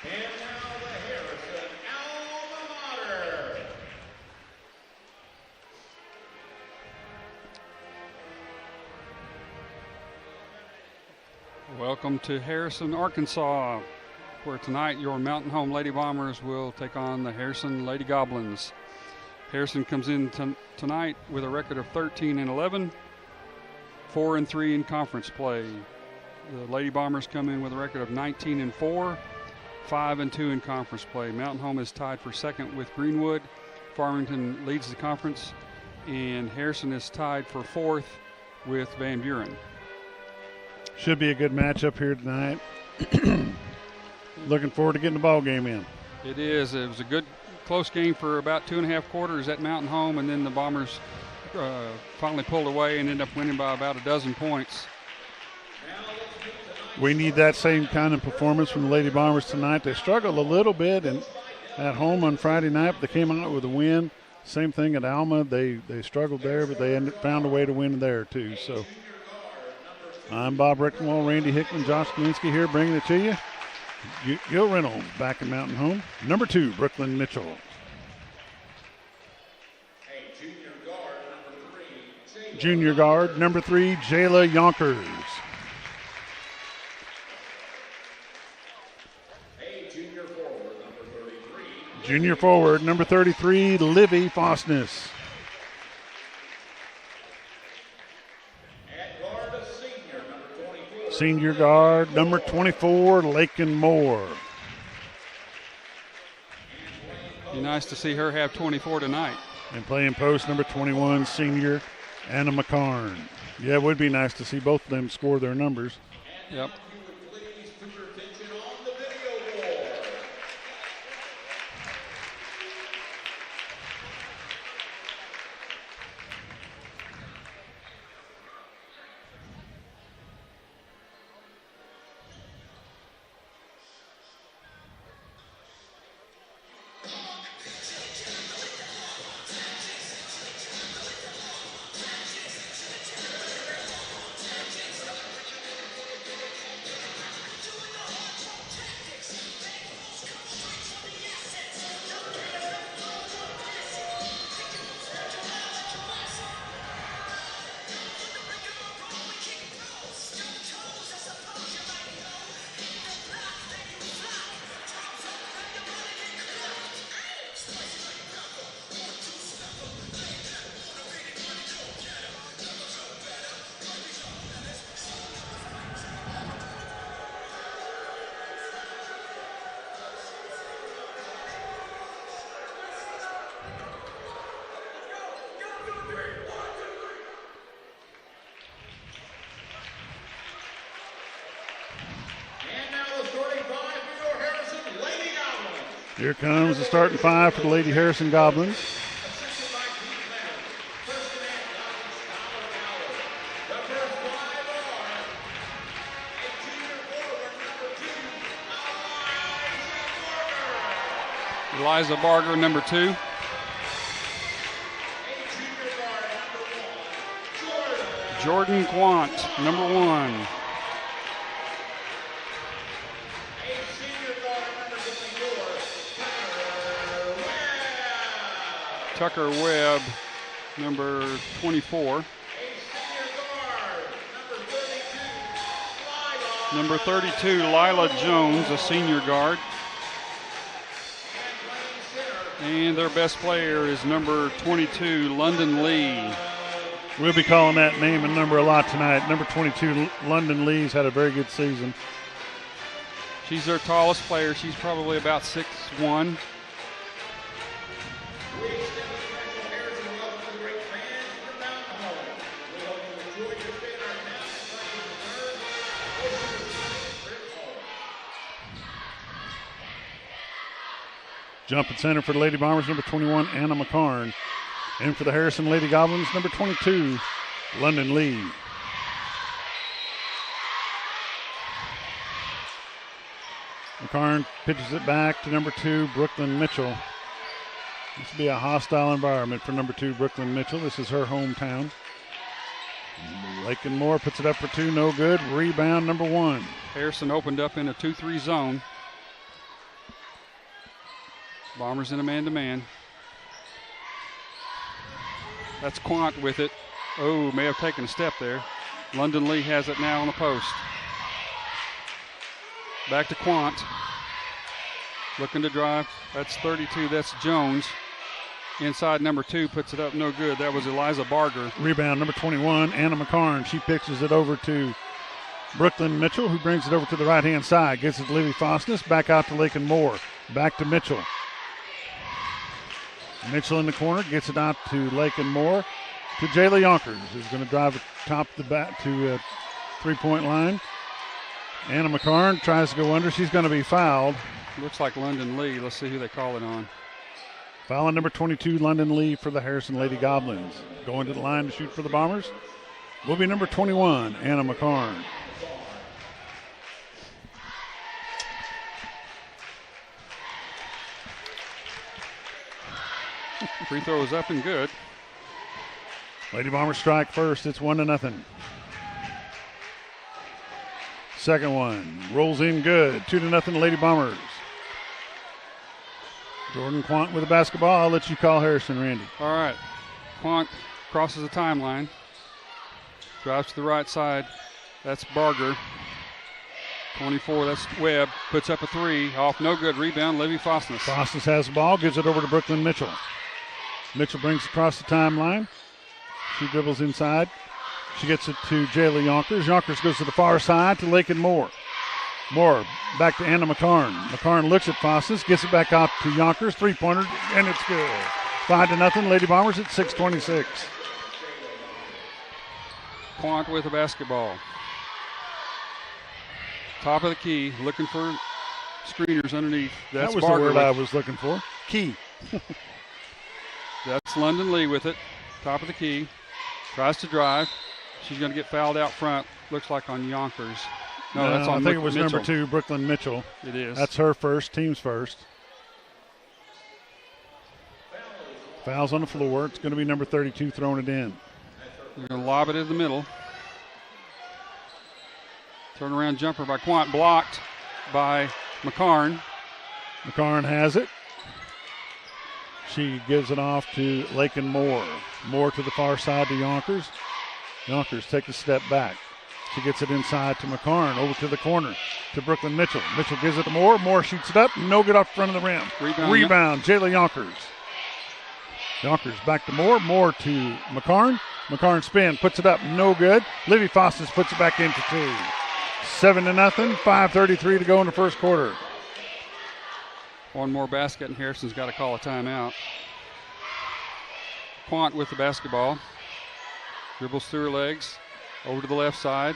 And now the Harrison alma mater. Welcome to Harrison, Arkansas, where tonight your Mountain Home Lady Bombers will take on the Harrison Lady Goblins. Harrison comes in tonight with a record of 13-11, 4-3 in conference play. The Lady Bombers come in with a record of 19-4, 5-2 in conference play. Mountain Home is tied for second with Greenwood. Farmington leads the conference, and Harrison is tied for fourth with Van Buren. Should be a good matchup here tonight. Looking forward to getting the ball game in. It is. It was a good, close game for about 2.5 quarters at Mountain Home, and then the Bombers finally pulled away and ended up winning by about a dozen points. We need that same kind of performance from the Lady Bombers tonight. They struggled a little bit at home on Friday night, but they came out with a win. Same thing at Alma. They struggled there, but they found a way to win there too. So I'm Bob Rickenwall, Randy Hickman, Josh Kaminsky here bringing it to you. Gil Reynolds back in Mountain Home. Number 2, Brooklyn Mitchell. Junior guard, number 3, Jayla Yonkers. Junior forward, number 33, Livy Fosness. Senior guard, number 24, Lakin Moore. Be nice to see her have 24 tonight. And playing post, number 21, senior Anna McCarn. Yeah, it would be nice to see both of them score their numbers. Yep. Here comes the starting 5 for the Lady Harrison Goblins. Eliza Barger, number 2. Jordan Quant, number 1. Tucker Webb, number 24. Number 32, Lila Jones, a senior guard. And their best player is number 22, London Lee. We'll be calling that name and number a lot tonight. Number 22, London Lee's had a very good season. She's their tallest player. She's probably about 6'1". Jumping center for the Lady Bombers, number 21, Anna McCarn. And for the Harrison Lady Goblins, number 22, London Lee. McCarn pitches it back to number 2, Brooklyn Mitchell. This will be a hostile environment for number 2, Brooklyn Mitchell. This is her hometown. Lakin Moore puts it up for 2, no good. Rebound, number 1. Harrison opened up in a 2-3 zone. Bombers in a man-to-man. That's Quant with it. Oh, may have taken a step there. London Lee has it now on the post. Back to Quant. Looking to drive. That's 32. That's Jones. Inside number 2 puts it up. No good. That was Eliza Barger. Rebound number 21, Anna McCarn. She pitches it over to Brooklyn Mitchell, who brings it over to the right-hand side. Gets it to Livy Fosness. Back out to Lakin Moore. Back to Mitchell. Mitchell in the corner. Gets it out to Lakin Moore. To Jayla Yonkers, who's going to drive it top of the bat to three-point line. Anna McCarn tries to go under. She's going to be fouled. Looks like London Lee. Let's see who they call it on. Foul on number 22, London Lee for the Harrison Lady Goblins. Going to the line to shoot for the Bombers will be number 21, Anna McCarn. Free throw is up and good. Lady Bombers strike first. It's 1-0. Second one rolls in good. 2-0 Lady Bombers. Jordan Quant with the basketball. I'll let you call Harrison, Randy. All right. Quant crosses the timeline. Drives to the right side. That's Barger. 24, that's Webb. Puts up a 3. Off, no good. Rebound, Livy Fosness. Fosness has the ball. Gives it over to Brooklyn Mitchell. Mitchell brings it across the timeline. She dribbles inside. She gets it to Jayla Yonkers. Yonkers goes to the far side to Lakin Moore. Moore back to Anna McCarn. McCarn looks at Fosness, gets it back out to Yonkers. Three-pointer, and it's good. 5-0. Lady Bombers at 6:26. Quant with the basketball. Top of the key, looking for screeners underneath. That's that was Barger the word I was looking for. Key. That's London Lee with it. Top of the key. Tries to drive. She's going to get fouled out front. Looks like on Yonkers. No, that's on I think it was Mitchell. number 2, Brooklyn Mitchell. It is. That's her first, team's first. Fouls on the floor. It's going to be number 32 throwing it in. They're going to lob it in the middle. Turnaround jumper by Quant, blocked by McCarn. McCarn has it. She gives it off to Lakin Moore. Moore to the far side to Yonkers. Yonkers takes a step back. She gets it inside to McCarn, over to the corner to Brooklyn Mitchell. Mitchell gives it to Moore. Moore shoots it up. No good off front of the rim. Rebound, Jayla Yonkers. Yonkers back to Moore. Moore to McCarn. McCarn spin, puts it up. No good. Livy Fostis puts it back into 2. 7-0. 5:33 to go in the first quarter. One more basket, and Harrison's got to call a timeout. Quant with the basketball. Dribbles through her legs. Over to the left side.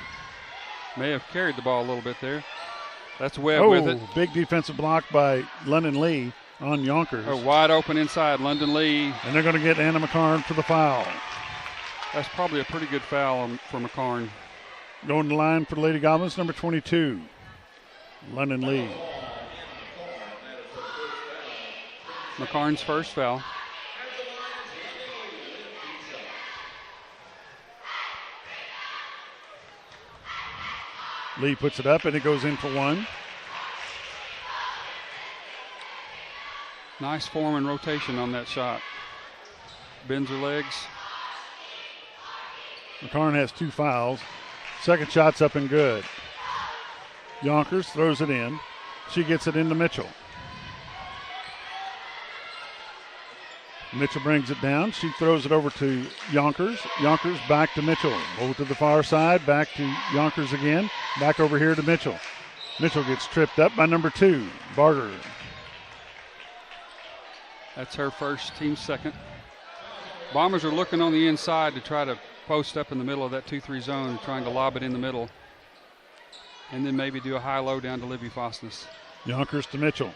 May have carried the ball a little bit there. That's Webb with it. Big defensive block by London Lee on Yonkers. Oh, wide open inside, London Lee. And they're going to get Anna McCarn for the foul. That's probably a pretty good foul for McCarn. Going to the line for the Lady Goblins, number 22, London Lee. McCarn's first foul. Lee puts it up, and it goes in for 1. Nice form and rotation on that shot. Bends her legs. McCarn has 2 fouls. Second shot's up and good. Yonkers throws it in. She gets it into Mitchell. Mitchell brings it down. She throws it over to Yonkers. Yonkers back to Mitchell. Over to the far side. Back to Yonkers again. Back over here to Mitchell. Mitchell gets tripped up by number 2, Barger. That's her first, team second. Bombers are looking on the inside to try to post up in the middle of that 2-3 zone, trying to lob it in the middle. And then maybe do a high-low down to Livy Fosness. Yonkers to Mitchell.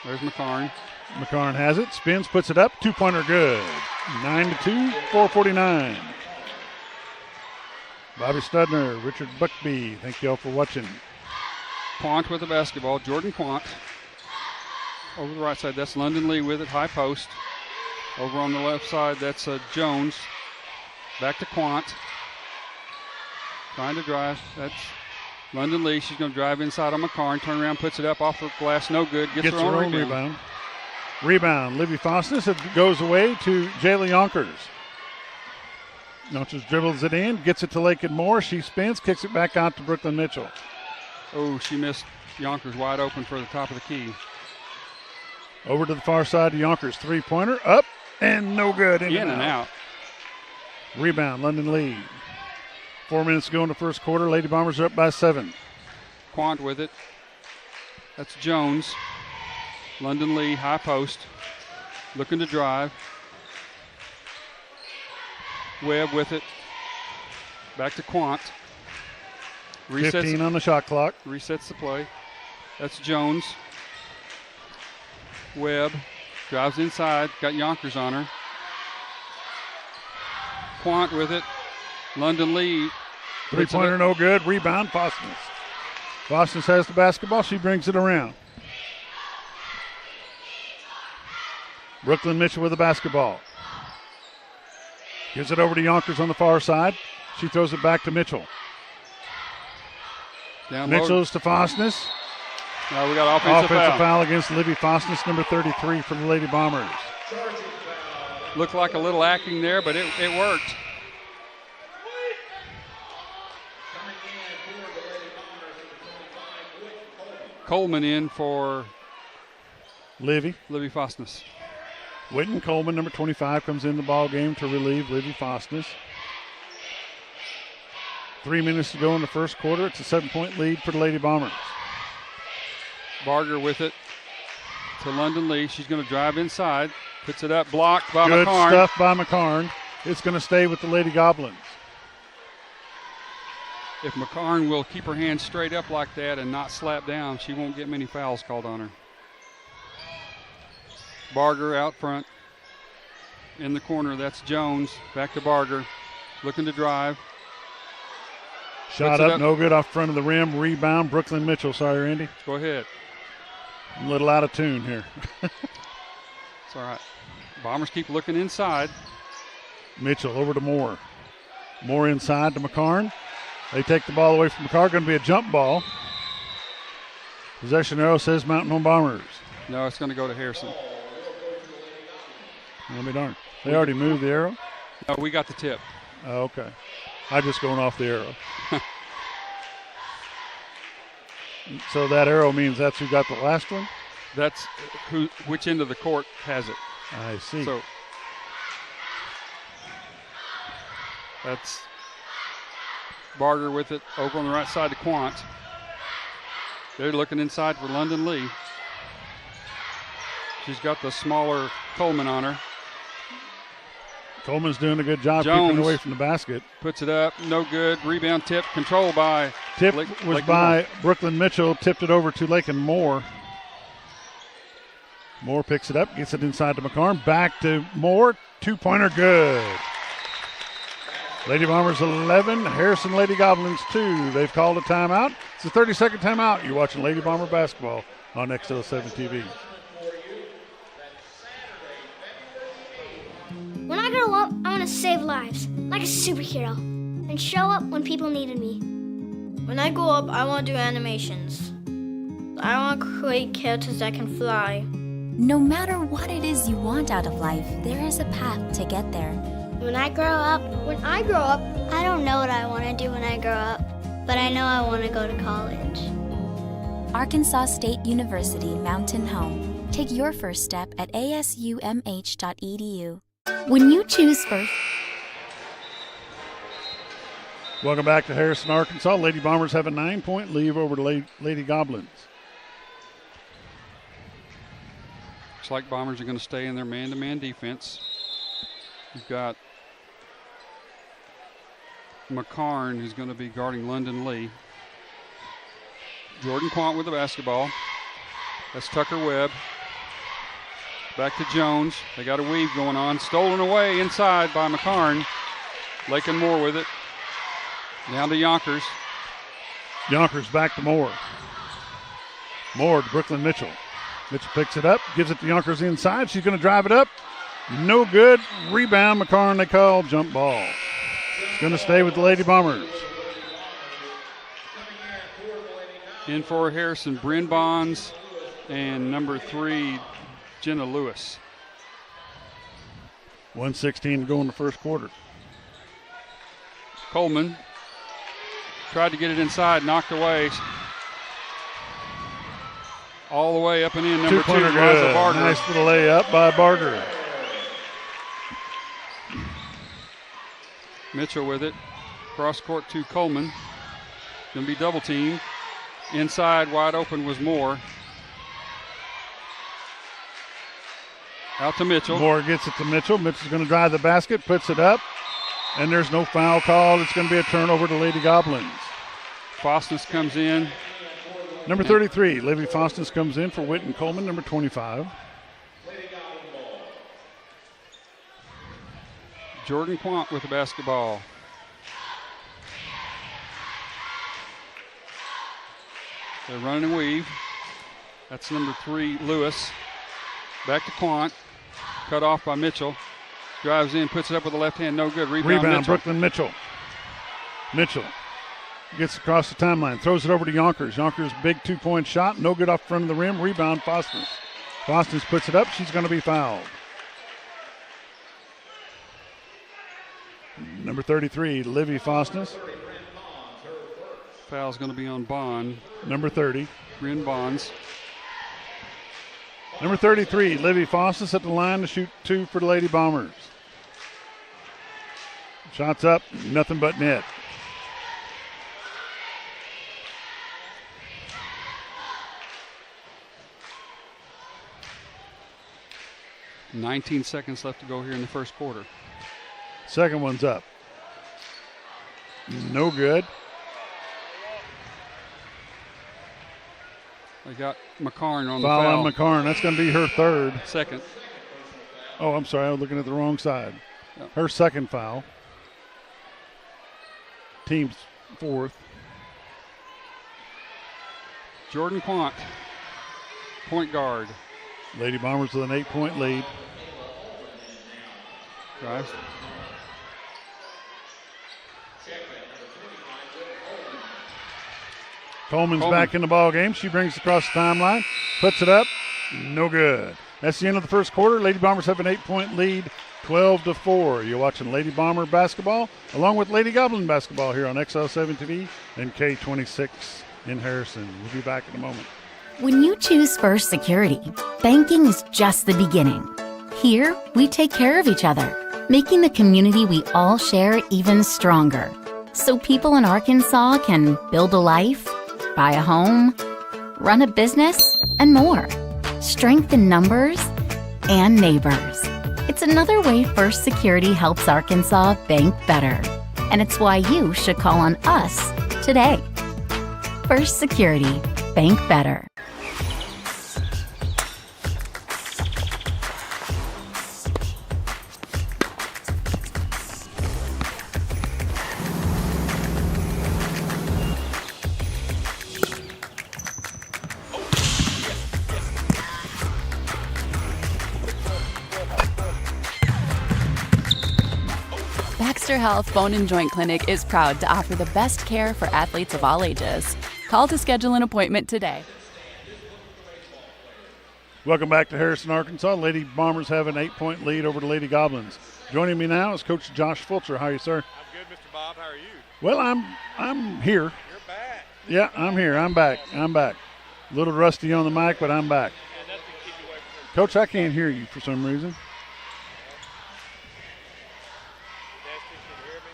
There's McCarn. McCarn has it, spins, puts it up, 2-pointer good. 9-2, 4:49. Bobby Studner, Richard Buckby, thank you all for watching. Quant with the basketball, Jordan Quant. Over the right side, that's London Lee with it, high post. Over on the left side, that's Jones. Back to Quant. Trying to drive, that's London Lee, she's going to drive inside on McCarn, turn around, puts it up off the glass, no good. Gets her own rebound. Rebound, Livy Fosnes. It goes away to Jayla Yonkers. Yonkers dribbles it in, gets it to Lakin Moore. She spins, kicks it back out to Brooklyn Mitchell. Oh, she missed Yonkers wide open for the top of the key. Over to the far side to Yonkers. Three-pointer, up, and no good. In and out. Rebound, London Lee. 4 minutes to go in the first quarter. Lady Bombers are up by 7. Quant with it. That's Jones. London Lee, high post. Looking to drive. Webb with it. Back to Quant. 15 on the shot clock. Resets the play. That's Jones. Webb drives inside. Got Yonkers on her. Quant with it. London Lee. Three-pointer no good. Rebound, Fosnes. Fosnes has the basketball. She brings it around. Brooklyn Mitchell with the basketball. Gives it over to Yonkers on the far side. She throws it back to Mitchell. Mitchell's to Fosnes. Now we got offensive foul against Livy Fosnes, number 33 for the Lady Bombers. Looked like a little acting there, but it worked. Coleman in for Livy Fosnes. Whitten Coleman, number 25, comes in the ball game to relieve Livy Fosnes. 3 minutes to go in the first quarter. It's a 7-point lead for the Lady Bombers. Barger with it to London Lee. She's going to drive inside. Puts it up, blocked by Good McCarn. Good stuff by McCarn. It's going to stay with the Lady Goblins. If McCarn will keep her hands straight up like that and not slap down, she won't get many fouls called on her. Barger out front. In the corner, that's Jones. Back to Barger. Looking to drive. Shot up, no good off front of the rim. Rebound, Brooklyn Mitchell. Sorry, Randy. Go ahead. I'm a little out of tune here. It's all right. Bombers keep looking inside. Mitchell over to Moore. Moore inside to McCarn. They take the ball away from McCarn. Going to be a jump ball. Possession arrow says Mountain Home Bombers. No, it's going to go to Harrison. Let me darn. They already moved the arrow? No, we got the tip. Oh, okay. I'm just going off the arrow. So that arrow means that's who got the last one? That's which end of the court has it. I see. So that's Barger with it over on the right side to Quant. They're looking inside for London Lee. She's got the smaller Coleman on her. Coleman's doing a good job Jones keeping away from the basket. Puts it up, no good. Rebound tip, controlled by Brooklyn Mitchell. Tipped it over to Lakin Moore. Moore picks it up, gets it inside to McCarn. Back to Moore. Two-pointer good. Lady Bombers 11, Harrison Lady Goblins 2. They've called a timeout. It's a 30-second timeout. You're watching Lady Bomber basketball on XL7-TV. When I grow up, I want to save lives, like a superhero, and show up when people needed me. When I grow up, I want to do animations. I want to create characters that can fly. No matter what it is you want out of life, there is a path to get there. When I grow up, I don't know what I want to do when I grow up, but I know I want to go to college. Arkansas State University Mountain Home. Take your first step at asumh.edu. When you choose first. Welcome back to Harrison, Arkansas. Lady Bombers have a 9-point lead over the Lady Goblins. Looks like Bombers are going to stay in their man-to-man defense. You've got McCarn, who's going to be guarding London Lee. Jordan Quant with the basketball. That's Tucker Webb. Back to Jones. They got a weave going on. Stolen away inside by McCarn. Lakin Moore with it. Down to Yonkers. Yonkers back to Moore. Moore to Brooklyn Mitchell. Mitchell picks it up, gives it to Yonkers inside. She's going to drive it up. No good. Rebound, McCarn, they call. Jump ball. It's going to stay with the Lady Bombers. In for Harrison, Bryn Bonds and number 3, Jenna Lewis. 1:16 to go in the first quarter. Coleman tried to get it inside, knocked away. All the way up and in, number 2, Two-pointer Liza good. Barger. Nice little layup by Barger. Mitchell with it. Cross court to Coleman. Going to be double teamed. Inside, wide open was Moore. Out to Mitchell. Moore gets it to Mitchell. Mitchell's going to drive the basket, puts it up, and there's no foul called. It's going to be a turnover to Lady Goblins. Fostness comes in. Number 33, Livy Fostness comes in for Whitten Coleman, number 25. Jordan Quant with the basketball. They're running and weave. That's number 3, Lewis. Back to Quant. Cut off by Mitchell. Drives in, puts it up with the left hand. No good. Rebound Mitchell. Brooklyn Mitchell. Mitchell gets across the timeline, throws it over to Yonkers. Yonkers' big 2-point shot, no good off front of the rim. Rebound, Fostness. Fostness puts it up. She's going to be fouled. Number 33, Livy Fostness. Foul's going to be on Bond. Number 30. Bryn Bonds. Number 33, Livy Fostness at the line to shoot 2 for the Lady Bombers. Shots up, nothing but net. $19 seconds left to go here in the first quarter. Second one's up. No good. They got McCarn on Foul the foul. on McCarn. That's going to be her third. Second. Oh, I'm sorry. I was looking at the wrong side. Yep. Her second foul. Team's fourth. Jordan Quant, point guard. Lady Bombers with an 8-point lead. Drives. Coleman's back in the ball game. She brings it across the timeline, puts it up, no good. That's the end of the first quarter. Lady Bombers have an 8-point lead, 12-4. You're watching Lady Bomber basketball along with Lady Goblin basketball here on XL7-TV and K26 in Harrison. We'll be back in a moment. When you choose First Security, banking is just the beginning. Here, we take care of each other, making the community we all share even stronger. So people in Arkansas can build a life, buy a home, run a business, and more. Strength in numbers and neighbors. It's another way First Security helps Arkansas bank better. And it's why you should call on us today. First Security, bank better. Baxter Health Bone and Joint Clinic is proud to offer the best care for athletes of all ages. Call to schedule an appointment today. Welcome back to Harrison, Arkansas. Lady Bombers have an 8-point lead over the Lady Goblins. Joining me now is Coach Josh Fulcher. How are you, sir? I'm good, Mr. Bob. How are you? Well, I'm here. You're back. Yeah, I'm here. I'm back. A little rusty on the mic, but I'm back. Yeah, nothing to keep you away from Coach, I can't hear you for some reason. Destin, can you hear me?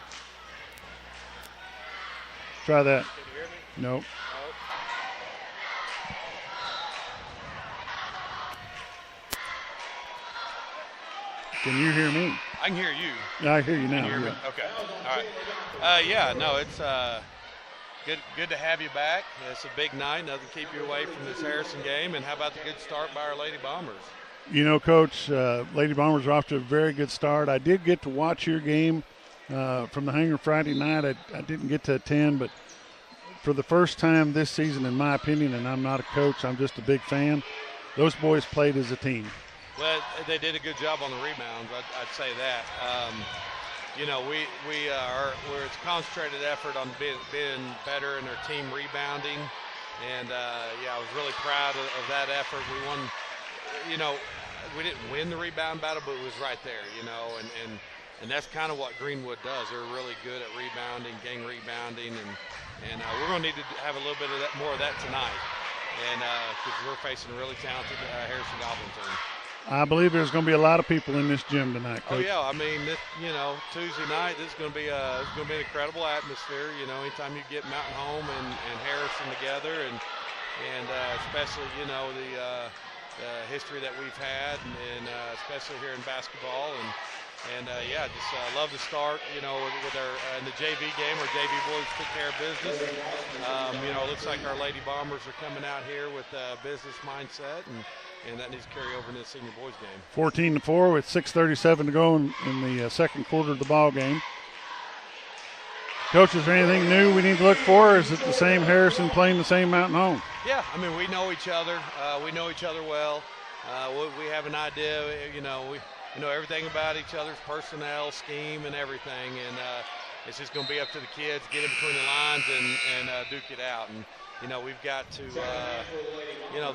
Try that. Can you hear me? Nope. No. Can you hear me? I can hear you. Yeah, I hear you now. Can you hear me? yeah. Okay. All right. Yeah, no, it's good to have you back. It's a big night. Nothing to keep you away from this Harrison game. And how about the good start by our Lady Bombers? You know, Coach, Lady Bombers are off to a very good start. I did get to watch your game from the hangar Friday night. I didn't get to attend, but for the first time this season, in my opinion, and I'm not a coach, I'm just a big fan, those boys played as a team. Well, they did a good job on the rebounds. I'd say that. You know, we're it's a concentrated effort on being better in our team rebounding And, yeah, I was really proud of that effort. We won, you know, we didn't win the rebound battle, but it was right there, you know, and that's kind of what Greenwood does. They're really good at rebounding, gang rebounding, and we're going to need to have a little bit of that, more of that tonight, and because we're facing a really talented Harrison Goblin team. I believe there's going to be a lot of people in this gym tonight, Coach. Oh yeah, I mean, you know, Tuesday night this is going to be an incredible atmosphere. You know, anytime you get Mountain Home and Harrison together, and especially, you know, the history that we've had, and especially here in basketball, and yeah, just love to start, you know, with our in the JV game. Our JV boys took care of business. You know, it looks like our Lady Bombers are coming out here with a business mindset, and that needs to carry over into the senior boys game. 14-4 with 6:37 to go in the second quarter of the ball game. Coach, is there anything new we need to look for, or is it the same Harrison playing the same Mountain Home? Yeah, I mean, we know each other. We know each other well. We have an idea, you know, we know everything about each other's personnel, scheme, and everything. And it's just going to be up to the kids, get in between the lines and duke it out. And, you know, we've got to, you know,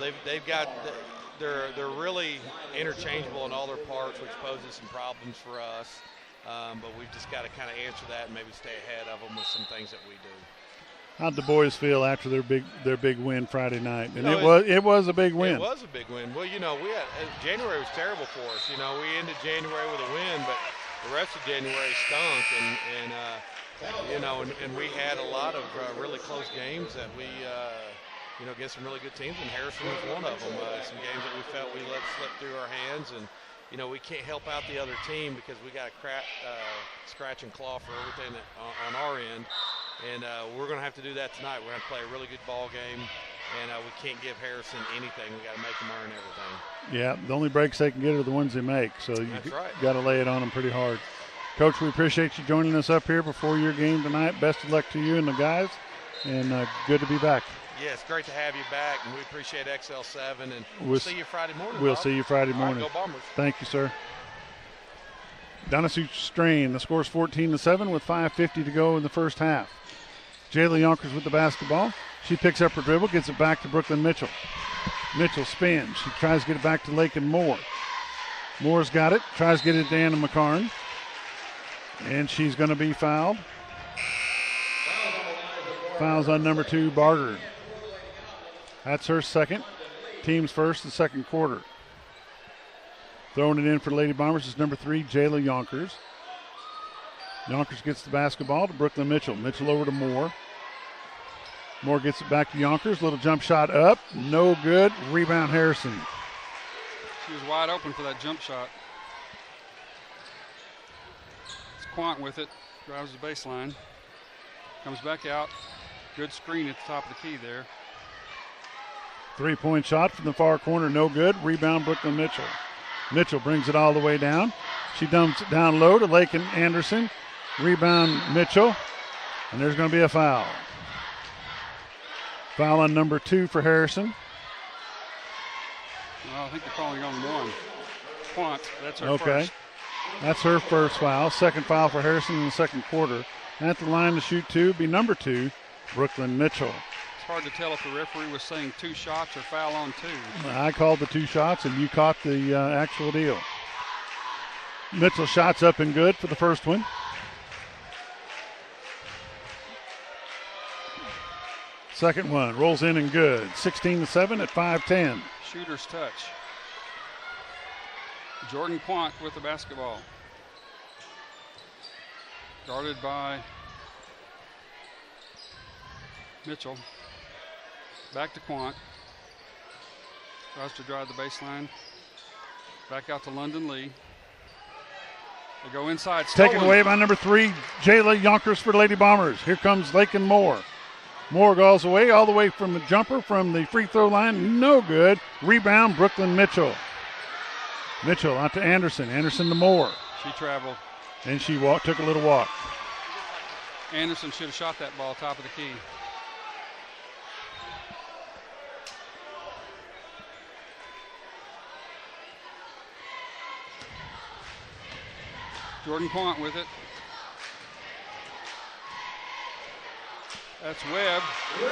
they're really interchangeable in all their parts, which poses some problems for us. But we've just got to kind of answer that and maybe stay ahead of them with some things that we do. How'd the boys feel after their big win Friday night? And it was a big win. It was a big win. Well, you know, January was terrible for us. You know, we ended January with a win, but the rest of January stunk, and you know, and we had a lot of really close games that we, you know, against some really good teams, and Harrison was one of them. Some games that we felt we let slip through our hands, and you know, we can't help out the other team because we got to scratch and claw for everything on our end. And we're going to have to do that tonight. We're going to play a really good ball game, and we can't give Harrison anything. We got to make them earn everything. Yeah, the only breaks they can get are the ones they make, so you got to lay it on them pretty hard. Coach, we appreciate you joining us up here before your game tonight. Best of luck to you and the guys, and good to be back. Yeah, it's great to have you back, and we appreciate XL7, and we'll see you Friday morning. We'll Bob. see you Friday morning. All right, go Bombers. Thank you, sir. Donahue Strain, the score's 14-7 with 5:50 to go in the first half. Jayla Yonkers with the basketball. She picks up her dribble, gets it back to Brooklyn Mitchell. Mitchell spins. She tries to get it back to Lakin Moore. Moore's got it, tries to get it to Anna McCarn. And she's going to be fouled. Fouls on number 2, Barger. That's her second. Team's first the second quarter. Throwing it in for the Lady Bombers is number 3, Jayla Yonkers. Yonkers gets the basketball to Brooklyn Mitchell. Mitchell over to Moore. Moore gets it back to Yonkers. Little jump shot up. No good. Rebound Harrison. She was wide open for that jump shot. It's Quant with it. Drives the baseline. Comes back out. Good screen at the top of the key there. 3-point shot from the far corner. No good. Rebound Brooklyn Mitchell. Mitchell brings it all the way down. She dumps it down low to Lakin Anderson. Rebound Mitchell. And there's going to be a foul. Foul on number 2 for Harrison. Well, I think they're calling on 1. Quant, that's her okay. first. That's her first foul. Second foul for Harrison in the second quarter. At the line to shoot 2 be number 2, Brooklyn Mitchell. It's hard to tell if the referee was saying 2 shots or foul on 2. I called the 2 shots, and you caught the actual deal. Mitchell shots up and good for the first one. Second one rolls in and good. 16-7 at 5:10. Shooter's touch. Jordan Quant with the basketball. Guarded by Mitchell. Back to Quant. Tries to drive the baseline. Back out to London Lee. They go inside. Taken away by number 3, Jayla Yonkers for Lady Bombers. Here comes Lakin Moore. Moore goes away all the way from the jumper from the free throw line. No good. Rebound, Brooklyn Mitchell. Mitchell out to Anderson. Anderson to Moore. She traveled. And she took a little walk. Anderson should have shot that ball top of the key. Jordan Quant with it. That's Webb.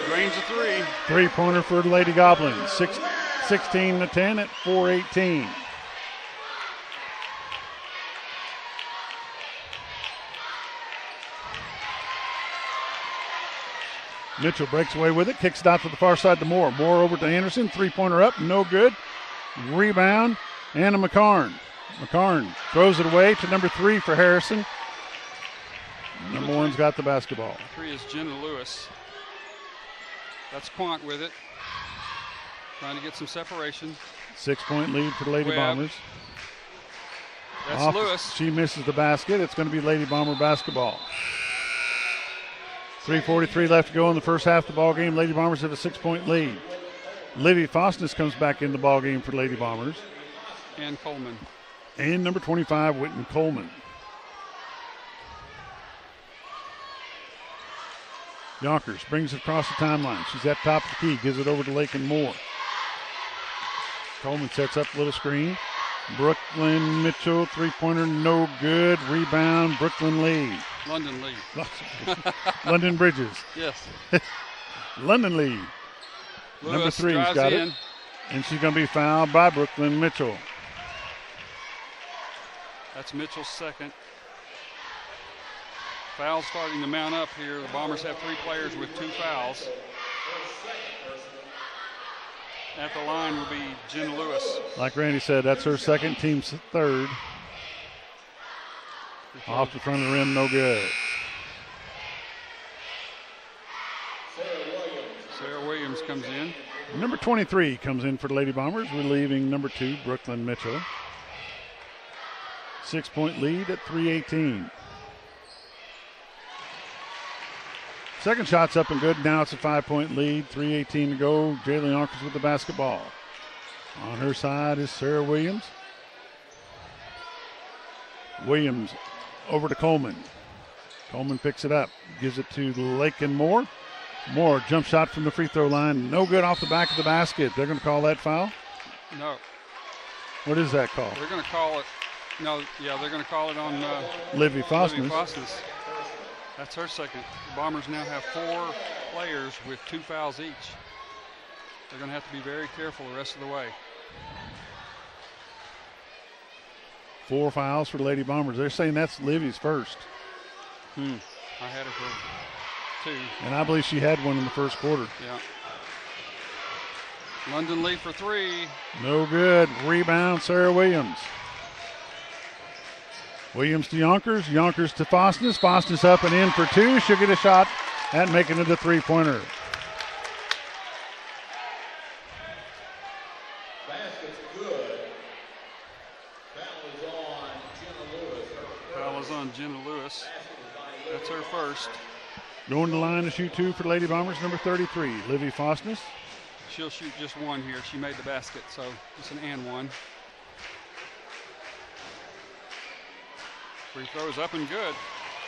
Drains a three. Three-pointer for the Lady Goblins. 16-10 at 4:18. Mitchell breaks away with it, kicks it out to the far side to Moore. Moore over to Anderson, three-pointer up, no good. Rebound, Anna McCarn. McCarn throws it away to number 3 for Harrison. Number 1's got the basketball. 3 is Jenna Lewis. That's Quant with it. Trying to get some separation. 6-point lead for the Lady Bombers. That's Lewis. She misses the basket. It's going to be Lady Bomber basketball. 3:43 left to go in the first half of the ball game. Lady Bombers have a 6-point lead. Livy Fosness comes back in the ball game for Lady Bombers. And Coleman. And number 25, Whitney Coleman. Yonkers brings it across the timeline. She's at top of the key. Gives it over to Lakin Moore. Coleman sets up a little screen. Brooklyn Mitchell, three-pointer, no good. Rebound, Brooklyn Lee. London Lee. London Bridges. Yes. London Lee. Lewis number 3's got in. it. And she's going to be fouled by Brooklyn Mitchell. That's Mitchell's second. Fouls starting to mount up here. The Bombers have 3 players with 2 fouls. At the line will be Jenna Lewis. Like Randy said, that's her second, team's third. Off the front of the rim, no good. Sarah Williams comes in. Number 23 comes in for the Lady Bombers, relieving number 2, Brooklyn Mitchell. 6-point lead at 3:18. Second shot's up and good. Now it's a 5-point lead. 3:18 to go. Jaylee Yonkers with the basketball. On her side is Sarah Williams. Williams over to Coleman. Coleman picks it up. Gives it to Lakin Moore. Moore, jump shot from the free throw line. No good off the back of the basket. They're going to call that foul? No. What is that call? They're going to call it. No, yeah, they're going to call it on Livy Fosness. Livy Fosness. That's her second. The Bombers now have 4 players with 2 fouls each. They're going to have to be very careful the rest of the way. 4 fouls for the Lady Bombers. They're saying that's Livy's first. I had her for 2. And I believe she had one in the first quarter. Yeah. London Lee for 3. No good. Rebound, Sarah Williams. Williams to Yonkers. Yonkers to Fosness. Fosness up and in for 2. She'll get a shot and make it into 3-pointer. Basket's good. Foul is on Jenna Lewis. That's her first. Going to the line to shoot 2 for the Lady Bombers, number 33, Livy Fosness. She'll shoot just 1 here. She made the basket, so it's an and 1. Free throws up and good.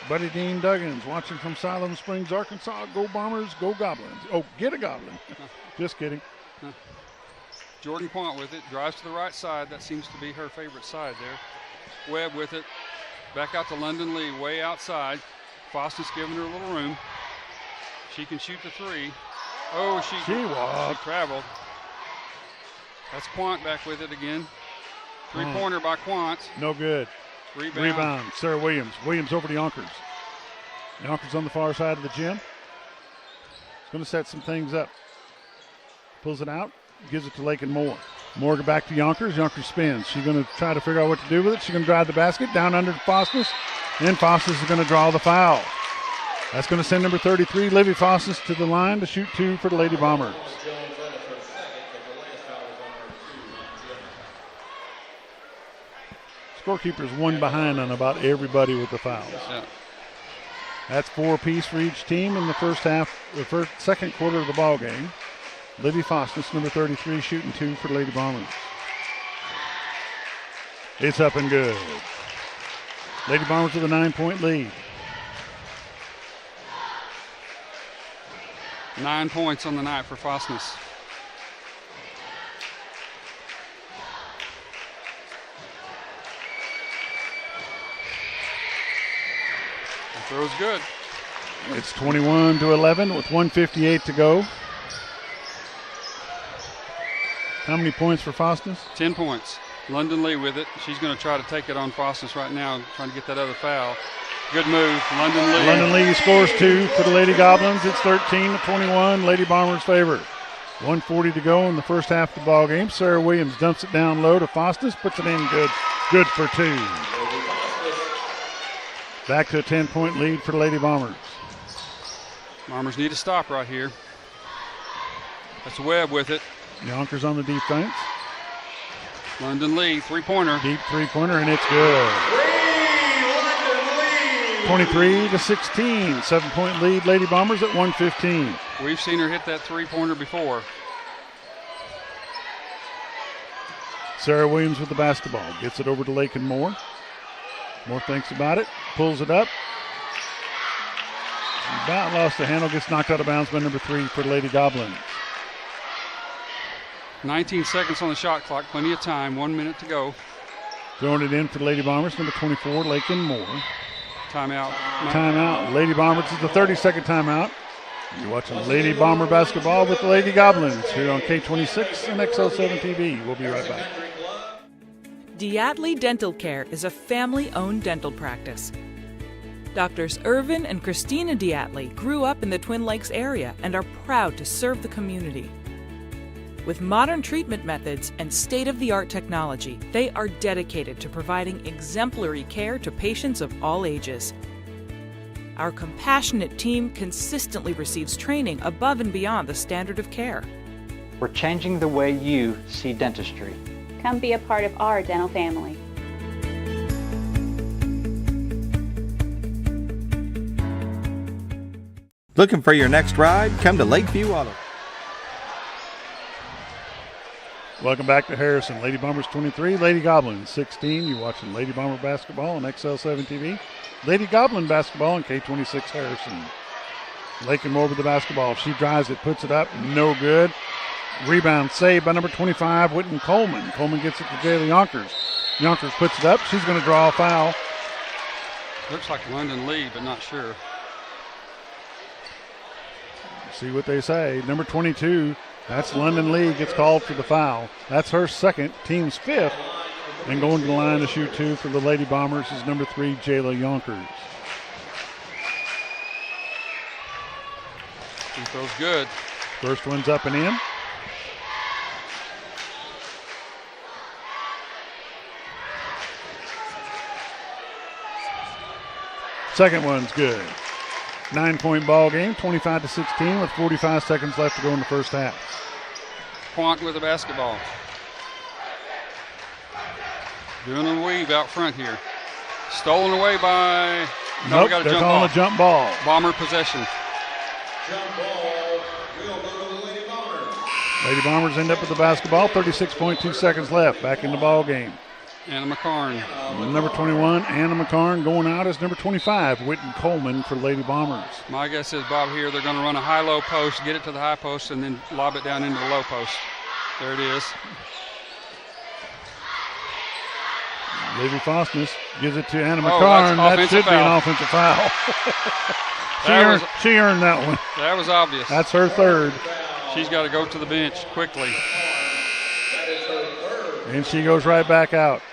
Buddy Dean Duggins watching from Siloam Springs, Arkansas. Go Bombers, go Goblins. Oh, get a Goblin. Just kidding. Jordan Quant with it. Drives to the right side. That seems to be her favorite side there. Webb with it. Back out to London Lee, way outside. Fosness giving her a little room. She can shoot the 3. Oh, she traveled. That's Quant back with it again. 3-pointer by Quant. No good. Rebound, Sarah Williams. Williams over to Yonkers. Yonkers on the far side of the gym. It's going to set some things up. Pulls it out, gives it to Lakin Moore. Moore back to Yonkers. Yonkers spins. She's going to try to figure out what to do with it. She's going to drive the basket down under to Fosness. And Fosness is going to draw the foul. That's going to send number 33, Livy Fosness, to the line to shoot 2 for the Lady Bombers. Scorekeeper's 1 behind on about everybody with the fouls. Yeah. That's 4 apiece for each team in the second quarter of the ball game. Livy Fosness, number 33, shooting 2 for the Lady Bombers. It's up and good. Lady Bombers with a 9-point lead. 9 points on the night for Fosness. The throw's good. It's 21-11 with 1:58 to go. How many points for Faustus? 10 points. London Lee with it. She's going to try to take it on Faustus right now, trying to get that other foul. Good move, London Lee. London Lee scores 2 for the Lady Goblins. It's 13-21, Lady Bombers' favor. 1:40 to go in the first half of the ball game. Sarah Williams dumps it down low to Faustus, puts it in good for 2. Back to a 10-point lead for the Lady Bombers. Bombers need to stop right here. That's Webb with it. Yonkers on the defense. London Lee, three-pointer. Deep three-pointer, and it's good. 23-16, 7-point lead, Lady Bombers at 1:15. We've seen her hit that three-pointer before. Sarah Williams with the basketball. Gets it over to Lakin Moore. Moore thinks about it. Pulls it up. About lost the handle. Gets knocked out of bounds by number 3 for the Lady Goblins. 19 seconds on the shot clock. Plenty of time. 1 minute to go. Throwing it in for the Lady Bombers. Number 24, Lakin Moore. Timeout. Timeout. Lady Bombers is the 30-second timeout. You're watching Lady Bomber basketball with the Lady Goblins here on K26 and XL7-TV. We'll be right back. Diatley Dental Care is a family-owned dental practice. Doctors Irvin and Christina Diatley grew up in the Twin Lakes area and are proud to serve the community. With modern treatment methods and state-of-the-art technology, they are dedicated to providing exemplary care to patients of all ages. Our compassionate team consistently receives training above and beyond the standard of care. We're changing the way you see dentistry. Come be a part of our dental family. Looking for your next ride? Come to Lakeview Auto. Welcome back to Harrison. Lady Bombers 23, Lady Goblins 16. You're watching Lady Bomber basketball on XL7-TV. Lady Goblin basketball on K26 Harrison. Lakin Moore with the basketball. She drives it, puts it up, no good. Rebound saved by number 25, Whitney Coleman. Coleman gets it to Jayla Yonkers. Yonkers puts it up. She's going to draw a foul. Looks like London Lee, but not sure. See what they say. Number 22, that's London Lee, gets called for the foul. That's her second, team's 5th. And going to the line to shoot 2 for the Lady Bombers is number 3, Jayla Yonkers. Free throw's good. First one's up and in. Second one's good. 9-point ball game, 25-16 with 45 seconds left to go in the first half. Quant with the basketball. Doing a weave out front here. Stolen away by... No, nope, they're calling a jump ball. Bomber possession. Jump ball will go to the Lady Bombers. Lady Bombers end up with the basketball. 36.2 seconds left. Back in the ball game. Anna McCarn. Number 21, Anna McCarn. Going out is number 25, Whitney Coleman for Lady Bombers. My guess is, Bob, here they're going to run a high-low post, get it to the high post, and then lob it down into the low post. There it is. Lady Faustus gives it to Anna McCarn. That should be an offensive foul. she earned that one. That was obvious. That's her third. She's got to go to the bench quickly. And she goes right back out.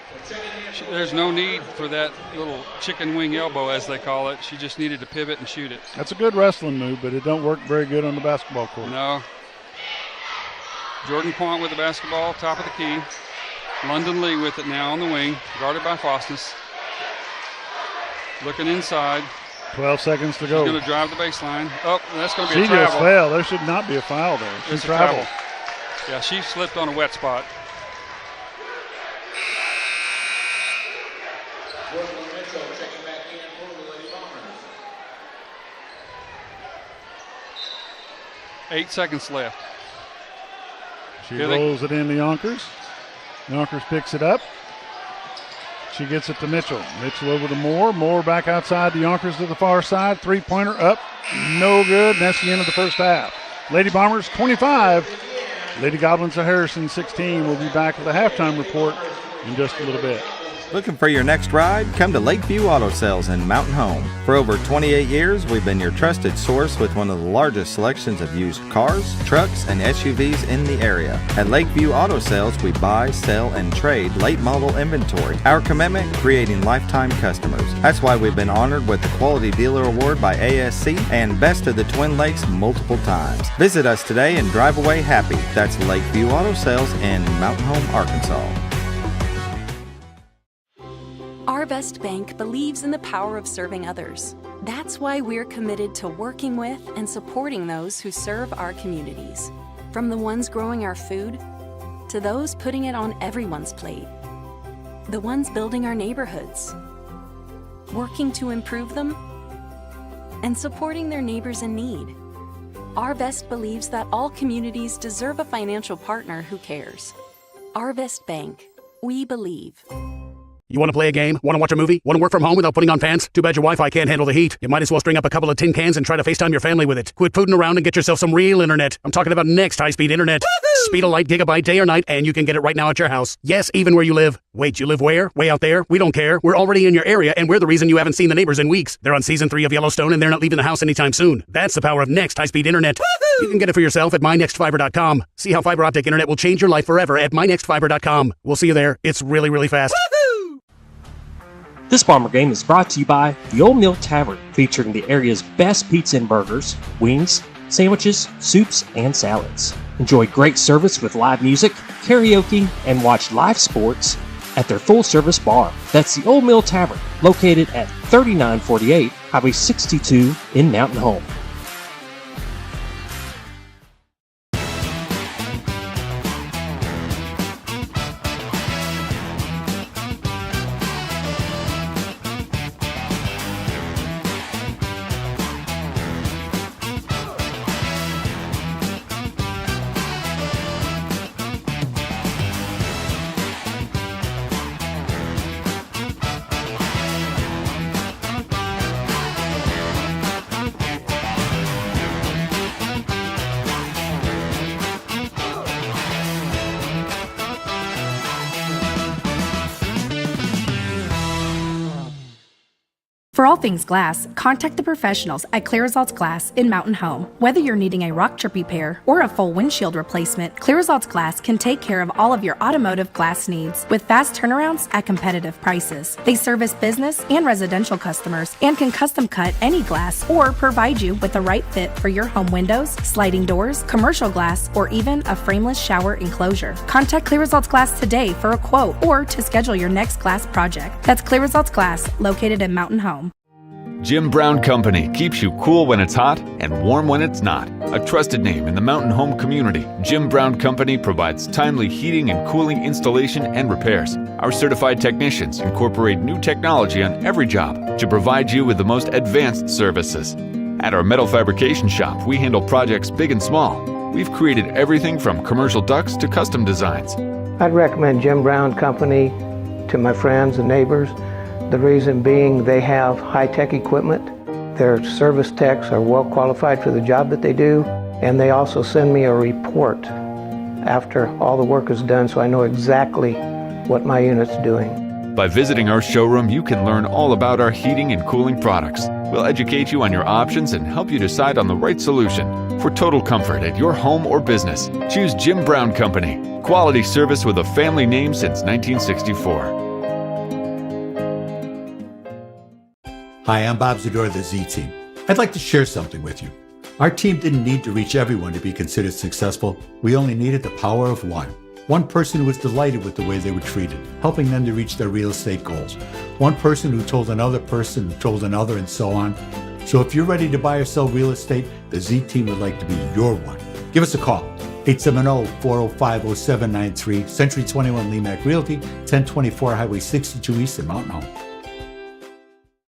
There's no need for that little chicken wing elbow, as they call it. She just needed to pivot and shoot it. That's a good wrestling move, but it don't work very good on the basketball court. No. Jordan Quant with the basketball, top of the key. London Lee with it now on the wing, guarded by Faustus. Looking inside. 12 seconds to go. She's going to drive the baseline. Oh, that's going to be a travel. travel. She just fell. There should not be a foul there. She traveled. Yeah, she slipped on a wet spot. Checking back in for the Lady Bombers. 8 seconds left. She rolls it into Yonkers. Yonkers picks it up. She gets it to Mitchell. Mitchell over to Moore. Moore back outside to Yonkers to the far side. Three-pointer up. No good. And that's the end of the first half. Lady Bombers 25. Lady Goblins of Harrison 16. We'll be back with a halftime report in just a little bit. Looking for your next ride? Come to Lakeview Auto Sales in Mountain Home. For over 28 years, we've been your trusted source with one of the largest selections of used cars, trucks, and SUVs in the area. At Lakeview Auto Sales, we buy, sell, and trade late model inventory. Our commitment, creating lifetime customers. That's why we've been honored with the Quality Dealer Award by ASC and Best of the Twin Lakes multiple times. Visit us today and drive away happy. That's Lakeview Auto Sales in Mountain Home, Arkansas. Our Best Bank believes in the power of serving others. That's why we're committed to working with and supporting those who serve our communities. From the ones growing our food, to those putting it on everyone's plate. The ones building our neighborhoods, working to improve them, and supporting their neighbors in need. Our Best believes that all communities deserve a financial partner who cares. Our Best Bank. We believe. You want to play a game? Want to watch a movie? Want to work from home without putting on pants? Too bad your Wi-Fi can't handle the heat. You might as well string up a couple of tin cans and try to FaceTime your family with it. Quit fooling around and get yourself some real internet. I'm talking about Next high-speed internet. Speed of light, gigabyte, day or night, and you can get it right now at your house. Yes, even where you live. Wait, you live where? Way out there? We don't care. We're already in your area, and we're the reason you haven't seen the neighbors in weeks. They're on season 3 of Yellowstone, and they're not leaving the house anytime soon. That's the power of Next high-speed internet. You can get it for yourself at mynextfiber.com. See how fiber optic internet will change your life forever at mynextfiber.com. We'll see you there. It's really, really fast. This Bomber game is brought to you by the Old Mill Tavern, featuring the area's best pizza and burgers, wings, sandwiches, soups, and salads. Enjoy great service with live music, karaoke, and watch live sports at their full-service bar. That's the Old Mill Tavern, located at 3948 Highway 62 in Mountain Home. For all things glass, contact the professionals at Clear Results Glass in Mountain Home. Whether you're needing a rock chip repair or a full windshield replacement, Clear Results Glass can take care of all of your automotive glass needs with fast turnarounds at competitive prices. They service business and residential customers and can custom cut any glass or provide you with the right fit for your home windows, sliding doors, commercial glass, or even a frameless shower enclosure. Contact Clear Results Glass today for a quote or to schedule your next glass project. That's Clear Results Glass, located in Mountain Home. Jim Brown Company keeps you cool when it's hot and warm when it's not. A trusted name in the Mountain Home community, Jim Brown Company provides timely heating and cooling installation and repairs. Our certified technicians incorporate new technology on every job to provide you with the most advanced services. At our metal fabrication shop, we handle projects big and small. We've created everything from commercial ducts to custom designs. I'd recommend Jim Brown Company to my friends and neighbors. The reason being they have high-tech equipment. Their service techs are well qualified for the job that they do, and they also send me a report after all the work is done so I know exactly what my unit's doing. By visiting our showroom, you can learn all about our heating and cooling products. We'll educate you on your options and help you decide on the right solution. For total comfort at your home or business, choose Jim Brown Company. Quality service with a family name since 1964. Hi, I'm Bob Zador of the Z-Team. I'd like to share something with you. Our team didn't need to reach everyone to be considered successful. We only needed the power of one. One person who was delighted with the way they were treated, helping them to reach their real estate goals. One person who told another person who told another, and so on. So if you're ready to buy or sell real estate, the Z-Team would like to be your one. Give us a call. 870-405-0793, Century 21 Lemac Realty, 1024 Highway 62 East in Mountain Home.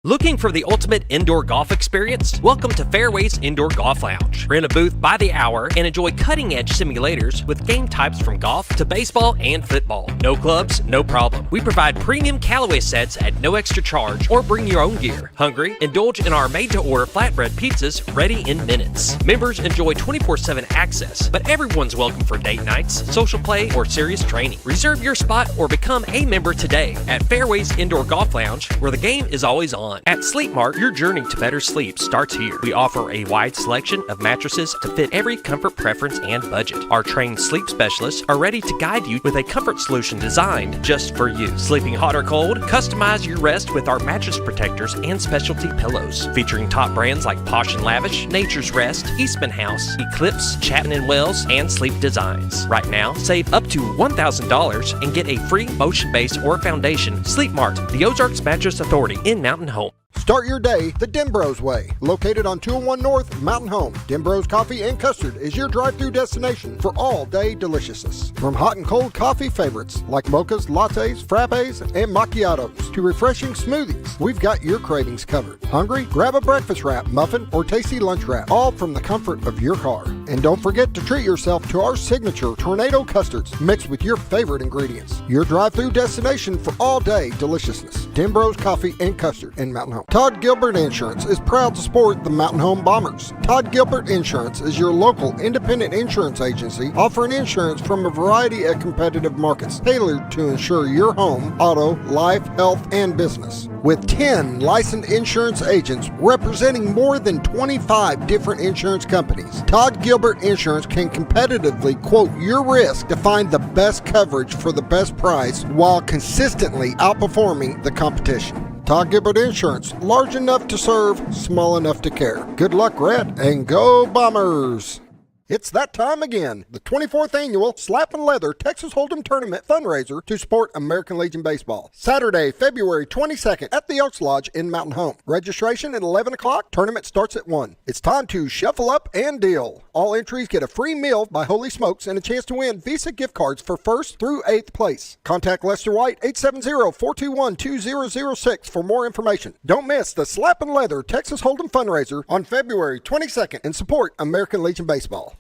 Looking for the ultimate indoor golf experience? Welcome to Fairways Indoor Golf Lounge. Rent a booth by the hour and enjoy cutting-edge simulators with game types from golf to baseball and football. No clubs, no problem. We provide premium Callaway sets at no extra charge or bring your own gear. Hungry? Indulge in our made-to-order flatbread pizzas ready in minutes. Members enjoy 24/7 access, but everyone's welcome for date nights, social play, or serious training. Reserve your spot or become a member today at Fairways Indoor Golf Lounge, where the game is always on. At Sleep Mart, your journey to better sleep starts here. We offer a wide selection of mattresses to fit every comfort preference and budget. Our trained sleep specialists are ready to guide you with a comfort solution designed just for you. Sleeping hot or cold? Customize your rest with our mattress protectors and specialty pillows. Featuring top brands like Posh & Lavish, Nature's Rest, Eastman House, Eclipse, Chapman & Wells, and Sleep Designs. Right now, save up to $1,000 and get a free motion base or foundation. Sleep Mart, the Ozarks Mattress Authority in Mountain Home. Start your day the Denbro's way. Located on 201 North, Mountain Home, Denbro's Coffee and Custard is your drive-through destination for all-day deliciousness. From hot and cold coffee favorites like mochas, lattes, frappes, and macchiatos to refreshing smoothies, we've got your cravings covered. Hungry? Grab a breakfast wrap, muffin, or tasty lunch wrap, all from the comfort of your car. And don't forget to treat yourself to our signature tornado custards mixed with your favorite ingredients. Your drive-through destination for all-day deliciousness. Denbro's Coffee and Custard in Mountain Home. Todd Gilbert Insurance is proud to support the Mountain Home Bombers. Todd Gilbert Insurance is your local independent insurance agency offering insurance from a variety of competitive markets tailored to insure your home, auto, life, health, and business. With 10 licensed insurance agents representing more than 25 different insurance companies, Todd Gilbert Insurance can competitively quote your risk to find the best coverage for the best price while consistently outperforming the competition. Todd Gilbert Insurance, large enough to serve, small enough to care. Good luck, Red, and go Bombers! It's that time again, the 24th annual Slap and Leather Texas Hold'em Tournament fundraiser to support American Legion Baseball. Saturday, February 22nd at the Elks Lodge in Mountain Home. Registration at 11 o'clock, tournament starts at 1. It's time to shuffle up and deal. All entries get a free meal by Holy Smokes and a chance to win Visa gift cards for 1st through 8th place. Contact Lester White, 870-421-2006 for more information. Don't miss the Slap and Leather Texas Hold'em fundraiser on February 22nd and support American Legion Baseball.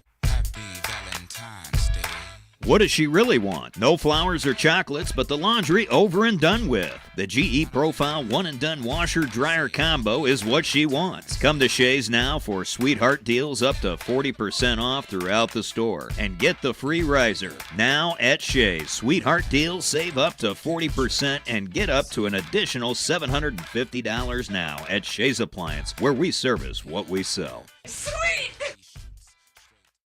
What does she really want? No flowers or chocolates, but the laundry over and done with. The GE Profile One and Done Washer Dryer Combo is what she wants. Come to Shea's now for sweetheart deals up to 40% off throughout the store. And get the free riser. Now at Shea's. Sweetheart deals save up to 40% and get up to an additional $750 now at Shea's Appliance, where we service what we sell. Sweet!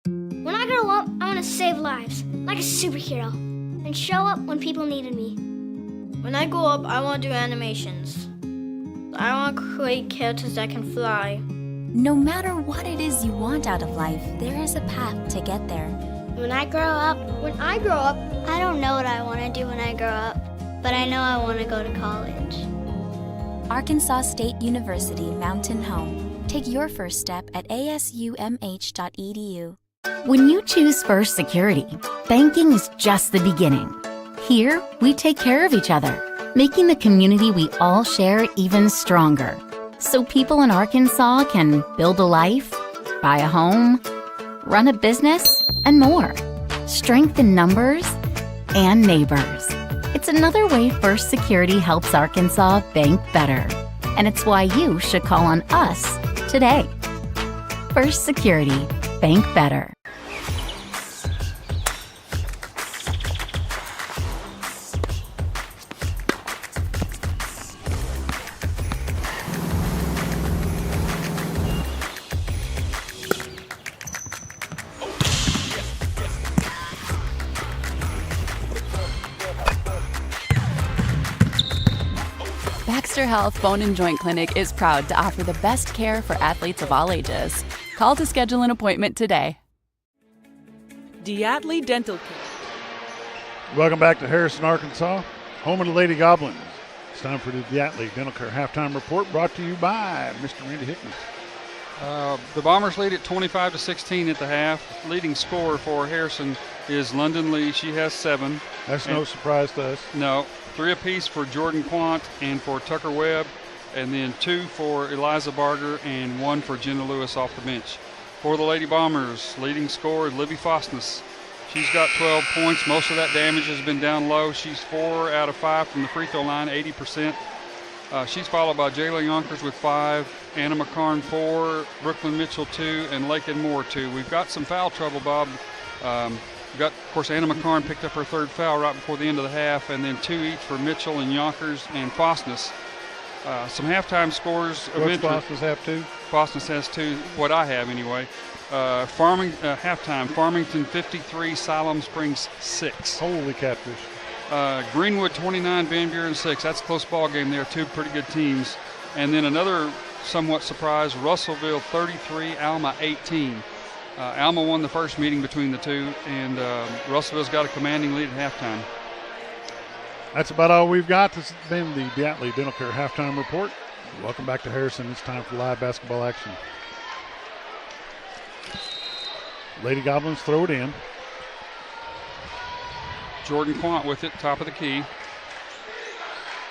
When I grow up, I want to save lives, like a superhero, and show up when people needed me. When I grow up, I want to do animations. I want to create characters that can fly. No matter what it is you want out of life, there is a path to get there. When I grow up, I don't know what I want to do when I grow up, but I know I want to go to college. Arkansas State University Mountain Home. Take your first step at asumh.edu. When you choose First Security, banking is just the beginning. Here, we take care of each other, making the community we all share even stronger. So people in Arkansas can build a life, buy a home, run a business, and more. Strength in numbers and neighbors. It's another way First Security helps Arkansas bank better. And it's why you should call on us today. First Security. Bank better. Baxter Health Bone and Joint Clinic is proud to offer the best care for athletes of all ages. Call to schedule an appointment today. Diatley Dental Care. Welcome back to Harrison, Arkansas, home of the Lady Goblins. It's time for the Diatley Dental Care Halftime Report, brought to you by Mr. Randy Hickman. The Bombers lead at 25-16 at the half. Leading scorer for Harrison is London Lee. She has 7. That's no surprise to us. No. 3 apiece for Jordan Quant and for Tucker Webb. and then 2 for Eliza Barger and 1 for Jenna Lewis off the bench. For the Lady Bombers, leading scorer Libby Fostness. She's got 12 points. Most of that damage has been down low. She's 4 out of 5 from the free throw line, 80%. She's followed by Jayla Yonkers with 5, Anna McCarn 4, Brooklyn Mitchell 2, and Lakin Moore 2. We've got some foul trouble, Bob. We've got, of course, Anna McCarn picked up her 3rd foul right before the end of the half, and then 2 each for Mitchell and Yonkers and Fostness. Some halftime scores. What's Fostness have 2? Fostness has 2, what I have anyway. Halftime, Farmington 53, Siloam Springs 6. Holy catfish. Greenwood 29, Van Buren 6. That's a close ball game there. 2 pretty good teams. And then another somewhat surprise, Russellville 33, Alma 18. Alma won the first meeting between the two, and Russellville's got a commanding lead at halftime. That's about all we've got. This has been the Diatley Dental Care Halftime Report. Welcome back to Harrison. It's time for live basketball action. Lady Goblins throw it in. Jordan Quant with it, top of the key.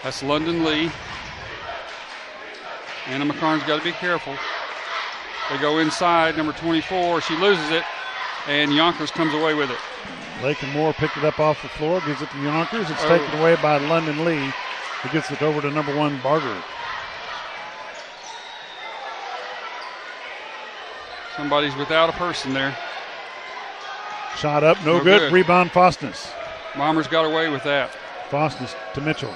That's London Lee. Anna McCarn's got to be careful. They go inside, number 24. She loses it, and Yonkers comes away with it. Lakin Moore picked it up off the floor, gives it to Yonkers. It's taken away by London Lee, who gets it over to number 1, Barger. Somebody's without a person there. Shot up, no good. Rebound, Fostness. Bombers got away with that. Fostness to Mitchell.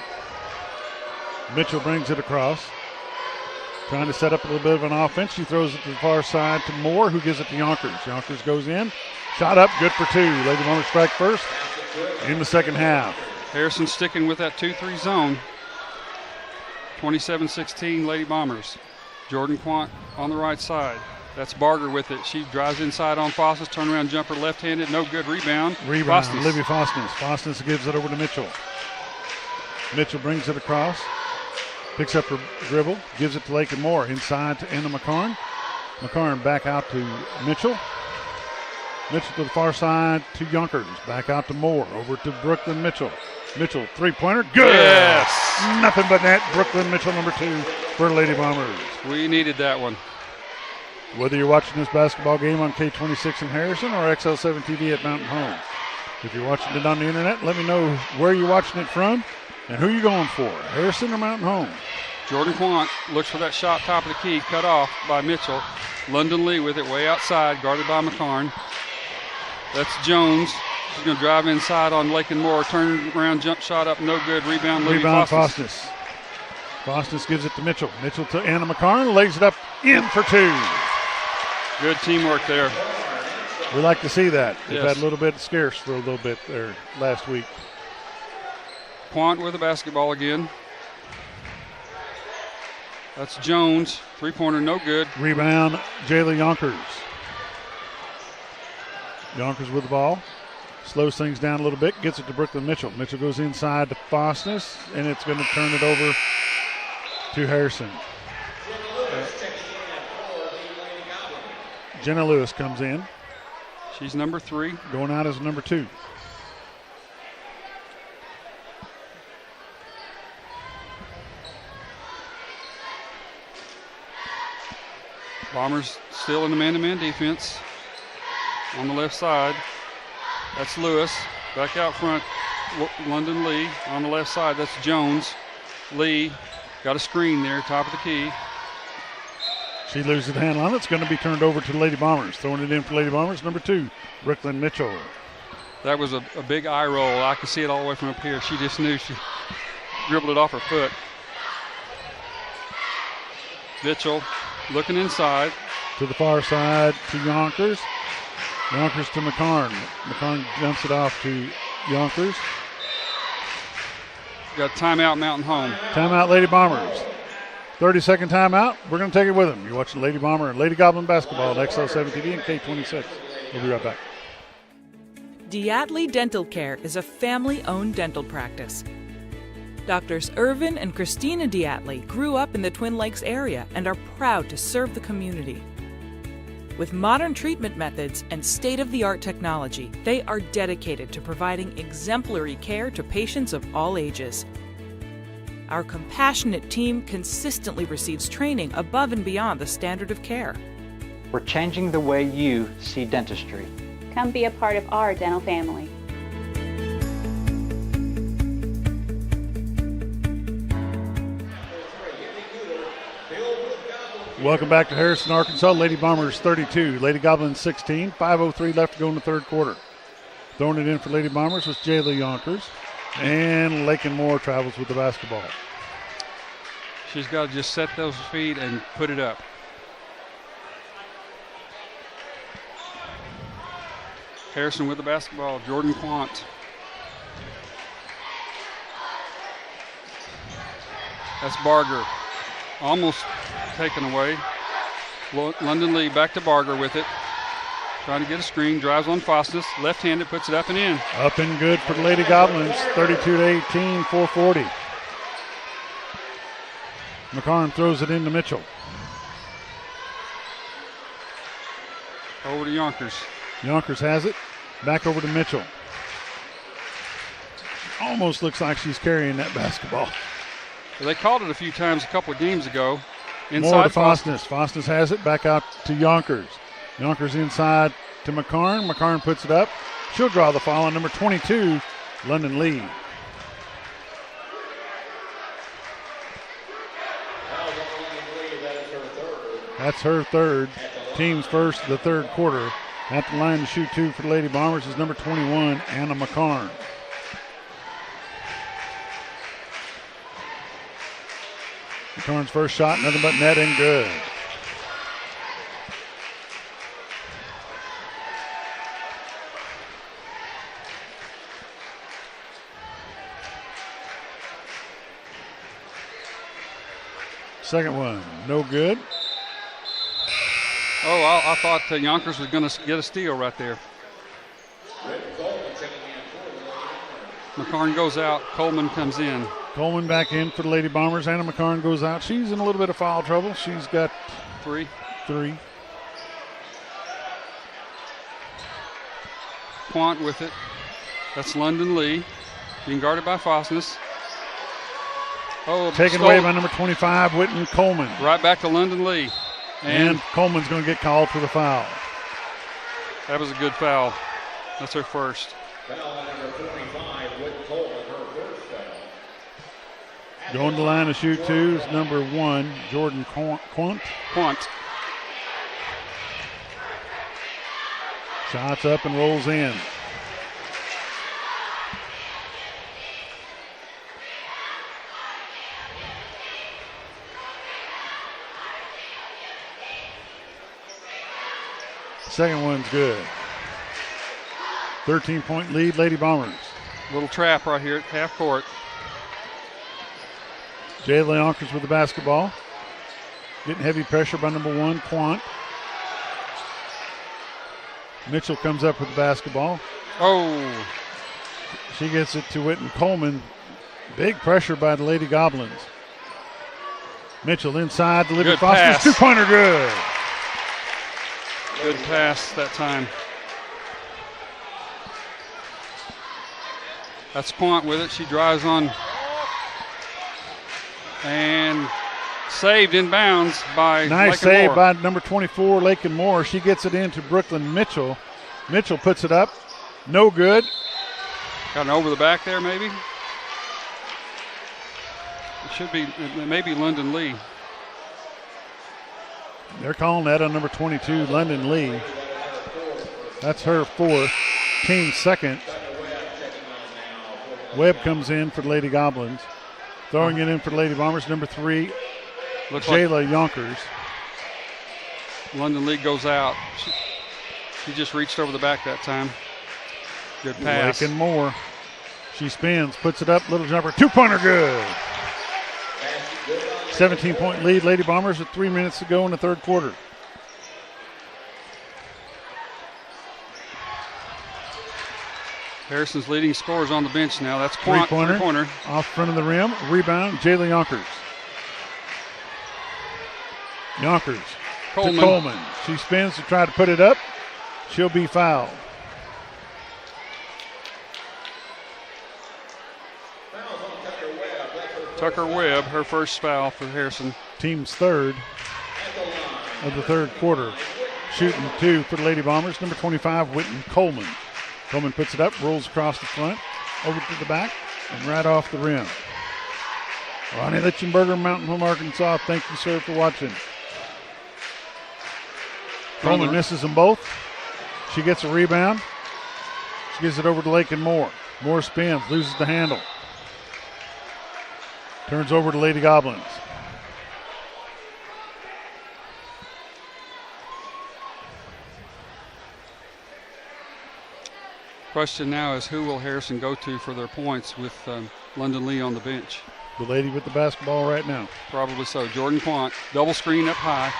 Mitchell brings it across. Trying to set up a little bit of an offense. She throws it to the far side to Moore, who gives it to Yonkers. Yonkers goes in. Shot up, good for 2. Lady Bombers strike first in the second half. Harrison sticking with that 2-3 zone. 27-16 Lady Bombers. Jordan Quant on the right side. That's Barger with it. She drives inside on Fostness. Turnaround jumper left-handed. No good. Rebound. Fostness. Libby Fostness. Fostness gives it over to Mitchell. Mitchell brings it across. Picks up her dribble. Gives it to Lakin Moore. Inside to Anna McCarn. McCarn back out to Mitchell. Mitchell to the far side to Yonkers. Back out to Moore. Over to Brooklyn Mitchell. Mitchell, three-pointer. Good. Yes. Nothing but net. Brooklyn Mitchell, number 2 for Lady Bombers. We needed that one. Whether you're watching this basketball game on K26 in Harrison or XL7-TV at Mountain Home. If you're watching it on the internet, let me know where you're watching it from and who you're going for, Harrison or Mountain Home. Jordan Quant looks for that shot, top of the key, cut off by Mitchell. London Lee with it way outside, guarded by McCarn. That's Jones. She's going to drive inside on Lakin Moore. Turn around, jump shot up, no good. Rebound, Libby Fostness. Fostness gives it to Mitchell. Mitchell to Anna McCarn, lays it up in for 2. Good teamwork there. We like to see that. They've Yes. had a little bit scarce for a little bit there last week. Quant with the basketball again. That's Jones. Three-pointer, no good. Rebound, Jayla Yonkers. Yonkers with the ball. Slows things down a little bit. Gets it to Brooklyn Mitchell. Mitchell goes inside to Fostness, and it's going to turn it over to Harrison. Jenna Lewis comes in. She's number 3. Going out as number 2. Bombers still in the man-to-man defense. On the left side, that's Lewis. Back out front, London Lee. On the left side, that's Jones. Lee got a screen there, top of the key. She loses the handle on it. It's going to be turned over to the Lady Bombers. Throwing it in for Lady Bombers, number 2, Brooklyn Mitchell. That was a big eye roll. I could see it all the way from up here. She just knew she dribbled it off her foot. Mitchell looking inside. To the far side to Yonkers. Yonkers to McCarn. McCarn dumps it off to Yonkers. Got timeout, Mountain Home. Timeout, Lady Bombers. 30-second timeout. We're going to take it with them. You're watching Lady Bomber and Lady Goblin basketball at XL7-TV and K26. We'll be right back. Diatley Dental Care is a family-owned dental practice. Doctors Irvin and Christina Diatley grew up in the Twin Lakes area and are proud to serve the community. With modern treatment methods and state-of-the-art technology, they are dedicated to providing exemplary care to patients of all ages. Our compassionate team consistently receives training above and beyond the standard of care. We're changing the way you see dentistry. Come be a part of our dental family. Welcome back to Harrison, Arkansas. Lady Bombers 32, Lady Goblins 16. 5:03 left to go in the third quarter. Throwing it in for Lady Bombers was Jayla Yonkers. And Lakin Moore travels with the basketball. She's got to just set those feet and put it up. Harrison with the basketball. Jordan Quant. That's Barger. Almost taken away. London Lee back to Barger with it. Trying to get a screen. Drives on Fostis. Left-handed, puts it up and in. Up and good for the Lady Goblins. 32-18, 4:40. McCarn throws it into Mitchell. Over to Yonkers. Yonkers has it. Back over to Mitchell. Almost looks like she's carrying that basketball. Well, they called it a few times a couple of games ago. Inside More to Fostis. Fostis has it. Back out to Yonkers. Yonkers inside to McCarn. McCarn puts it up. She'll draw the foul on number 22, London Lee. That's her third. Team's first of the third quarter. At the line to shoot two for the Lady Bombers is number 21, Anna McCarn. McCarn's first shot, nothing but net and good. Second one, no good. Oh, I thought Yonkers was going to get a steal right there. McCarn goes out. Coleman comes in. Coleman back in for the Lady Bombers. Anna McCarn goes out. She's in a little bit of foul trouble. She's got three. Quant with it. That's London Lee. Being guarded by Fosnis. Oh, taken away by number 25, Whitney Coleman. Right back to London Lee. And Coleman's going to get called for the foul. That was a good foul. That's her first. Foul on number 45, Whitney Coleman, her first foul. Going to the line to shoot two is number 1, Jordan Quant. Shots up and rolls in. Second one's good. 13-point lead, Lady Bombers. Little trap right here at half court. Jayla Yonkers with the basketball. Getting heavy pressure by number 1, Quant. Mitchell comes up with the basketball. Oh. She gets it to Whitney Coleman. Big pressure by the Lady Goblins. Mitchell inside, delivered Foster's two-pointer good. Good pass that time. That's Quant with it. She drives on and saved in bounds by nice save Moore. By number 24, Lakin Moore. She gets it into Brooklyn Mitchell. Mitchell puts it up. No good. Got an over the back there, maybe. It should be, maybe London Lee. They're calling that on number 22, London Lee. That's her fourth, team's second. Webb comes in for the Lady Goblins. Throwing it in for the Lady Bombers, number 3, Jayla Yonkers. London Lee goes out. She just reached over the back that time. Good pass. Lakin Moore. She spins, puts it up, little jumper, two-pointer good. 17-point lead, Lady Bombers with 3 minutes to go in the third quarter. Harrison's leading scorers on the bench now. That's Quant, three-pointer. Off front of the rim. Rebound, Jayla Yonkers. Yonkers to Coleman. She spins to try to put it up. She'll be fouled. Tucker Webb, her first foul for Harrison. Team's third of the third quarter. Shooting 2 for the Lady Bombers, number 25, Whitten Coleman. Coleman puts it up, rolls across the front, over to the back, and right off the rim. Ronnie Litchenberger, Mountain Home, Arkansas. Thank you, sir, for watching. Coleman misses them both. She gets a rebound. She gives it over to Lakin Moore. Moore spins, loses the handle. Turns over to Lady Goblins. Question now is who will Harrison go to for their points with London Lee on the bench? The lady with the basketball right now. Probably so. Jordan Quant, double screen up high.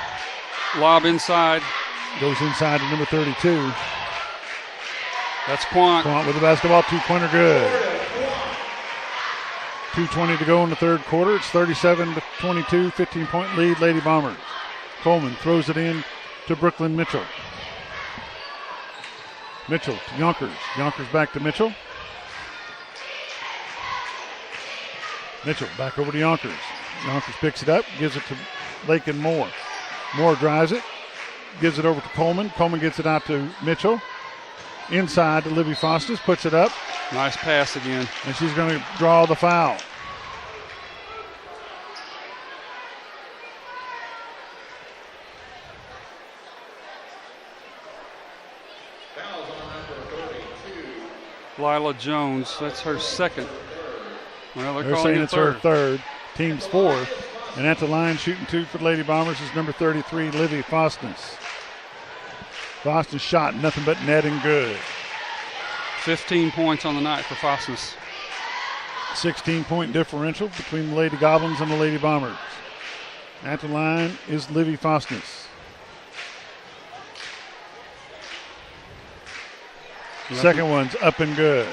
Lob inside. Goes inside to number 32. That's Quant. Quant with the basketball, two-pointer good. 2:20 to go in the third quarter. It's 37-22, 15-point lead, Lady Bombers. Coleman throws it in to Brooklyn Mitchell. Mitchell to Yonkers. Yonkers back to Mitchell. Mitchell back over to Yonkers. Yonkers picks it up, gives it to Lakin Moore. Moore drives it, gives it over to Coleman. Coleman gets it out to Mitchell. Inside to Libby Fostis, puts it up. Nice pass again. And she's going to draw the foul. Lila Jones, that's her second. Well, they're saying it's her third. Team's fourth. And at the line, shooting 2 for the Lady Bombers is number 33, Livy Fostens. Fostens shot, nothing but net and good. 15 points on the night for Fostens. 16-point differential between the Lady Goblins and the Lady Bombers. At the line is Livy Fostens. Second one's up and good.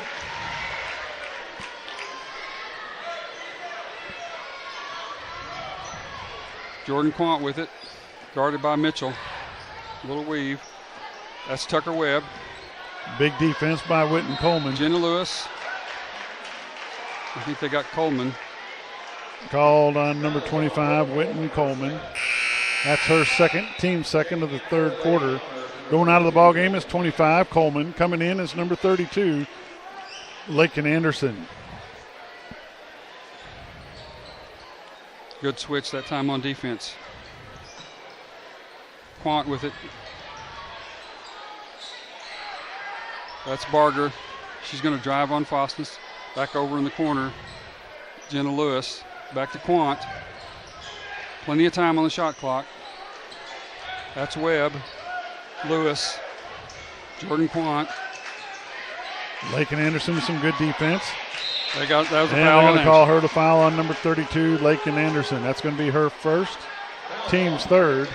Jordan Quant with it, guarded by Mitchell. Little weave. That's Tucker Webb. Big defense by Whitten Coleman. Jenna Lewis. I think they got Coleman. Called on number 25, Whitten Coleman. That's her second, team second of the third quarter. Going out of the ball game is 25, Coleman. Coming in is number 32, Lakin Anderson. Good switch that time on defense. Quant with it. That's Barger. She's going to drive on Fostens. Back over in the corner. Jenna Lewis. Back to Quant. Plenty of time on the shot clock. That's Webb. Lewis. Jordan Quant. Lakin Anderson with some good defense. That was a foul. And they're going to call her the foul on number 32, Lakin Anderson. That's going to be her first. Team's third.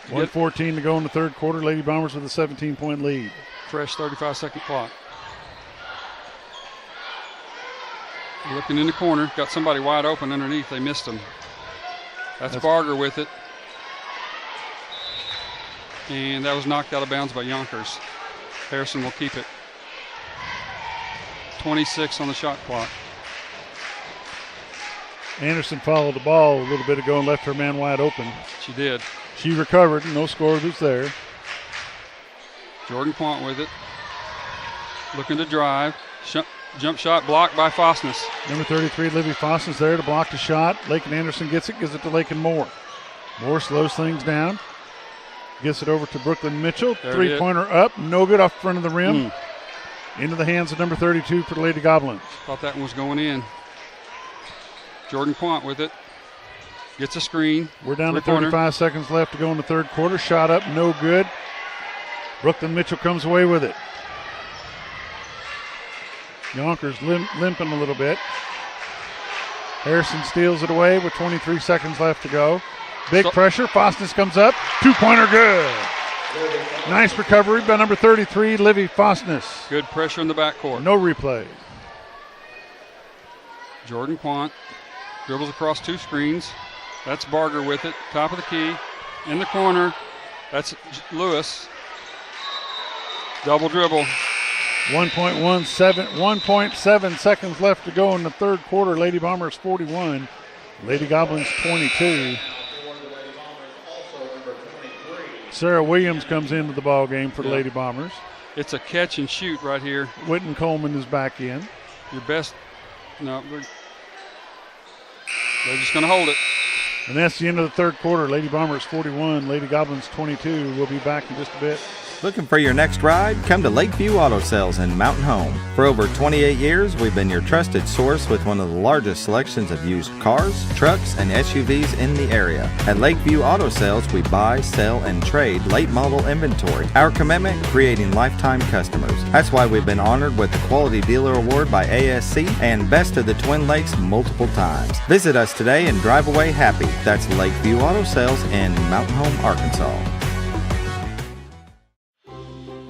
.114 to go in the third quarter. Lady Bombers with a 17-point lead. Fresh 35-second clock. Looking in the corner. Got somebody wide open underneath. They missed him. That's Barger with it. And that was knocked out of bounds by Yonkers. Harrison will keep it. 26 on the shot clock. Anderson followed the ball a little bit ago and left her man wide open. She did. She recovered. No score was there. Jordan Quant with it. Looking to drive. Jump shot blocked by Fostens. Number 33, Livy Fostens there to block the shot. Lakin Anderson gets it, gives it to Lakin Moore. Moore slows things down. Gets it over to Brooklyn Mitchell. There Three-pointer up, no good off front of the rim. Into the hands of number 32 for the Lady Goblins. Thought that one was going in. Jordan Quant with it. Gets a screen. We're down to 35 seconds left to go in the third quarter. Shot up, no good. Brooklyn Mitchell comes away with it. Yonkers limping a little bit. Harrison steals it away with 23 seconds left to go. Big pressure. Fostens comes up. Two-pointer good. Nice recovery by number 33, Livy Fostens. Good pressure in the backcourt. No replay. Jordan Quant dribbles across two screens. That's Barger with it. Top of the key. In the corner. That's Lewis. Double dribble. 1.7 seconds left to go in the third quarter. Lady Bombers 41, Lady Goblins 22. Sarah Williams comes into the ball game for the Lady Bombers. It's a catch and shoot right here. Whitten Coleman is back in. Your best. No, they're just going to hold it. And that's the end of the third quarter. Lady Bombers 41, Lady Goblins 22. We'll be back in just a bit. Looking for your next ride? Come to Lakeview Auto Sales in Mountain Home. For over 28 years, we've been your trusted source with one of the largest selections of used cars, trucks, and SUVs in the area. At Lakeview Auto Sales, we buy, sell, and trade late model inventory. Our commitment, creating lifetime customers. That's why we've been honored with the Quality Dealer Award by ASC and Best of the Twin Lakes multiple times. Visit us today and drive away happy. That's Lakeview Auto Sales in Mountain Home, Arkansas.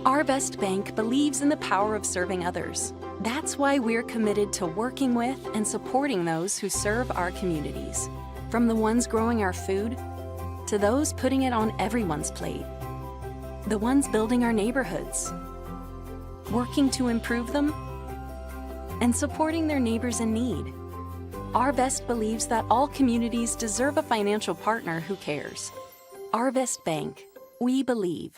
Our Best Bank believes in the power of serving others. That's why we're committed to working with and supporting those who serve our communities. From the ones growing our food to those putting it on everyone's plate. The ones building our neighborhoods, working to improve them, and supporting their neighbors in need. Our Best believes that all communities deserve a financial partner who cares. Our Best Bank, we believe.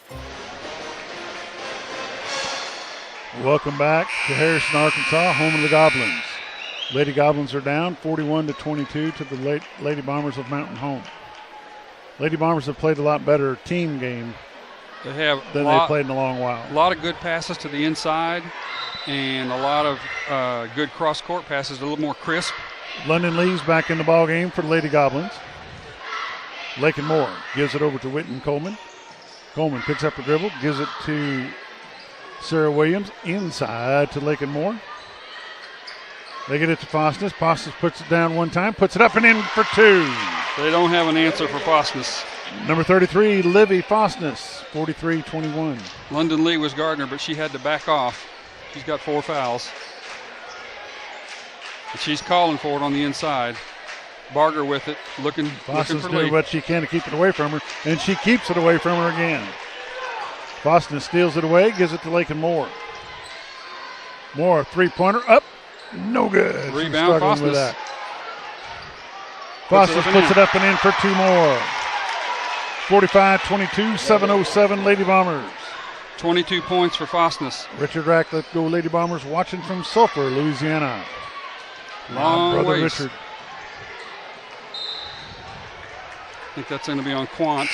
Welcome back to Harrison, Arkansas, home of the Goblins. Lady Goblins are down 41-22 to the Lady Bombers of Mountain Home. Lady Bombers have played a lot better team game than they've played in a long while. A lot of good passes to the inside and a lot of good cross-court passes, a little more crisp. London Lee's back in the ball game for the Lady Goblins. Lakin Moore gives it over to Whitten Coleman. Coleman picks up the dribble, gives it to Sarah Williams inside to Lakin Moore. They get it to Fosness. Fosness puts it down one time, puts it up and in for two. They don't have an answer for Fosness. Number 33, Livy Fosness, 43-21. London Lee was Gardner, but she had to back off. She's got 4 fouls. And she's calling for it on the inside. Barger with it, looking for doing what she can to keep it away from her, and she keeps it away from her again. Boston steals it away, gives it to Lakin Moore. Moore, three-pointer, up, no good. Rebound, Fosness. With that. Fosness puts it up and in for 2 more. 45-22, 7:07 Lady Bombers. 22 points for Fosness. Richard Ratcliffe, go Lady Bombers, watching from Sulphur, Louisiana. Long ways. Richard. I think that's going to be on Quant.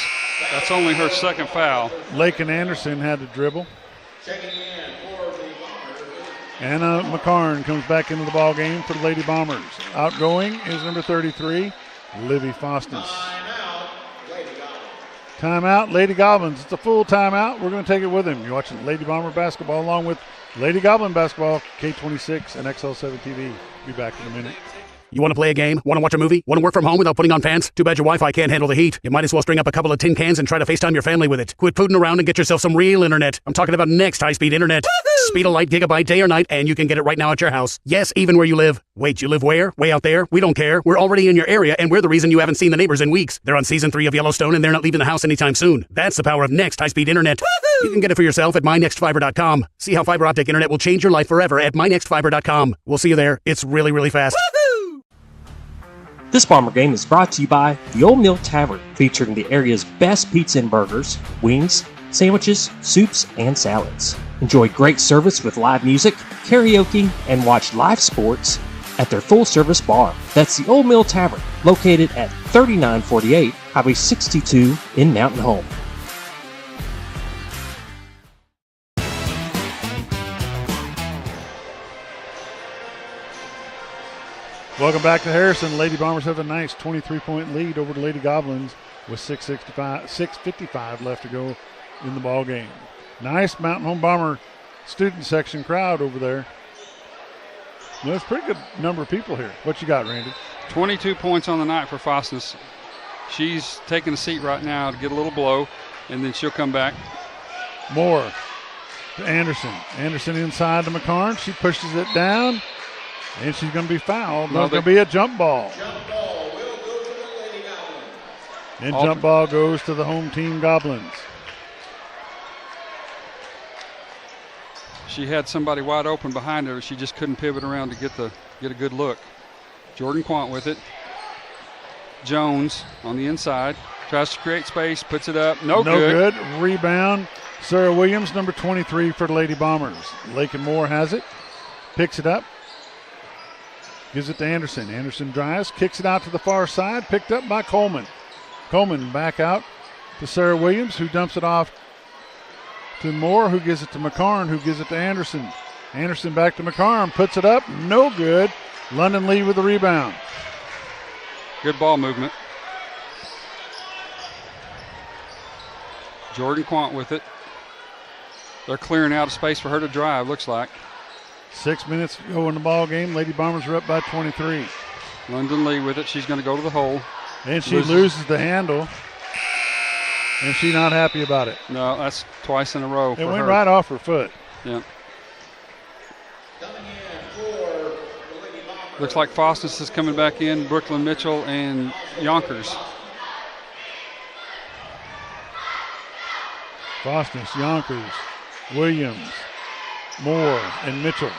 That's only her second foul. Lakin Anderson had to dribble. Anna McCarn comes back into the ball game for the Lady Bombers. Outgoing is number 33, Livy Fosness. Timeout, Lady Goblins. It's a full timeout. We're going to take it with him. You're watching Lady Bomber basketball along with Lady Goblin basketball, K26 and XL7-TV. Be back in a minute. You want to play a game? Want to watch a movie? Want to work from home without putting on fans? Too bad your Wi-Fi can't handle the heat. You might as well string up a couple of tin cans and try to FaceTime your family with it. Quit fooling around and get yourself some real internet. I'm talking about next high-speed internet. Speed of light, gigabyte, day or night, and you can get it right now at your house. Yes, even where you live. Wait, you live where? Way out there? We don't care. We're already in your area, and we're the reason you haven't seen the neighbors in weeks. They're on season 3 of Yellowstone, and they're not leaving the house anytime soon. That's the power of next high-speed internet. You can get it for yourself at mynextfiber.com. See how fiber optic internet will change your life forever at mynextfiber.com. We'll see you there. It's really, really fast. This Bomber game is brought to you by the Old Mill Tavern, featuring the area's best pizza and burgers, wings, sandwiches, soups, and salads. Enjoy great service with live music, karaoke, and watch live sports at their full-service bar. That's the Old Mill Tavern, located at 3948 Highway 62 in Mountain Home. Welcome back to Harrison. Lady Bombers have a nice 23-point lead over the Lady Goblins with 6:55 left to go in the ball game. Nice Mountain Home Bomber student section crowd over there. Well, there's a pretty good number of people here. What you got, Randy? 22 points on the night for Fosness. She's taking a seat right now to get a little blow, and then she'll come back. Moore to Anderson. Anderson inside to McCarn. She pushes it down. And she's going to be fouled. There's going to be a jump ball. Jump ball will go to the Lady Goblins. And jump ball goes to the home team Goblins. She had somebody wide open behind her. She just couldn't pivot around to get a good look. Jordan Quant with it. Jones on the inside. Tries to create space, puts it up. No good. Rebound. Sarah Williams, number 23 for the Lady Bombers. Lakin Moore has it. Picks it up. Gives it to Anderson. Anderson drives, kicks it out to the far side. Picked up by Coleman. Coleman back out to Sarah Williams, who dumps it off to Moore, who gives it to McCarn, who gives it to Anderson. Anderson back to McCarn, puts it up. No good. London Lee with the rebound. Good ball movement. Jordan Quant with it. They're clearing out a space for her to drive, looks like. 6 minutes to go in the ball game. Lady Bombers are up by 23. London Lee with it. She's going to go to the hole. And she loses the handle. And she's not happy about it. No, that's twice in a row for her. It went right off her foot. Yeah. Looks like Fosness is coming back in. Brooklyn Mitchell and Yonkers. Fosness, Yonkers, Williams, Moore, and Mitchell.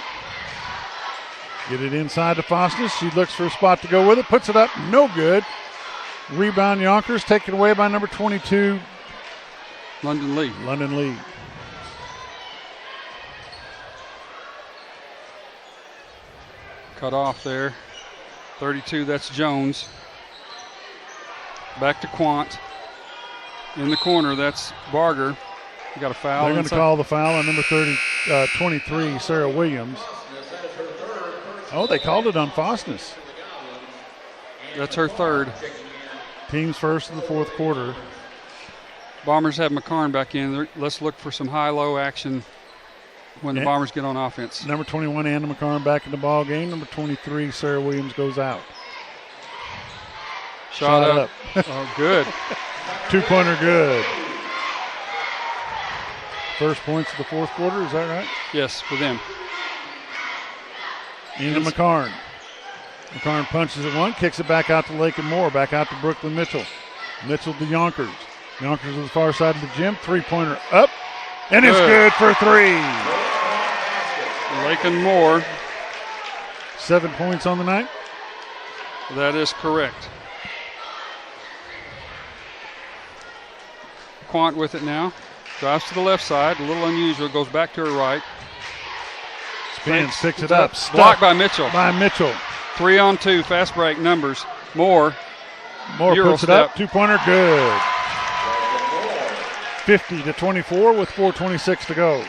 Get it inside to Fosness. She looks for a spot to go with it. Puts it up. No good. Rebound Yonkers. Taken away by number 22. London Lee. London Lee. Cut off there. 32, that's Jones. Back to Quant. In the corner, that's Barger. You got a foul. They're going to call the foul on number 23, Sarah Williams. Oh, they called it on Fosness. That's her third. Team's first in the fourth quarter. Bombers have McCarn back in. Let's look for some high-low action when the Bombers get on offense. Number 21, Anna McCarn back in the ball game. Number 23, Sarah Williams goes out. Shot up. Oh, good. Two-pointer good. First points of the fourth quarter, is that right? Yes, for them. Into McCarn. McCarn punches it one, kicks it back out to Lakin Moore, back out to Brooklyn Mitchell. Mitchell to Yonkers. Yonkers to the far side of the gym. Three-pointer up, and it's good for three. Lakin Moore. 7 points on the night. That is correct. Quant with it now. Drives to the left side. A little unusual. Goes back to her right. Spins, picks it up. Blocked by Mitchell. 3-on-2. Fast break numbers. Moore puts it up. Two-pointer good. 50-24 with 4:26 to go.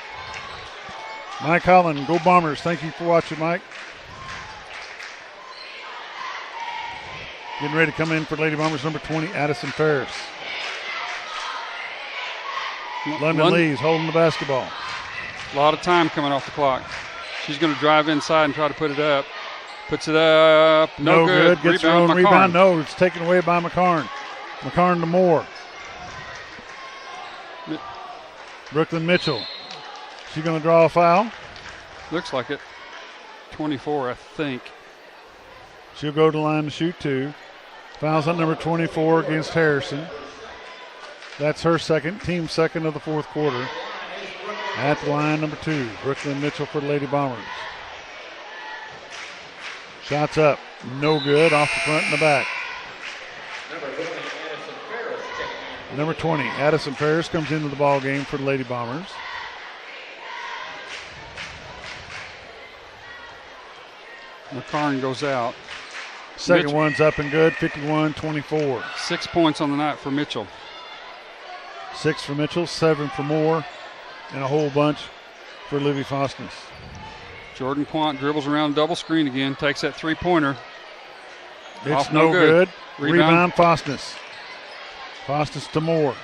Mike Holland, go Bombers. Thank you for watching, Mike. Getting ready to come in for Lady Bombers, number 20, Addison Ferris. London Lee's holding the basketball. A lot of time coming off the clock. She's going to drive inside and try to put it up. Puts it up. No good. Gets her own rebound. No, it's taken away by McCarn. McCarn to Moore. Brooklyn Mitchell. She's going to draw a foul. Looks like it. 24, I think. She'll go to the line to shoot two. Fouls on number 24 against Harrison. That's her second, team second of the fourth quarter. At the line, number 2, Brooklyn Mitchell for the Lady Bombers. Shots up, no good, off the front and the back. Number 20, Addison Ferris comes into the ball game for the Lady Bombers. McCarn goes out. Second one's up and good, 51-24. 6 points on the night for Mitchell. 6 for Mitchell, 7 for Moore, and a whole bunch for Livy Fosness. Jordan Quant dribbles around double screen again, takes that three-pointer. It's no good. Rebound Fosness. Fosness to Moore.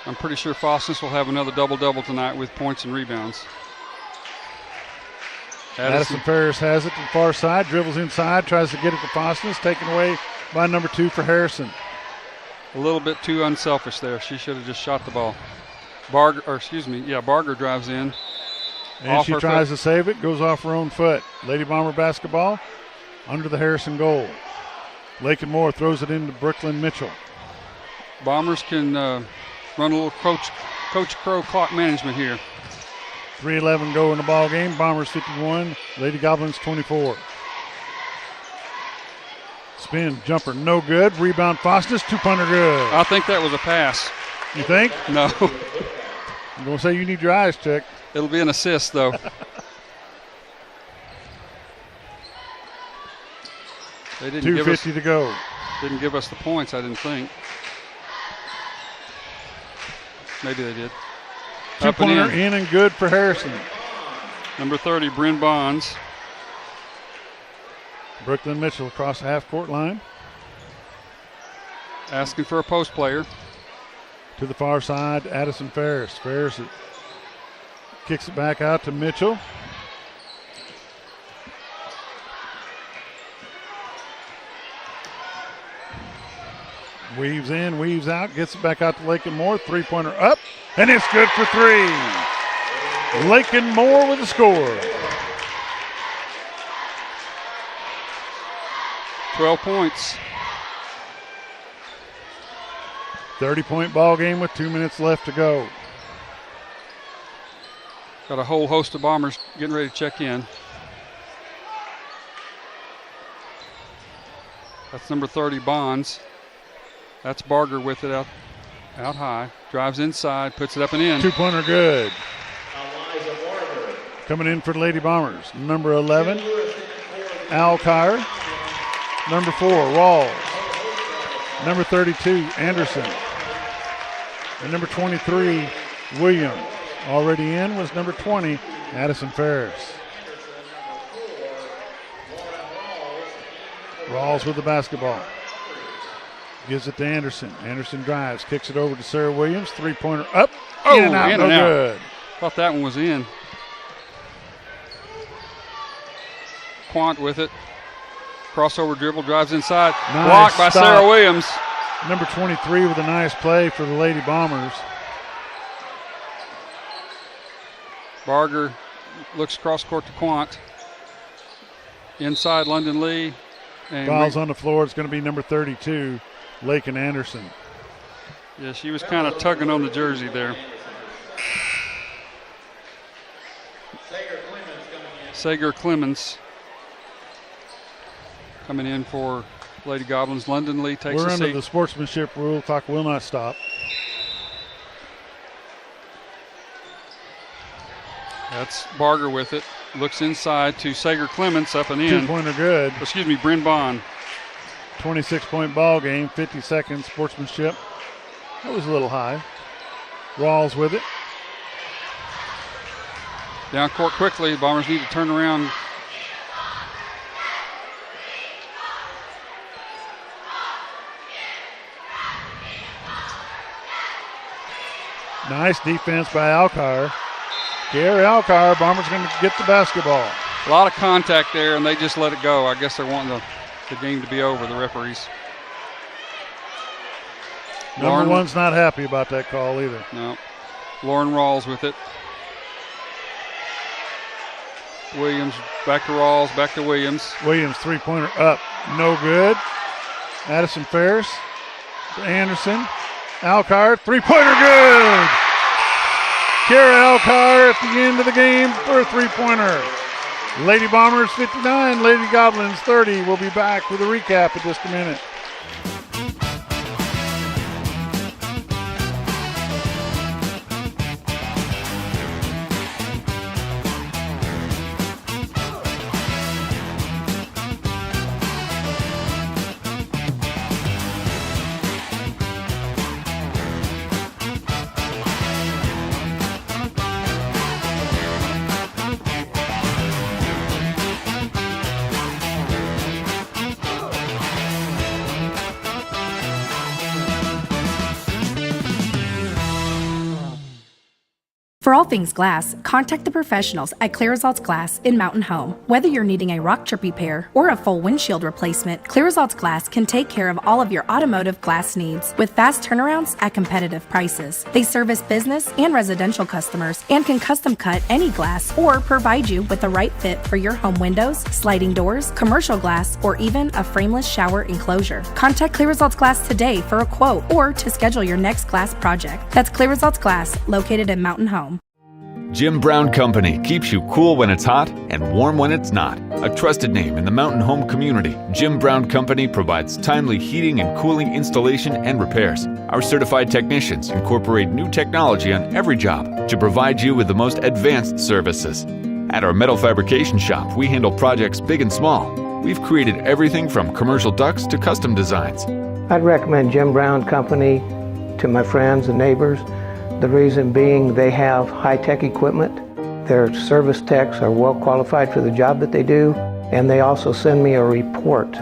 I'm pretty sure Fosness will have another double-double tonight with points and rebounds. Addison Ferris has it to the far side, dribbles inside, tries to get it to Fosness, taken away by number 2 for Harrison. A little bit too unselfish there. She should have just shot the ball. Barger drives in. And she tries to save it, goes off her own foot. Lady Bomber basketball under the Harrison goal. Lakin Moore throws it into Brooklyn Mitchell. Bombers can run a little Coach Crow clock management here. 3:11 go in the ball game. Bombers 51, Lady Goblins 24. Spin, jumper, no good. Rebound, Faustus, two-pointer good. I think that was a pass. You think? No. I'm going to say you need your eyes checked. It'll be an assist, though. They didn't 2:50 to go. Didn't give us the points, I didn't think. Maybe they did. Two-pointer in and good for Harrison. Number 30, Bryn Bonds. Brooklyn Mitchell across the half-court line. Asking for a post player. To the far side, Addison Ferris. Ferris kicks it back out to Mitchell. Weaves in, weaves out, gets it back out to Lakin Moore. Three-pointer up, and it's good for three. Lakin Moore with the score. 12 points. 30-point ball game with 2 minutes left to go. Got a whole host of Bombers getting ready to check in. That's number 30, Bonds. That's Barger with it out high. Drives inside, puts it up and in. Two-pointer good. Coming in for the Lady Bombers. Number 11, Alkire. Number 4, Rawls. Number 32, Anderson. And number 23, Williams. Already in was number 20, Addison Ferris. Rawls with the basketball. Gives it to Anderson. Anderson drives, kicks it over to Sarah Williams. Three-pointer up, in and out, no good. Thought that one was in. Quant with it. Crossover dribble, drives inside. Nice blocked by stop. Sarah Williams. Number 23 with a nice play for the Lady Bombers. Barger looks cross court to Quant. Inside London Lee. And fouls on the floor. It's going to be number 32, Lakin Anderson. Yeah, she was kind of tugging on the jersey there. Sager Clemens coming in for Lady Goblins. London Lee takes We're a under seat. the sportsmanship rule. Clock will not stop. That's Barger with it. Looks inside to Sager Clemens, up and in. Two-pointer good. Excuse me, Bryn Bond. 26-point ball game, 50 seconds, sportsmanship. That was a little high. Rawls with it. Down court quickly. Bombers need to turn around. Nice defense by Alkire. Gary Alkire, Bombers going to get the basketball. A lot of contact there, and they just let it go. I guess they're wanting the game to be over, the referees. Number one's not happy about that call either. No. Lauren Rawls with it. Williams back to Rawls, back to Williams. Williams, three-pointer up, no good. Addison Ferris to Anderson. Alkire, three-pointer good. Kara Alkire at the end of the game for a three-pointer. Lady Bombers 59, Lady Goblins 30. We'll be back with a recap in just a minute. For all things glass, contact the professionals at Clear Results Glass in Mountain Home. Whether you're needing a rock chip repair or a full windshield replacement, Clear Results Glass can take care of all of your automotive glass needs with fast turnarounds at competitive prices. They service business and residential customers and can custom cut any glass or provide you with the right fit for your home windows, sliding doors, commercial glass, or even a frameless shower enclosure. Contact Clear Results Glass today for a quote or to schedule your next glass project. That's Clear Results Glass, located in Mountain Home. Jim Brown Company keeps you cool when it's hot and warm when it's not. A trusted name in the mountain home community, Jim Brown Company provides timely heating and cooling installation and repairs. Our certified technicians incorporate new technology on every job to provide you with the most advanced services. At our metal fabrication shop, we handle projects big and small. We've created everything from commercial ducts to custom designs. I'd recommend Jim Brown Company to my friends and neighbors. The reason being they have high-tech equipment. Their service techs are well qualified for the job that they do, and they also send me a report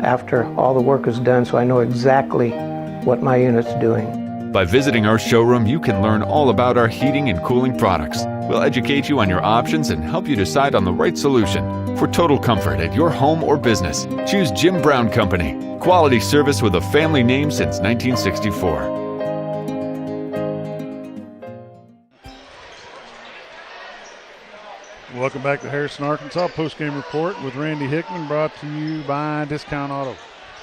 after all the work is done so I know exactly what my unit's doing. By visiting our showroom, you can learn all about our heating and cooling products. We'll educate you on your options and help you decide on the right solution. For total comfort at your home or business, choose Jim Brown Company. Quality service with a family name since 1964. Welcome back to Harrison, Arkansas. Post-game report with Randy Hickman, brought to you by Discount Auto.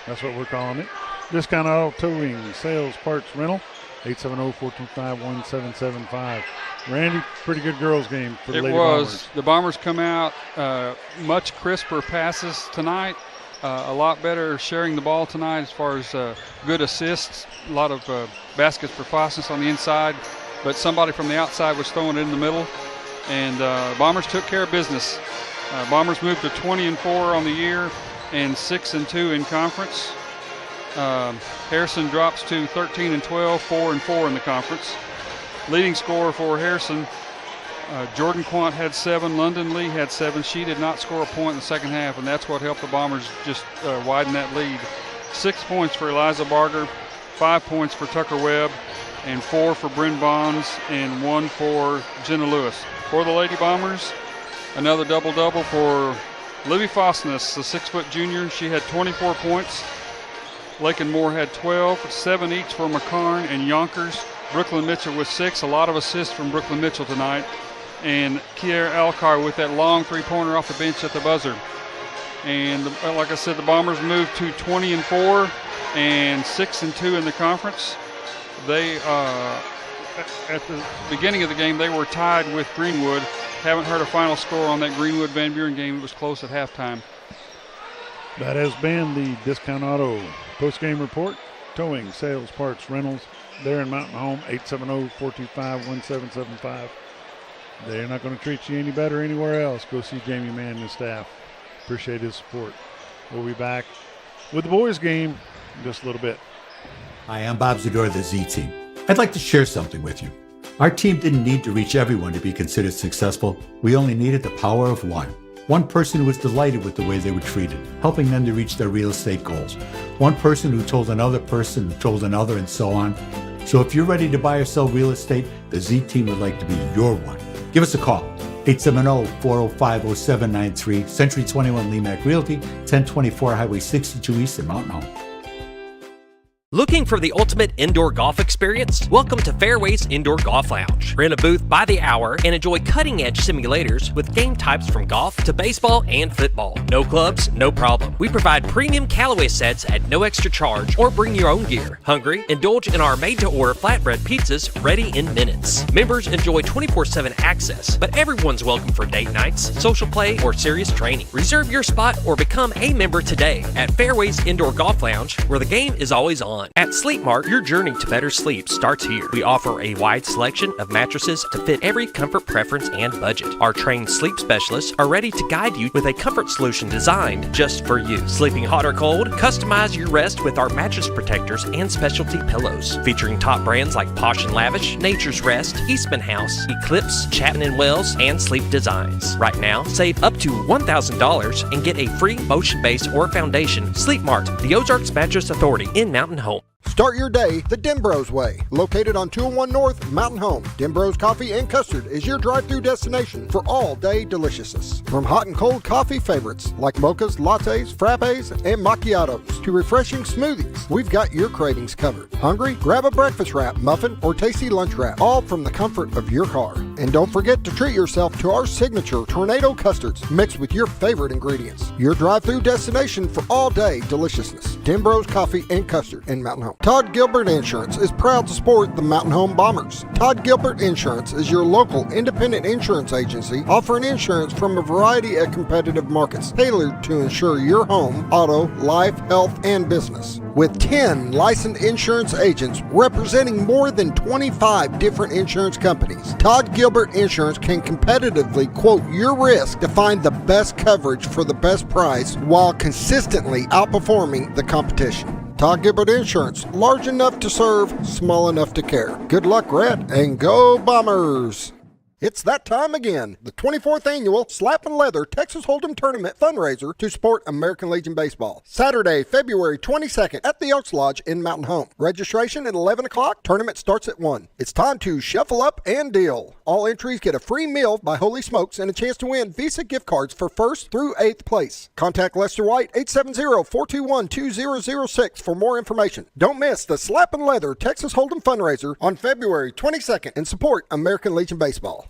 That's what we're calling it. Discount Auto Towing, Sales, Parts, Rental, 870-425-1775. Randy, pretty good girls game for the Lady Bombers. The Bombers come out much crisper passes tonight. A lot better sharing the ball tonight as far as good assists. A lot of baskets for Fossness on the inside, but somebody from the outside was throwing it in the middle. And Bombers took care of business. Bombers moved to 20-4 on the year and 6-2 in conference. Harrison drops to 13-12, 4-4 in the conference. Leading scorer for Harrison, Jordan Quant had 7, London Lee had 7. She did not score a point in the second half, and that's what helped the Bombers just widen that lead. 6 points for Eliza Barger, 5 points for Tucker Webb, and 4 for Bryn Bonds, and 1 for Jenna Lewis. For the Lady Bombers, another double-double for Libby Fossness, the 6-foot junior. She had 24 points. Lakin Moore had 12, 7 each for McCarn and Yonkers. Brooklyn Mitchell with 6, a lot of assists from Brooklyn Mitchell tonight. And Kiera Alcar with that long three-pointer off the bench at the buzzer. And like I said, the Bombers moved to 20-4 and 6-2 in the conference. They, at the beginning of the game, they were tied with Greenwood. Haven't heard a final score on that Greenwood-Van Buren game. It was close at halftime. That has been the Discount Auto post-game report. Towing, sales, parts, rentals. They're in Mountain Home, 870-425-1775. They're not going to treat you any better anywhere else. Go see Jamie Mann and his staff. Appreciate his support. We'll be back with the boys' game in just a little bit. Hi, I'm Bob Zador of the Z-Team. I'd like to share something with you. Our team didn't need to reach everyone to be considered successful. We only needed the power of one. One person who was delighted with the way they were treated, helping them to reach their real estate goals. One person who told another person, who told another, and so on. So if you're ready to buy or sell real estate, the Z-Team would like to be your one. Give us a call, 870-405-0793, Century 21 Lemac Realty, 1024 Highway 62 East in Mountain Home. Looking for the ultimate indoor golf experience? Welcome to Fairways Indoor Golf Lounge. Rent a booth by the hour and enjoy cutting-edge simulators with game types from golf to baseball and football. No clubs, no problem. We provide premium Callaway sets at no extra charge or bring your own gear. Hungry? Indulge in our made-to-order flatbread pizzas ready in minutes. Members enjoy 24/7 access, but everyone's welcome for date nights, social play, or serious training. Reserve your spot or become a member today at Fairways Indoor Golf Lounge, where the game is always on. At Sleep Mart, your journey to better sleep starts here. We offer a wide selection of mattresses to fit every comfort preference and budget. Our trained sleep specialists are ready to guide you with a comfort solution designed just for you. Sleeping hot or cold? Customize your rest with our mattress protectors and specialty pillows. Featuring top brands like Posh & Lavish, Nature's Rest, Eastman House, Eclipse, Chapman & Wells, and Sleep Designs. Right now, save up to $1,000 and get a free motion base or foundation. Sleep Mart, the Ozarks Mattress Authority in Mountain Home. Start your day the Denbro's way. Located on 201 North, Mountain Home, Denbro's Coffee and Custard is your drive-through destination for all-day deliciousness. From hot and cold coffee favorites like mochas, lattes, frappes, and macchiatos to refreshing smoothies, we've got your cravings covered. Hungry? Grab a breakfast wrap, muffin, or tasty lunch wrap, all from the comfort of your car. And don't forget to treat yourself to our signature tornado custards mixed with your favorite ingredients. Your drive-through destination for all-day deliciousness. Denbro's Coffee and Custard in Mountain Home. Todd Gilbert Insurance is proud to support the Mountain Home Bombers. Todd Gilbert Insurance is your local independent insurance agency offering insurance from a variety of competitive markets tailored to insure your home, auto, life, health, and business. With 10 licensed insurance agents representing more than 25 different insurance companies, Todd Gilbert Insurance can competitively quote your risk to find the best coverage for the best price while consistently outperforming the competition. Todd Gilbert Insurance, large enough to serve, small enough to care. Good luck, Red, and go Bombers! It's that time again, the 24th annual Slap and Leather Texas Hold'em Tournament fundraiser to support American Legion Baseball. Saturday, February 22nd at the Elks Lodge in Mountain Home. Registration at 11 o'clock, tournament starts at 1. It's time to shuffle up and deal. All entries get a free meal by Holy Smokes and a chance to win Visa gift cards for 1st through 8th place. Contact Lester White, 870-421-2006 for more information. Don't miss the Slap and Leather Texas Hold'em fundraiser on February 22nd and support American Legion Baseball.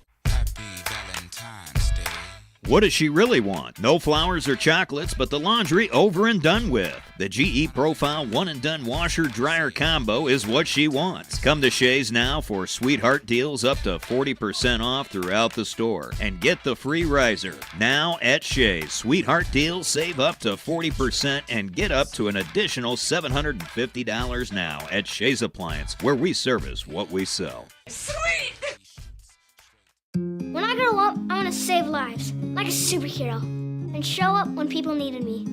What does she really want? No flowers or chocolates, but the laundry over and done with. The GE Profile One and Done Washer Dryer Combo is what she wants. Come to Shea's now for sweetheart deals up to 40% off throughout the store. And get the free riser. Now at Shea's. Sweetheart deals save up to 40% and get up to an additional $750 now at Shea's Appliance, where we service what we sell. Sweet! When I grow up, I want to save lives, like a superhero, and show up when people needed me.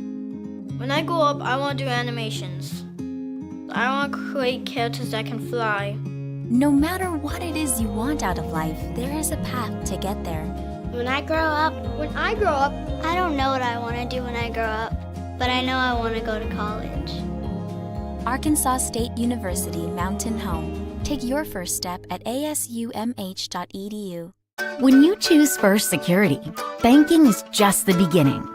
When I grow up, I want to do animations. I want to create characters that can fly. No matter what it is you want out of life, there is a path to get there. When I grow up, I don't know what I want to do when I grow up, but I know I want to go to college. Arkansas State University Mountain Home. Take your first step at asumh.edu. When you choose First Security, banking is just the beginning.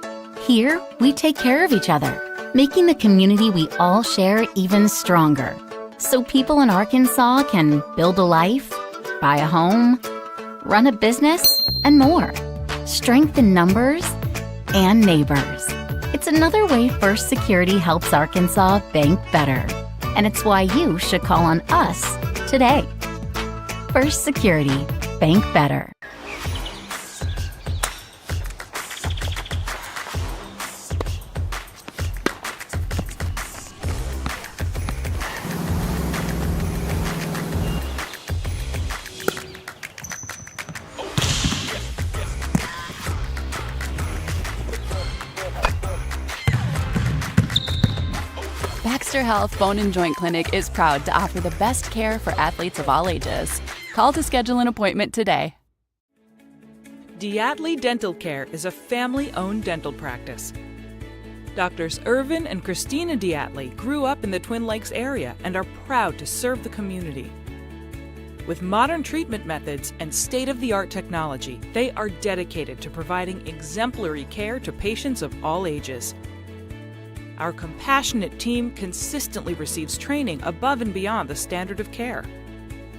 Here, we take care of each other, making the community we all share even stronger. So people in Arkansas can build a life, buy a home, run a business, and more. Strength in numbers and neighbors. It's another way First Security helps Arkansas bank better. And it's why you should call on us today. First Security. Bank better. Baxter Health Bone and Joint Clinic is proud to offer the best care for athletes of all ages. Call to schedule an appointment today. Diatley Dental Care is a family-owned dental practice. Doctors Irvin and Christina Diatley grew up in the Twin Lakes area and are proud to serve the community. With modern treatment methods and state-of-the-art technology, they are dedicated to providing exemplary care to patients of all ages. Our compassionate team consistently receives training above and beyond the standard of care.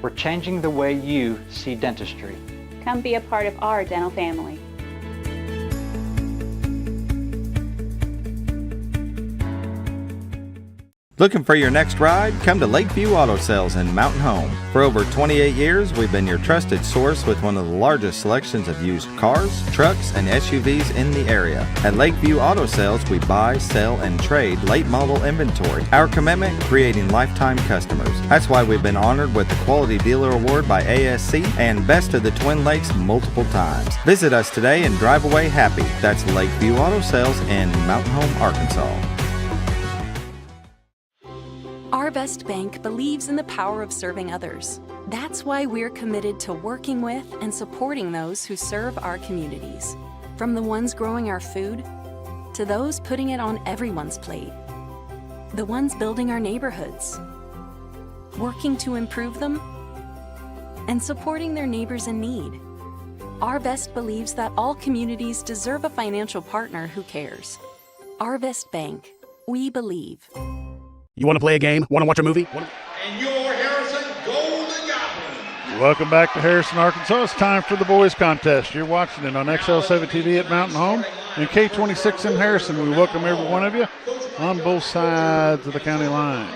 We're changing the way you see dentistry. Come be a part of our dental family. Looking for your next ride? Come to Lakeview Auto Sales in Mountain Home. For over 28 years, we've been your trusted source with one of the largest selections of used cars, trucks, and SUVs in the area. At Lakeview Auto Sales, we buy, sell, and trade late model inventory. Our commitment, creating lifetime customers. That's why we've been honored with the Quality Dealer Award by ASC and Best of the Twin Lakes multiple times. Visit us today and drive away happy. That's Lakeview Auto Sales in Mountain Home, Arkansas. Our Best Bank believes in the power of serving others. That's why we're committed to working with and supporting those who serve our communities. From the ones growing our food, to those putting it on everyone's plate. The ones building our neighborhoods, working to improve them, and supporting their neighbors in need. Our Best believes that all communities deserve a financial partner who cares. Our Best Bank. We believe. You want to play a game? Want to watch a movie? And your Harrison Golden Goblins. Welcome back to Harrison, Arkansas. It's time for the boys contest. You're watching it on XL7-TV at Mountain Home and K26 in Harrison. We welcome every one of you on both sides of the county line.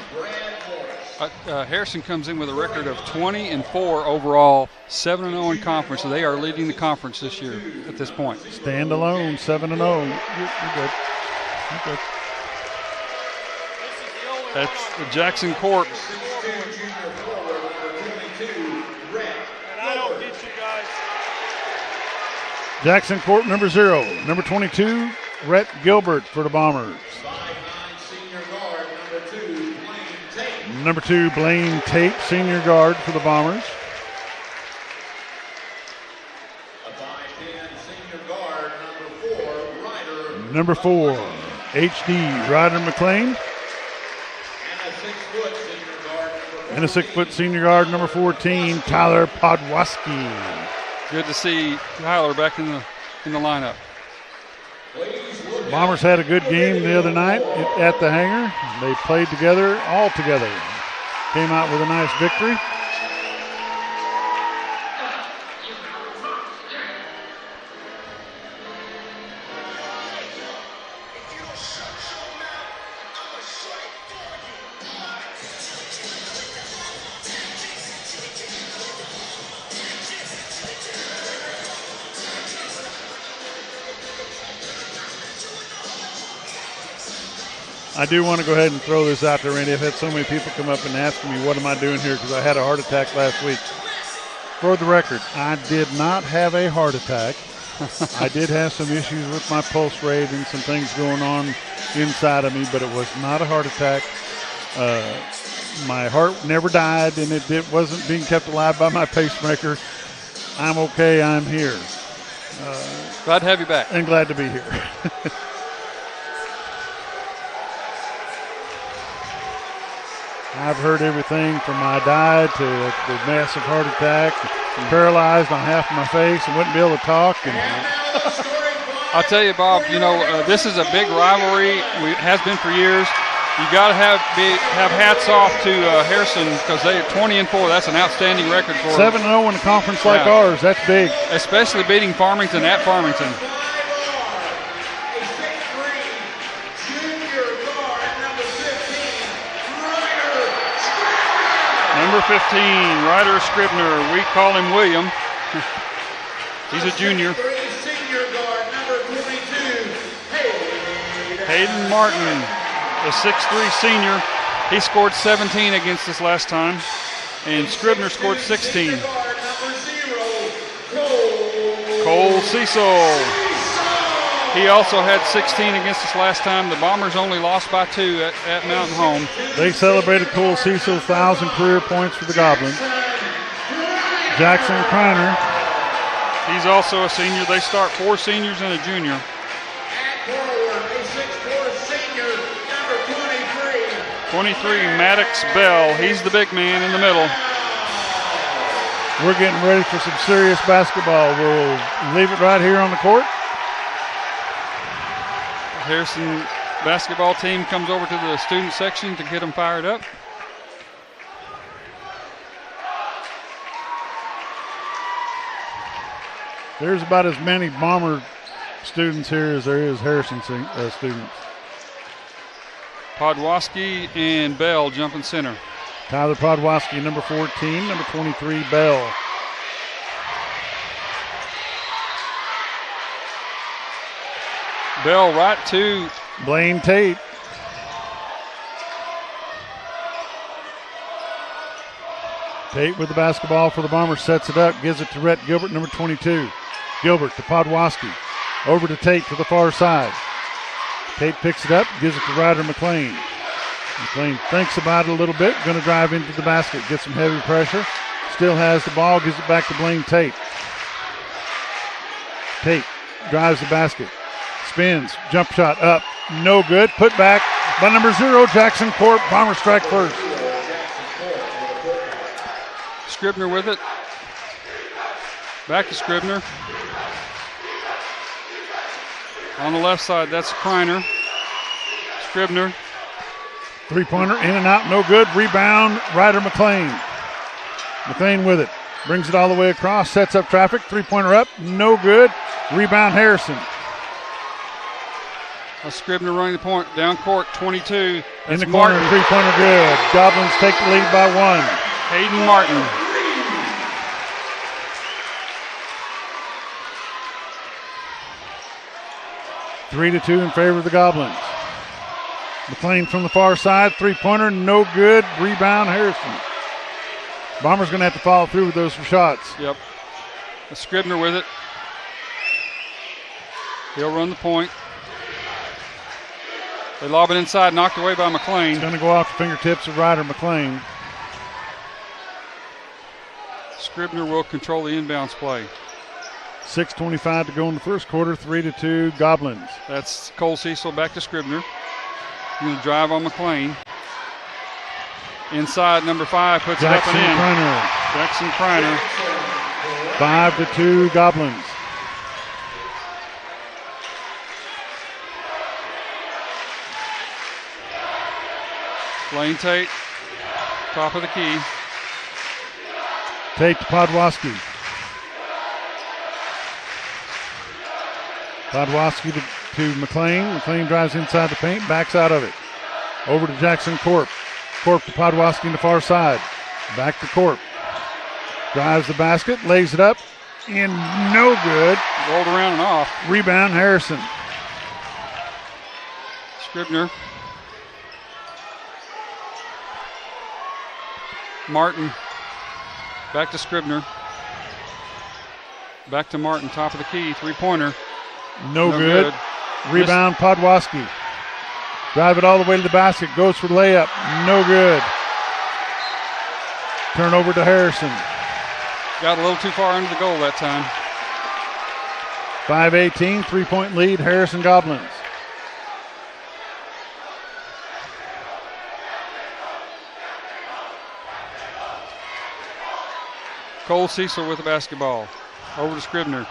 Harrison comes in with a record of 20-4 overall, 7-0 in conference. So they are leading the conference this year at this point. Stand alone, 7-0. You're good. You're good. That's Jackson Corp. Jackson Corp, number 0. Number 22, Rhett Gilbert for the Bombers. Number 2, Blaine Tate, senior guard for the Bombers. Number 4, HD Ryder McLean. And a 6-foot senior guard, number 14, Tyler Podwaski. Good to see Tyler back in the lineup. Bombers had a good game the other night at the hangar. They played together, all together. Came out with a nice victory. I do want to go ahead and throw this out there, Randy. I've had so many people come up and ask me, what am I doing here? Because I had a heart attack last week. For the record, I did not have a heart attack. I did have some issues with my pulse rate and some things going on inside of me, but it was not a heart attack. My heart never died, and it wasn't being kept alive by my pacemaker. I'm okay. I'm here. Glad to have you back. And glad to be here. I've heard everything from I died to the massive heart attack, paralyzed on half of my face and wouldn't be able to talk. And I'll tell you, Bob, this is a big rivalry. It has been for years. You got to have hats off to Harrison because they are 20-4. That's an outstanding record for 7-0 in a conference like ours. That's big. Especially beating Farmington at Farmington. Number 15, Ryder Scribner. We call him William. He's a junior. Hayden Martin, the 6'3 senior. He scored 17 against us last time, and Scribner scored 16. Cole Cecil. He also had 16 against us last time. The Bombers only lost by 2 at Mountain Home. They celebrated Cole Cecil's 1,000 career points for the Goblins. Jackson Kreiner. He's also a senior. They start 4 seniors and a junior. 23, Maddox Bell. He's the big man in the middle. We're getting ready for some serious basketball. We'll leave it right here on the court. Harrison basketball team comes over to the student section to get them fired up. There's about as many Bomber students here as there is Harrison students. Podwaski and Bell jumping center. Tyler Podwaski, number 14, number 23, Bell. Bell right to Blaine Tate. Tate with the basketball for the Bombers, sets it up, gives it to Rhett Gilbert, number 22. Gilbert to Podwaski. Over to Tate to the far side. Tate picks it up, gives it to Ryder McLean. McLean thinks about it a little bit, going to drive into the basket, get some heavy pressure. Still has the ball, gives it back to Blaine Tate. Tate drives the basket. Spins, jump shot up, no good. Put back by number 0, Jackson Corp. Bombers strike first. Scribner with it. Back to Scribner. On the left side, that's Kreiner. Scribner. Three-pointer in and out, no good. Rebound, Ryder McLean. McLean with it. Brings it all the way across, sets up traffic. Three-pointer up, no good. Rebound Harrison. Scribner running the point. Down court, 22. In the corner, three-pointer good. Goblins take the lead by 1. Hayden Martin. Three to 2 in favor of the Goblins. McLean from the far side, three-pointer, no good. Rebound Harrison. Bombers going to have to follow through with those shots. Yep. Scribner with it. He'll run the point. They lob it inside, knocked away by McLean. It's going to go off the fingertips of Ryder McLean. Scribner will control the inbounds play. 6:25 to go in the first quarter, 3-2 Goblins. That's Cole Cecil back to Scribner. He's going to drive on McLean. Inside, number 5 puts it up and in. Jackson Kreiner. 5-2 Goblins. Lane Tate, top of the key. Tate to Podwaski. Podwaski to McLean. McLean drives inside the paint, backs out of it. Over to Jackson Corp. Corp to Podwaski on the far side. Back to Corp. Drives the basket, lays it up, and no good. Rolled around and off. Rebound Harrison. Scribner. Martin. Back to Scribner. Back to Martin, top of the key, three-pointer. No good. Rebound Podwaski. Drive it all the way to the basket, goes for the layup, no good. Turnover to Harrison. Got a little too far under the goal that time. 5-18, three-point lead, Harrison Goblins. Cole Cecil with the basketball. Over to Scribner.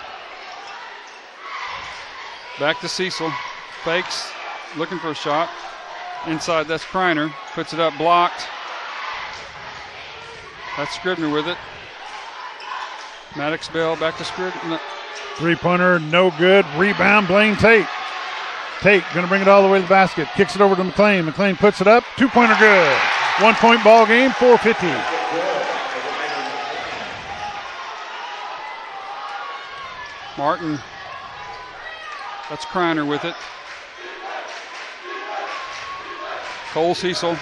Back to Cecil. Fakes, looking for a shot. Inside, that's Kreiner. Puts it up, blocked. That's Scribner with it. Maddox Bell back to Scribner. Three-pointer, no good. Rebound, Blaine Tate. Tate going to bring it all the way to the basket. Kicks it over to McLean. McLean puts it up. Two-pointer good. 1 point ball game, 4:50. Martin. That's Kreiner with it. Cole Cecil.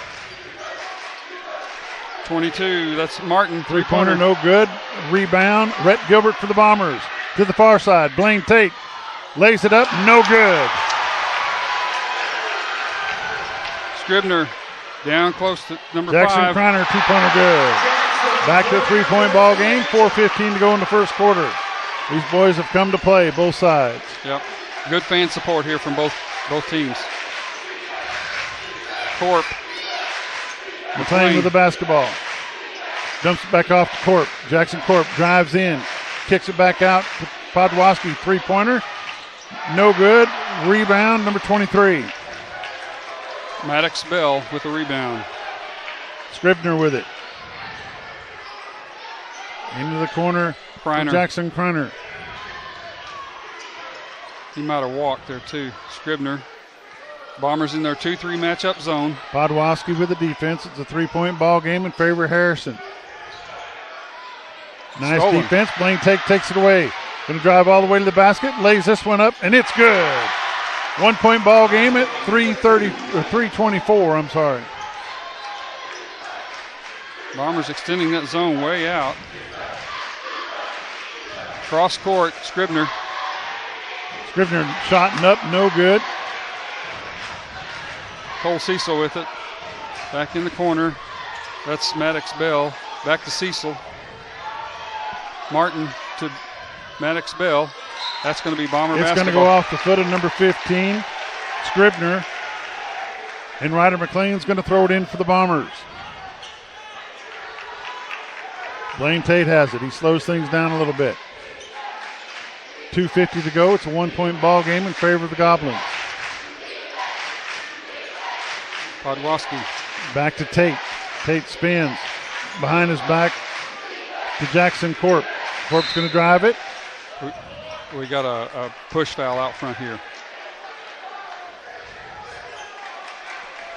22. That's Martin. Three-pointer, no good. Rebound. Rhett Gilbert for the Bombers. To the far side. Blaine Tate lays it up. No good. Scribner down close to number Jackson 5. Kreiner, two-pointer good. Back to a three-point ball game. 4:15 to go in the first quarter. These boys have come to play, both sides. Yep. Good fan support here from both teams. Corp. McLean with the basketball. Dumps it back off to Corp. Jackson Corp drives in. Kicks it back out to Podwaski. Three-pointer. No good. Rebound, number 23. Maddox Bell with the rebound. Scribner with it. Into the corner. Kreiner. Jackson Kreiner. He might have walked there too. Scribner. Bombers in their 2-3 matchup zone. Podwaski with the defense. It's a three-point ball game in favor of Harrison. Nice Stolen. defense. Blaine takes it away. Going to drive all the way to the basket. Lays this one up, and it's good. 1 point ball game at 3:24. I'm sorry. Bombers extending that zone way out. Cross court, Scribner. Scribner shotting up, no good. Cole Cecil with it. Back in the corner. That's Maddox Bell. Back to Cecil. Martin to Maddox Bell. That's going to be Bomber It's basketball. going to go off the foot of number 15, Scribner. And Ryder McLean's going to throw it in for the Bombers. Blaine Tate has it. He slows things down a little bit. 2:50 to go. It's a 1 point ball game in favor of the Goblins. Podwaski. Back to Tate. Tate spins. Behind his back to Jackson Corp. Corp's going to drive it. We got a push foul out front here.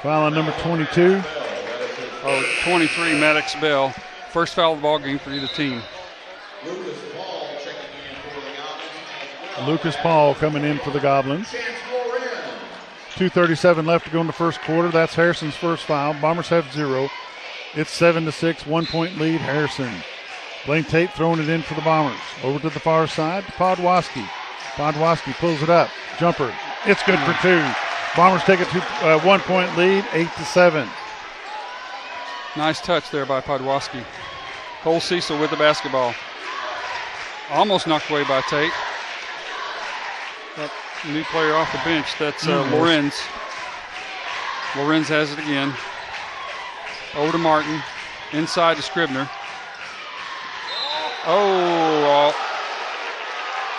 Foul on number 22. 23, Maddox Bell. First foul of the ball game for either team. Lucas Paul coming in for the Goblins. 2:37 left to go in the first quarter. That's Harrison's first foul. Bombers have 0. It's 7-6, 1 point lead, Harrison. Blaine Tate throwing it in for the Bombers. Over to the far side to Podwaski. Podwaski pulls it up. Jumper. It's good for 2. Bombers take a 1 point lead, 8-7. Nice touch there by Podwaski. Cole Cecil with the basketball. Almost knocked away by Tate. That new player off the bench, that's Lorenz. Lorenz has it again. Over to Martin. Inside to Scribner.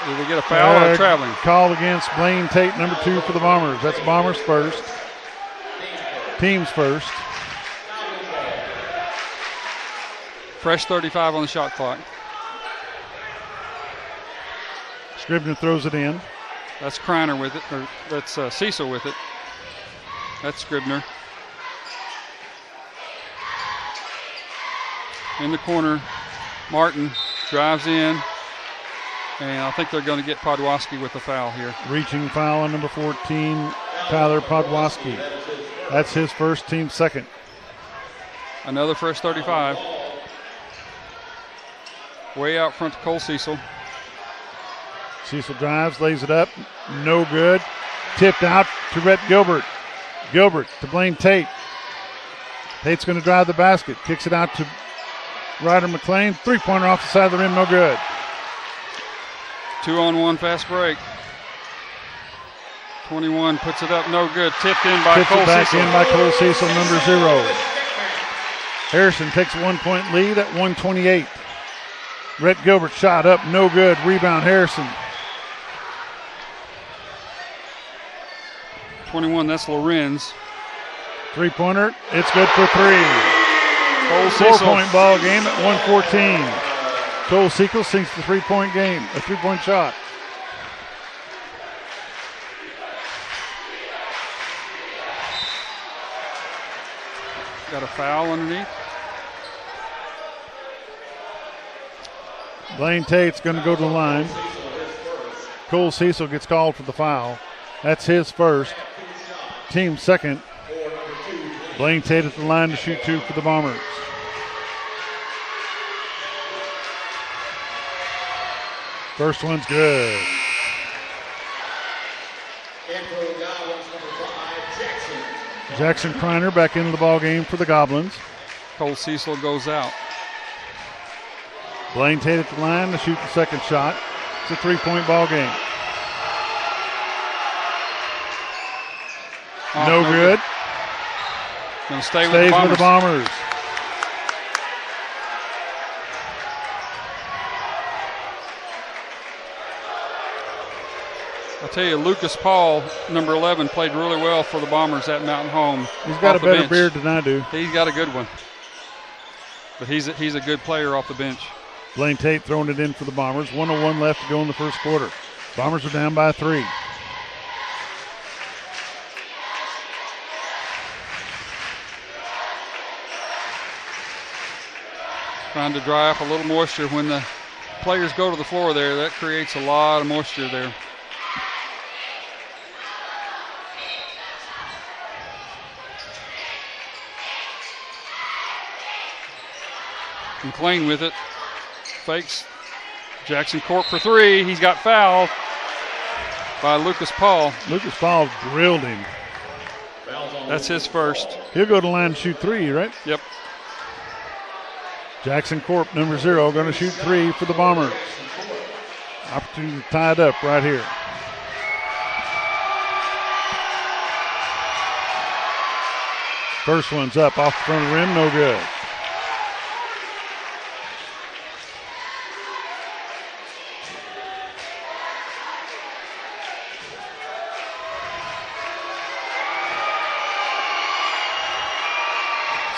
Did we get a foul or traveling? Call against Blaine Tate, number 2 for the Bombers. That's Bombers first. Teams first. Fresh 35 on the shot clock. Scribner throws it in. That's Kreiner with it, or that's Cecil with it. That's Scribner. In the corner, Martin drives in, and I think they're going to get Podwaski with a foul here. Reaching foul on number 14, Tyler Podwaski. That's his first, team second. Another fresh 35. Way out front to Cole Cecil. Cecil drives, lays it up, no good. Tipped out to Rhett Gilbert. Gilbert to Blaine Tate. Tate's going to drive the basket, kicks it out to Ryder McLean. 3-pointer off the side of the rim, no good. 2-on-1 fast break. 21 puts it up, no good. Tipped in by Cole Cecil. Back in by Cole Cecil, number 0. Harrison takes a 1 point lead at 1:28. Rhett Gilbert shot up, no good. Rebound Harrison. 21, that's Lorenz. 3-pointer, it's good for 3. Cole Cecil. 4-point ball game at 1:14. Cole Cecil sinks the 3-point game, a 3-point shot. Got a foul underneath. Blaine Tate's going to go to the line. Cole Cecil gets called for the foul. That's his first. Team second. Blaine Tate at the line to shoot 2 for the Bombers. First one's good. Jackson Kreiner back into the ball game for the Goblins. Cole Cecil goes out. Blaine Tate at the line to shoot the second shot. It's a 3-point ball game. No good. Gonna stay Stays with the Bombers. I'll tell you, Lucas Paul, number 11, played really well for the Bombers at Mountain Home. He's got a better beard than I do. He's got a good one. But he's a good player off the bench. Blaine Tate throwing it in for the Bombers. 1:01 left to go in the first quarter. Bombers are down by 3. Trying to dry up a little moisture. When the players go to the floor there, that creates a lot of moisture there. McLean with it. Fakes. Jackson Corp for 3. He's got fouled by Lucas Paul. Lucas Paul drilled him. That's his first. He'll go to the line and shoot 3, right? Yep. Jackson Corp, number 0, going to shoot 3 for the Bombers. Opportunity to tie it up right here. First one's up off the front of the rim, no good.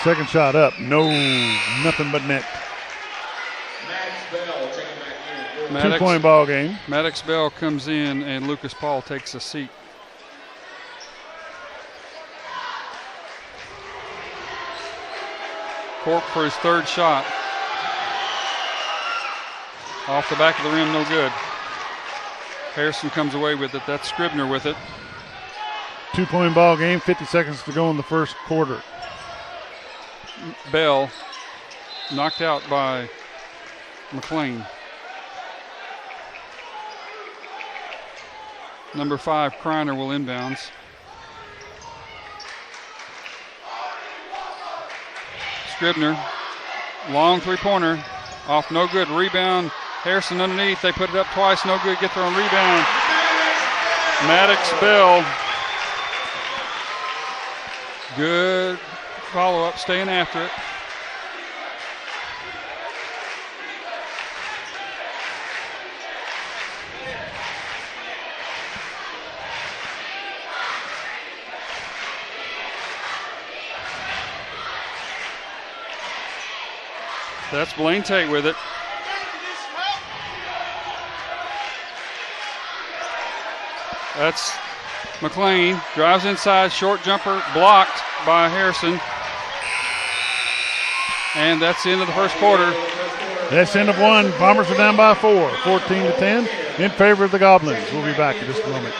Second shot up, no, nothing but net. 2-point ball game. Maddox Bell comes in, and Lucas Paul takes a seat. Cork for his third shot. Off the back of the rim, no good. Harrison comes away with it. That's Scribner with it. 2-point ball game, 50 seconds to go in the first quarter. Bell knocked out by McLean. Number 5, Kreiner, will inbounds. Scribner, long three-pointer, off, no good. Rebound, Harrison underneath. They put it up twice, no good. Get their own rebound. Maddox Bell. Good follow-up, staying after it. That's Blaine Tate with it. That's McLean, drives inside, short jumper, blocked by Harrison. And that's the end of the first quarter. That's the end of one. Bombers are down by 4, 14-10, in favor of the Goblins. We'll be back in just a moment.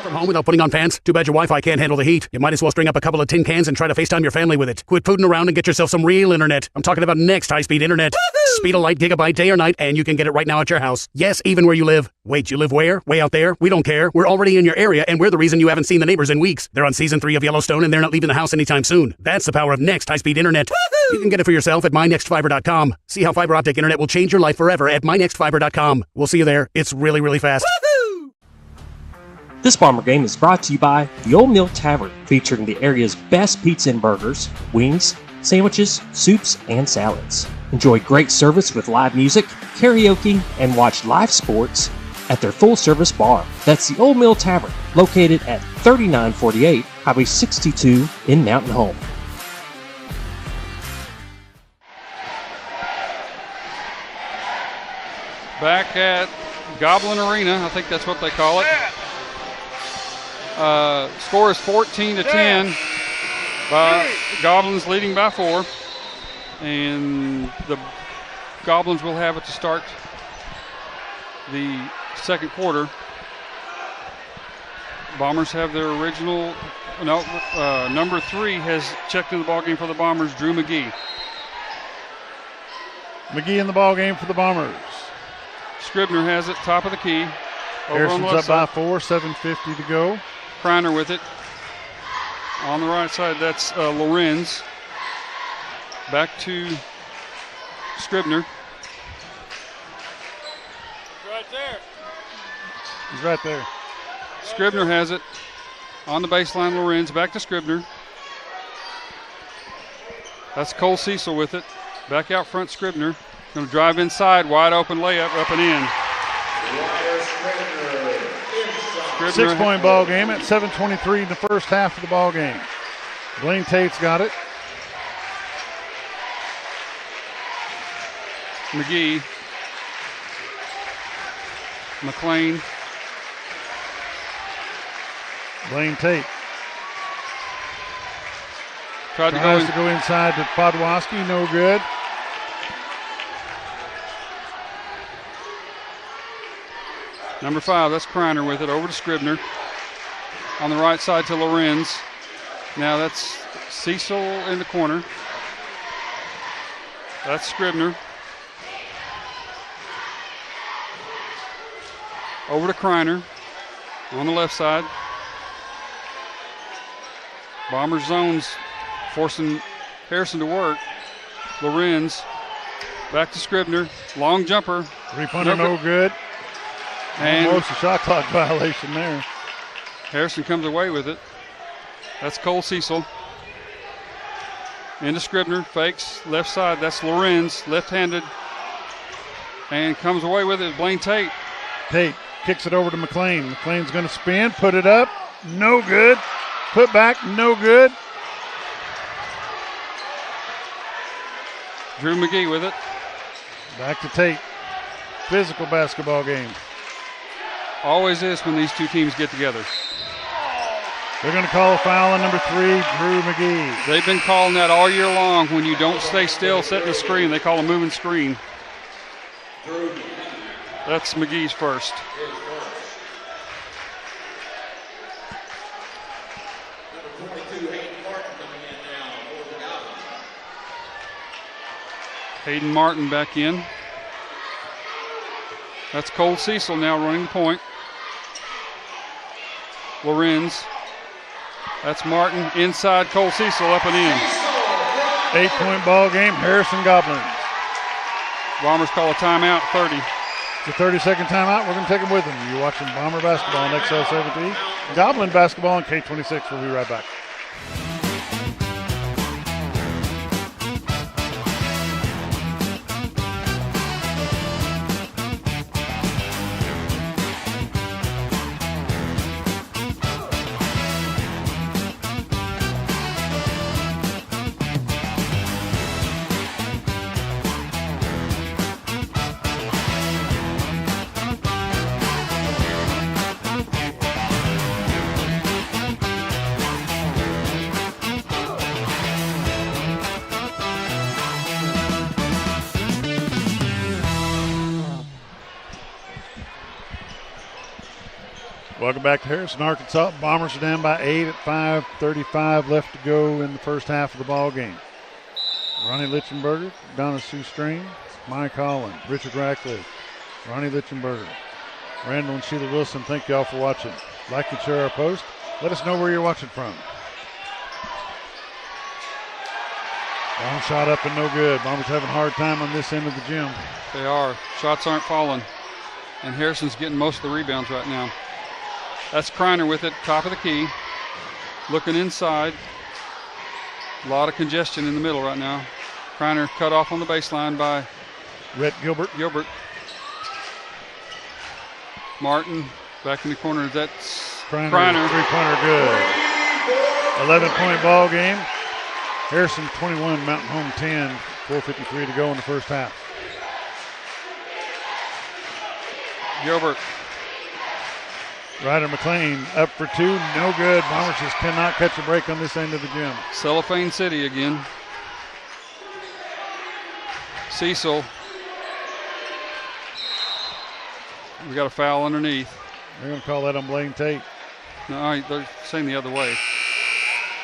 From home without putting on fans? Too bad your Wi-Fi can't handle the heat. You might as well string up a couple of tin cans and try to FaceTime your family with it. Quit fooling around and get yourself some real internet. I'm talking about next high-speed internet. Woo-hoo! Speed of light, gigabyte, day or night, and you can get it right now at your house. Yes, even where you live. Wait, you live where? Way out there? We don't care. We're already in your area, and we're the reason you haven't seen the neighbors in weeks. They're on season 3 of Yellowstone, and they're not leaving the house anytime soon. That's the power of next high-speed internet. Woo-hoo! You can get it for yourself at mynextfiber.com. See how fiber optic internet will change your life forever at mynextfiber.com. We'll see you there. It's really, really fast. This Bomber game is brought to you by the Old Mill Tavern, featuring the area's best pizza and burgers, wings, sandwiches, soups, and salads. Enjoy great service with live music, karaoke, and watch live sports at their full-service bar. That's the Old Mill Tavern, located at 3948 Highway 62 in Mountain Home. Back at Goblin Arena, I think that's what they call it. Score is 14-10. Goblins leading by 4. And the Goblins will have it to start the second quarter. Bombers have their original, number 3 has checked in the ballgame for the Bombers, Drew McGee. McGee in the ballgame for the Bombers. Scribner has it, top of the key. Harrison's up by 4, 7:50 to go. Kreiner with it. On the right side, that's Lorenz. Back to Scribner. Right there. He's right there. Scribner has it. On the baseline, Lorenz. Back to Scribner. That's Cole Cecil with it. Back out front, Scribner. Going to drive inside. Wide open layup, up and in. 6-point ball game at 7:23 in the first half of the ball game. Blaine Tate's got it. McGee. McLean. Blaine Tate. Tries to go inside to Podwaski, no good. Number 5, that's Kreiner with it, over to Scribner. On the right side to Lorenz. Now that's Cecil in the corner. That's Scribner. Over to Kreiner on the left side. Bombers zones, forcing Harrison to work. Lorenz back to Scribner. Long jumper. 3-pointer, no good. And almost a shot clock violation there. Harrison comes away with it. That's Cole Cecil. Into Scribner, fakes, left side. That's Lorenz, left-handed. And comes away with it, Blaine Tate. Tate kicks it over to McLean. McLean's going to spin, put it up, no good. Put back, no good. Drew McGee with it. Back to Tate. physical basketball game. Always is when these two teams get together. They're going to call a foul on number 3, Drew McGee. They've been calling that all year long. When you don't stay still, setting the screen, they call a moving screen. That's McGee's first. Hayden Martin back in. That's Cole Cecil now running the point. Lorenz. That's Martin inside Cole Cecil up and in. 8-point ball game, Harrison Goblins. Bombers call a timeout, 30. It's a 30-second timeout. We're going to take them with them. You're watching Bomber basketball on XL7-TV. Goblin basketball on K26. We'll be right back. Welcome back to Harrison, Arkansas. Bombers are down by 8 at 5:35 left to go in the first half of the ball game. Ronnie Lichtenberger, Donna Sue Strain, Mike Holland, Richard Ratcliffe, Ronnie Lichtenberger, Randall and Sheila Wilson. Thank you all for watching. Like and share our post. Let us know where you're watching from. Long shot up and no good. Bombers having a hard time on this end of the gym. They are. Shots aren't falling. And Harrison's getting most of the rebounds right now. That's Kreiner with it, top of the key. Looking inside. A lot of congestion in the middle right now. Kreiner cut off on the baseline by Rhett Gilbert. Martin back in the corner. That's Kreiner. Three-pointer good. 11-point ball game. Harrison 21, Mountain Home 10. 4:53 to go in the first half. Gilbert. Ryder McLean up for 2, no good. Bombers just cannot catch a break on this end of the gym. Cellophane City again. Cecil. We got a foul underneath. They're going to call that on Blaine Tate. No, they're saying the other way.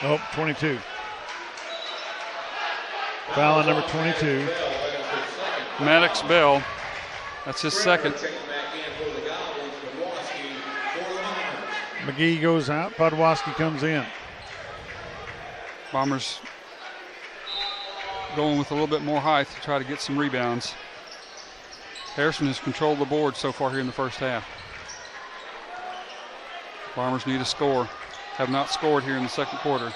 Nope, 22. Foul on number 22. Maddox Bell. That's his second. McGee goes out. Podwaski comes in. Bombers going with a little bit more height to try to get some rebounds. Harrison has controlled the board so far here in the first half. Bombers need a score. Have not scored here in the second quarter.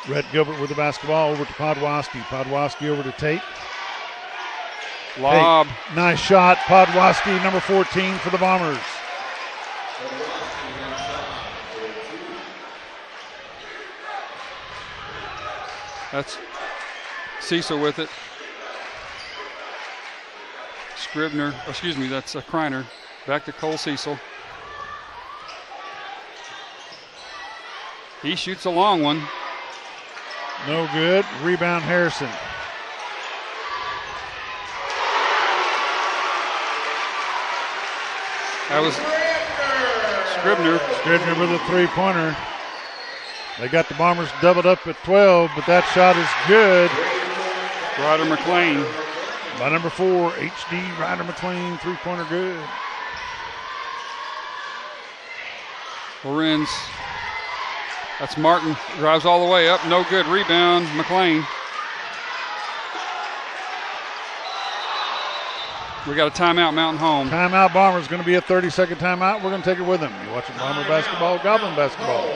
Rhett Gilbert with the basketball over to Podwaski. Podwaski over to Tate. Lob. Tate, nice shot. Podwaski, number 14 for the Bombers. That's Cecil with it. Scribner, excuse me, that's Kreiner. Back to Cole Cecil. He shoots a long one. No good. Rebound Harrison. That was Scribner. Scribner with a three-pointer. They got the Bombers doubled up at 12, but that shot is good. Ryder McLean. By number 4, HD Ryder McLean, three-pointer good. Lorenz. That's Martin. Drives all the way up. No good. Rebound. McLean. We got a timeout, Mountain Home. Timeout, Bombers. Going to be a 30-second timeout. We're going to take it with them. You're watching Bomber basketball, Goblin basketball.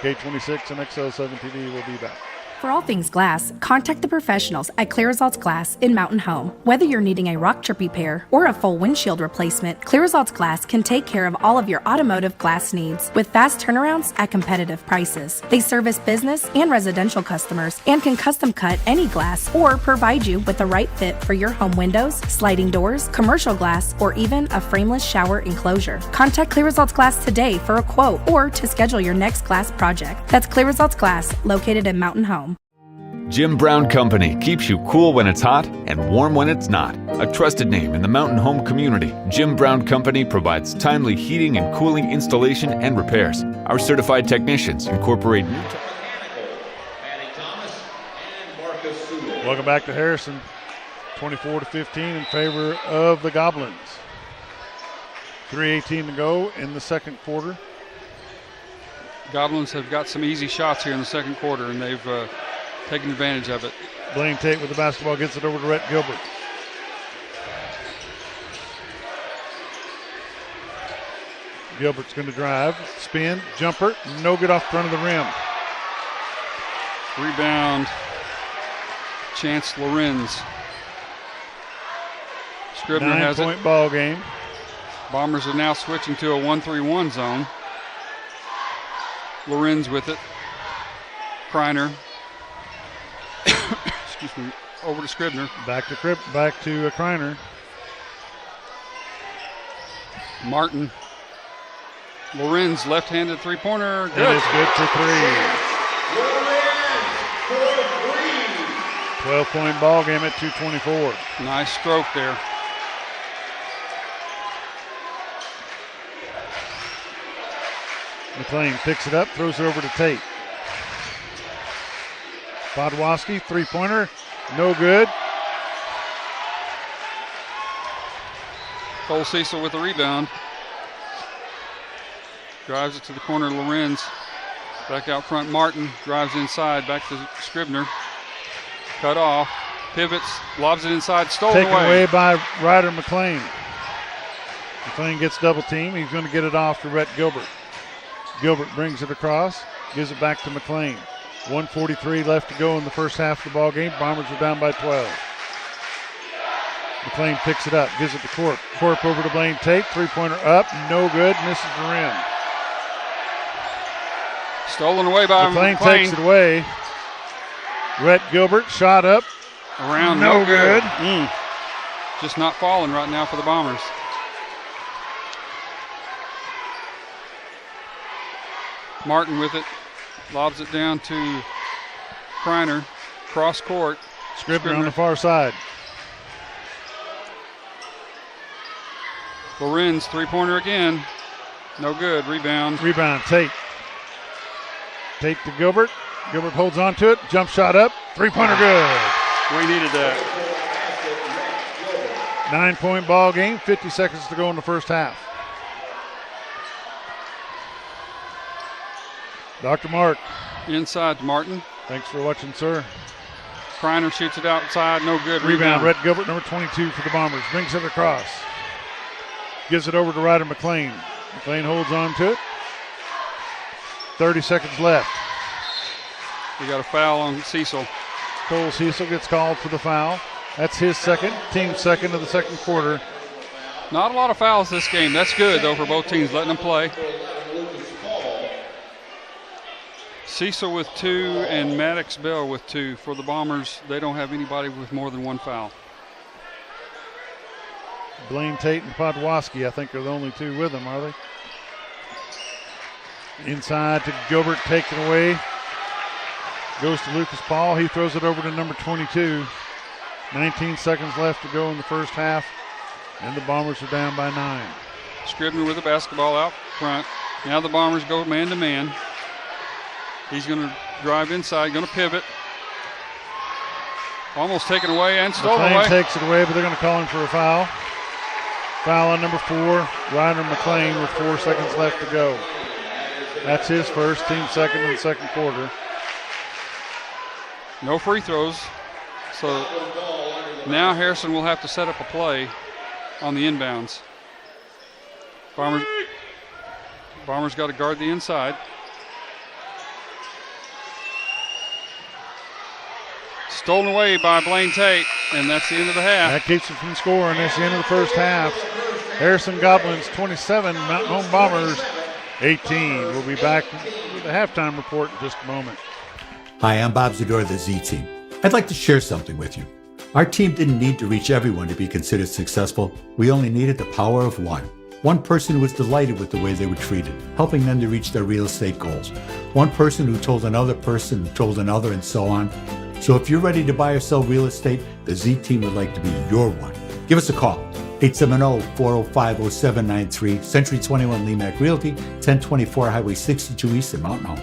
K26 and XL7-TV will be back. For all things glass, contact the professionals at Clear Results Glass in Mountain Home. Whether you're needing a rock chip repair or a full windshield replacement, Clear Results Glass can take care of all of your automotive glass needs with fast turnarounds at competitive prices. They service business and residential customers and can custom cut any glass or provide you with the right fit for your home windows, sliding doors, commercial glass, or even a frameless shower enclosure. Contact Clear Results Glass today for a quote or to schedule your next glass project. That's Clear Results Glass, located in Mountain Home. Jim Brown Company keeps you cool when it's hot and warm when it's not. A trusted name in the mountain home community, Jim Brown Company provides timely heating and cooling installation and repairs. Our certified technicians incorporate new Welcome back to Harrison. 24-15 in favor of the Goblins. 3:18 to go in the second quarter. Goblins have got some easy shots here in the second quarter, and they've taken advantage of it. Blaine Tate with the basketball gets it over to Rhett Gilbert. Gilbert's going to drive, spin, jumper, no good off front of the rim. Rebound, Chance Lorenz. Scribner has it. 9-point ball game. Bombers are now switching to a 1-3-1 zone. Lorenz with it. Kreiner. Excuse me. Over to Scribner. Back to Kreiner. Martin. Lorenz, left-handed three-pointer. Good. It is good for three. 12-point ball game at 2:24. Nice stroke there. McLean picks it up, throws it over to Tate. Podwaski, three-pointer, no good. Cole Cecil with the rebound. Drives it to the corner, Lorenz. Back out front, Martin drives inside, back to Scribner. Cut off, pivots, lobs it inside, stolen Taken away by Ryder McLean. McLean gets double team. He's going to get it off to Rhett Gilbert. Gilbert brings it across, gives it back to McLean. 1:43 left to go in the first half of the ball game. Bombers are down by 12. McLean picks it up, gives it to Corp. Corp over to Blaine Tate. Three-pointer up, no good, misses the rim. Stolen away by McLean. Takes it away. Rhett Gilbert, shot up. Around, no good. Just not falling right now for the Bombers. Martin with it, lobs it down to Kreiner, cross court. Scribner on the far side. Lorenz, three-pointer again, no good, rebound. Rebound, Tate. Tate to Gilbert. Gilbert holds on to it, jump shot up, three-pointer good. We needed that. 9-point ball game, 50 seconds to go in the first half. Dr. Mark. Inside to Martin. Thanks for watching, sir. Kreiner shoots it outside, no good. Rebound, Rhett Gilbert, number 22 for the Bombers. Brings it across. Gives it over to Ryder McLean. McLean holds on to it. 30 seconds left. We got a foul on Cecil. Cole Cecil gets called for the foul. That's his second, team's second of the second quarter. Not a lot of fouls this game. That's good, though, for both teams, letting them play. Cecil with 2 and Maddox Bell with 2. For the Bombers, they don't have anybody with more than one foul. Blaine Tate and Podwaski, I think, are the only two with them, are they? Inside to Gilbert, taken away. Goes to Lucas Paul. He throws it over to number 22. 19 seconds left to go in the first half, and the Bombers are down by 9. Scribner with the basketball out front. Now the Bombers go man-to-man. He's going to drive inside, going to pivot. Almost taken away and stolen away. McLean takes it away, but they're going to call him for a foul. Foul on number 4, Ryder McLean, with 4 seconds left to go. That's his first, team second in the second quarter. No free throws. So now Harrison will have to set up a play on the inbounds. Bombers got to guard the inside. stolen away by Blaine Tate, and that's the end of the half. That keeps it from scoring. That's the end of the first half. Harrison Goblins 27, Mountain Home Bombers 18. We'll be back with a halftime report in just a moment. Hi, I'm Bob Zador of the Z Team. I'd like to share something with you. Our team didn't need to reach everyone to be considered successful. We only needed the power of one. One person who was delighted with the way they were treated, helping them to reach their real estate goals. One person who told another person who told another, and so on. So if you're ready to buy or sell real estate, the Z Team would like to be your one. Give us a call. 870-405-0793, Century 21 Lemac Realty, 1024 Highway 62 East in Mountain Home.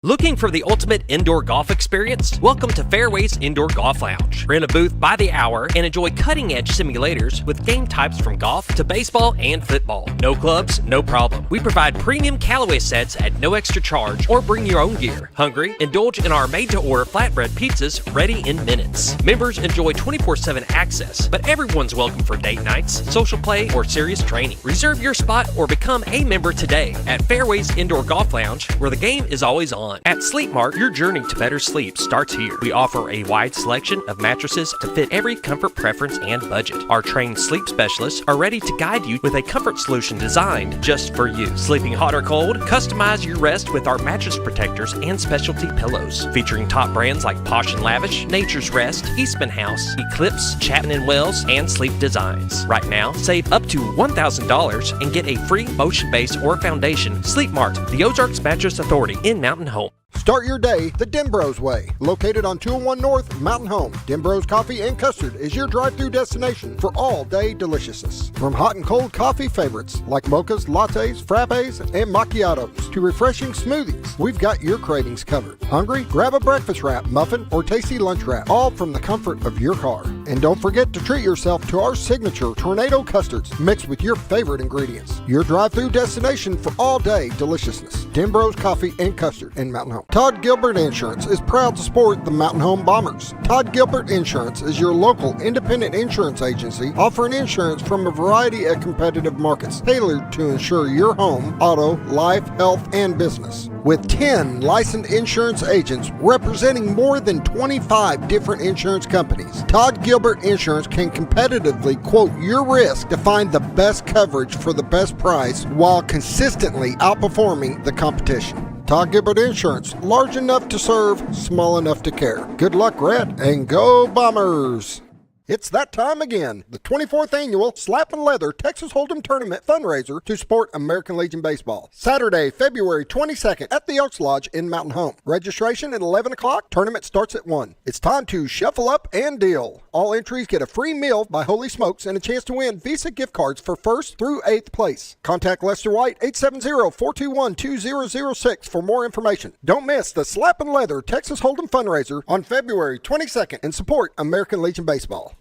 Looking for the ultimate indoor golf experience? Welcome to Fairways Indoor Golf Lounge. Rent a booth by the hour and enjoy cutting-edge simulators with game types from golf to baseball and football. No clubs, no problem. We provide premium Callaway sets at no extra charge or bring your own gear. Hungry? Indulge in our made-to-order flatbread pizzas ready in minutes. Members enjoy 24/7 access, but everyone's welcome for date nights, social play, or serious training. Reserve your spot or become a member today at Fairways Indoor Golf Lounge, where the game is always on. At Sleep Mart, your journey to better sleep starts here. We offer a wide selection of mattresses to fit every comfort preference and budget. Our trained sleep specialists are ready to guide you with a comfort solution designed just for you. Sleeping hot or cold? Customize your rest with our mattress protectors and specialty pillows. Featuring top brands like Posh & Lavish, Nature's Rest, Eastman House, Eclipse, Chapman & Wells, and Sleep Designs. Right now, save up to $1,000 and get a free motion base or foundation. Sleep Mart, the Ozarks Mattress Authority in Mountain Home. Start your day the Denbro's way. Located on 201 North, Mountain Home, Denbro's Coffee and Custard is your drive-through destination for all-day deliciousness. From hot and cold coffee favorites like mochas, lattes, frappes, and macchiatos to refreshing smoothies, we've got your cravings covered. Hungry? Grab a breakfast wrap, muffin, or tasty lunch wrap, all from the comfort of your car. And don't forget to treat yourself to our signature tornado custards mixed with your favorite ingredients. Your drive-through destination for all-day deliciousness. Denbro's Coffee and Custard in Mountain Home. Todd Gilbert Insurance is proud to support the Mountain Home Bombers. Todd Gilbert Insurance is your local independent insurance agency offering insurance from a variety of competitive markets tailored to insure your home, auto, life, health, and business. With 10 licensed insurance agents representing more than 25 different insurance companies, Todd Gilbert Insurance can competitively quote your risk to find the best coverage for the best price while consistently outperforming the competition. Todd Gilbert Insurance, large enough to serve, small enough to care. Good luck, Red, and go Bombers! It's that time again, the 24th annual Slap and Leather Texas Hold'em Tournament fundraiser to support American Legion Baseball. Saturday, February 22nd at the Elks Lodge in Mountain Home. Registration at 11 o'clock, tournament starts at 1. It's time to shuffle up and deal. All entries get a free meal by Holy Smokes and a chance to win Visa gift cards for 1st through 8th place. Contact Lester White, 870-421-2006 for more information. Don't miss the Slap and Leather Texas Hold'em fundraiser on February 22nd and support American Legion Baseball.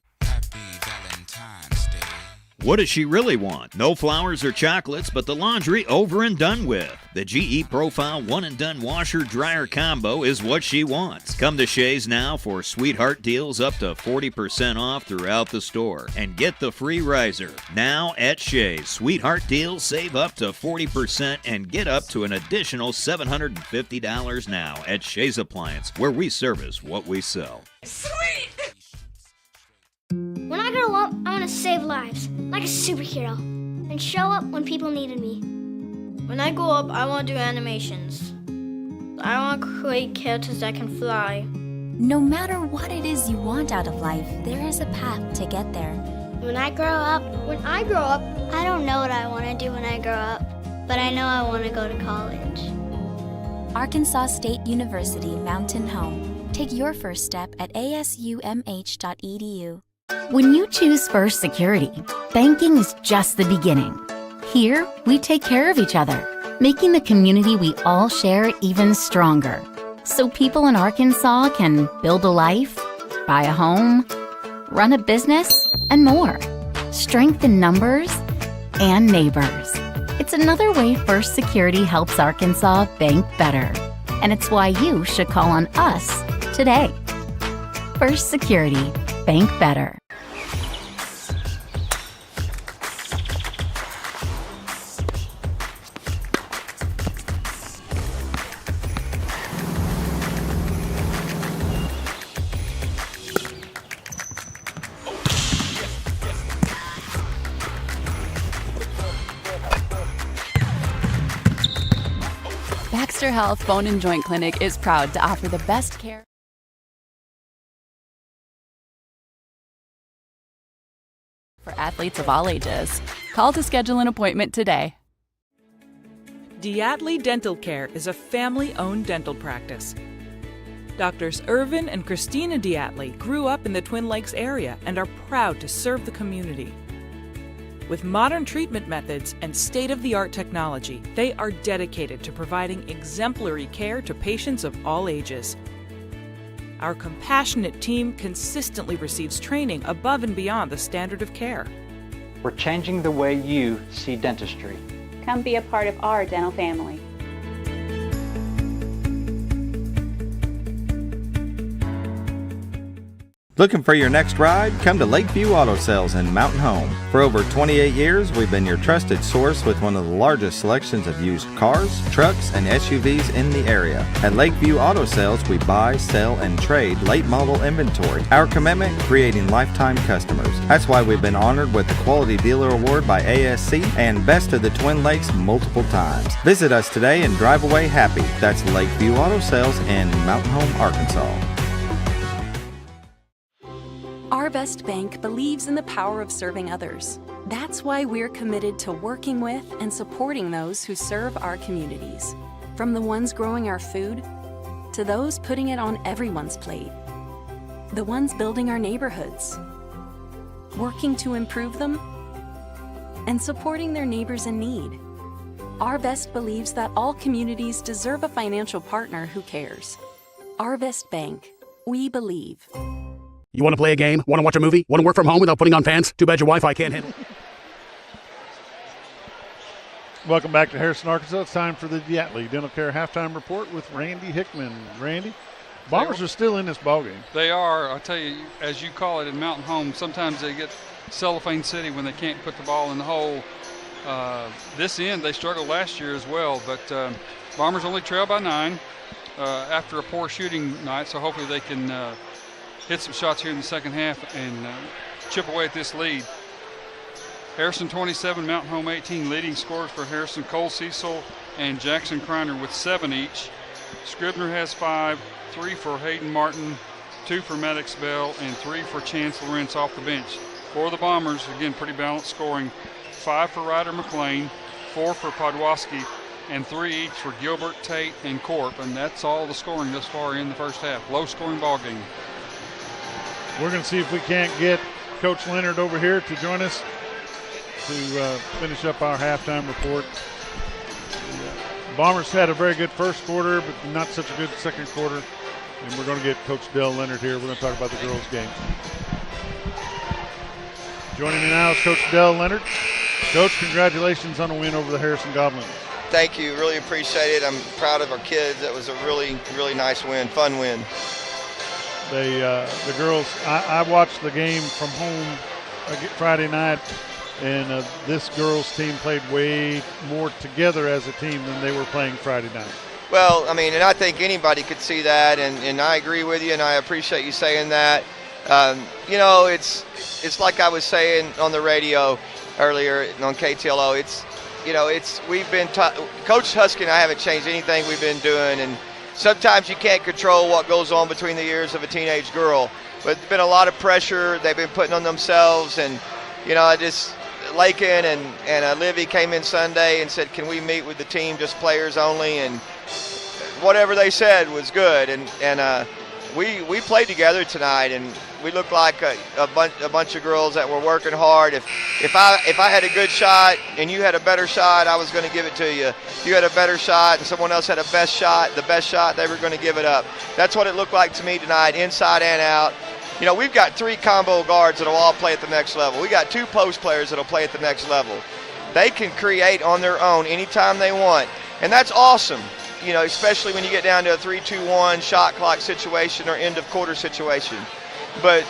What does she really want? No flowers or chocolates, but the laundry over and done with. The GE Profile One and Done Washer Dryer Combo is what she wants. Come to Shays now for sweetheart deals up to 40% off throughout the store. And get the free riser. Now at Shays, sweetheart deals save up to 40% and get up to an additional $750 now at Shays Appliance, where we service what we sell. Sweet! When I grow up, I want to save lives, like a superhero, and show up when people needed me. When I grow up, I want to do animations. I want to create characters that can fly. No matter what it is you want out of life, there is a path to get there. When I grow up, I don't know what I want to do when I grow up, but I know I want to go to college. Arkansas State University Mountain Home. Take your first step at asumh.edu. When you choose First Security, banking is just the beginning. Here, we take care of each other, making the community we all share even stronger. So people in Arkansas can build a life, buy a home, run a business, and more. Strength in numbers and neighbors. It's another way First Security helps Arkansas bank better. And it's why you should call on us today. First Security. Bank better. Baxter Health Bone and Joint Clinic is proud to offer the best care for athletes of all ages. Call to schedule an appointment today. Diatley Dental Care is a family-owned dental practice. Doctors Irvin and Christina Diatley grew up in the Twin Lakes area and are proud to serve the community. With modern treatment methods and state-of-the-art technology, they are dedicated to providing exemplary care to patients of all ages. Our compassionate team consistently receives training above and beyond the standard of care. We're changing the way you see dentistry. Come be a part of our dental family. Looking for your next ride? Come to Lakeview Auto Sales in Mountain Home. For over 28 years, we've been your trusted source with one of the largest selections of used cars, trucks, and SUVs in the area. At Lakeview Auto Sales, we buy, sell, and trade late model inventory. Our commitment, creating lifetime customers. That's why we've been honored with the Quality Dealer Award by ASC and Best of the Twin Lakes multiple times. Visit us today and drive away happy. That's Lakeview Auto Sales in Mountain Home, Arkansas. Our Best Bank believes in the power of serving others. That's why we're committed to working with and supporting those who serve our communities. From the ones growing our food, to those putting it on everyone's plate. The ones building our neighborhoods, working to improve them, and supporting their neighbors in need. Our Best believes that all communities deserve a financial partner who cares. Our Best Bank, we believe. You want to play a game? Want to watch a movie? Want to work from home without putting on pants? Too bad your Wi-Fi can't handle it. Welcome back to Harrison, Arkansas. It's time for the Diatley Dental Care Halftime Report with Randy Hickman. Randy, Bombers are still in this ballgame. They are. I tell you, as you call it in Mountain Home, sometimes they get cellophane city when they can't put the ball in the hole. This end, they struggled last year as well, but Bombers only trail by 9 after a poor shooting night, so hopefully they can hit some shots here in the second half and chip away at this lead. Harrison 27, Mountain Home 18. Leading scorers for Harrison: Cole Cecil and Jackson Kreiner with 7 each. Scribner has 5, 3 for Hayden Martin, 2 for Maddox Bell, and 3 for Chance Lawrence off the bench. For the Bombers, again, pretty balanced scoring. 5 for Ryder McLean, 4 for Podwaski, and 3 each for Gilbert, Tate, and Corp. And that's all the scoring thus far in the first half. Low-scoring ball game. We're going to see if we can't get Coach Leonard over here to join us to finish up our halftime report. The Bombers had a very good first quarter, but not such a good second quarter. And we're going to get Coach Dell Leonard here. We're going to talk about the girls' game. Joining me now is Coach Dell Leonard. Coach, congratulations on a win over the Harrison Goblins. Thank you. Really appreciate it. I'm proud of our kids. That was a really, really nice win, fun win. The girls, I watched the game from home Friday night, and this girls team played way more together as a team than they were playing Friday night. Well, I mean, and I think anybody could see that, and I agree with you, and I appreciate you saying that. You know, it's like I was saying on the radio earlier on KTLO. We've been Coach Husky and I haven't changed anything we've been doing, and sometimes you can't control what goes on between the ears of a teenage girl, but there's been a lot of pressure they've been putting on themselves. And Lakin and Livy came in Sunday and said, can we meet with the team, just players only? And whatever they said was good. And we played together tonight, and we looked like a bunch of girls that were working hard. If I had a good shot and you had a better shot, I was going to give it to you. If you had a better shot and someone else had the best shot, they were going to give it up. That's what it looked like to me tonight, inside and out. You know, we've got 3 combo guards that'll all play at the next level. We got 2 post players that'll play at the next level. They can create on their own anytime they want, and that's awesome. You know, especially when you get down to a 3-2-1 shot clock situation or end of quarter situation. But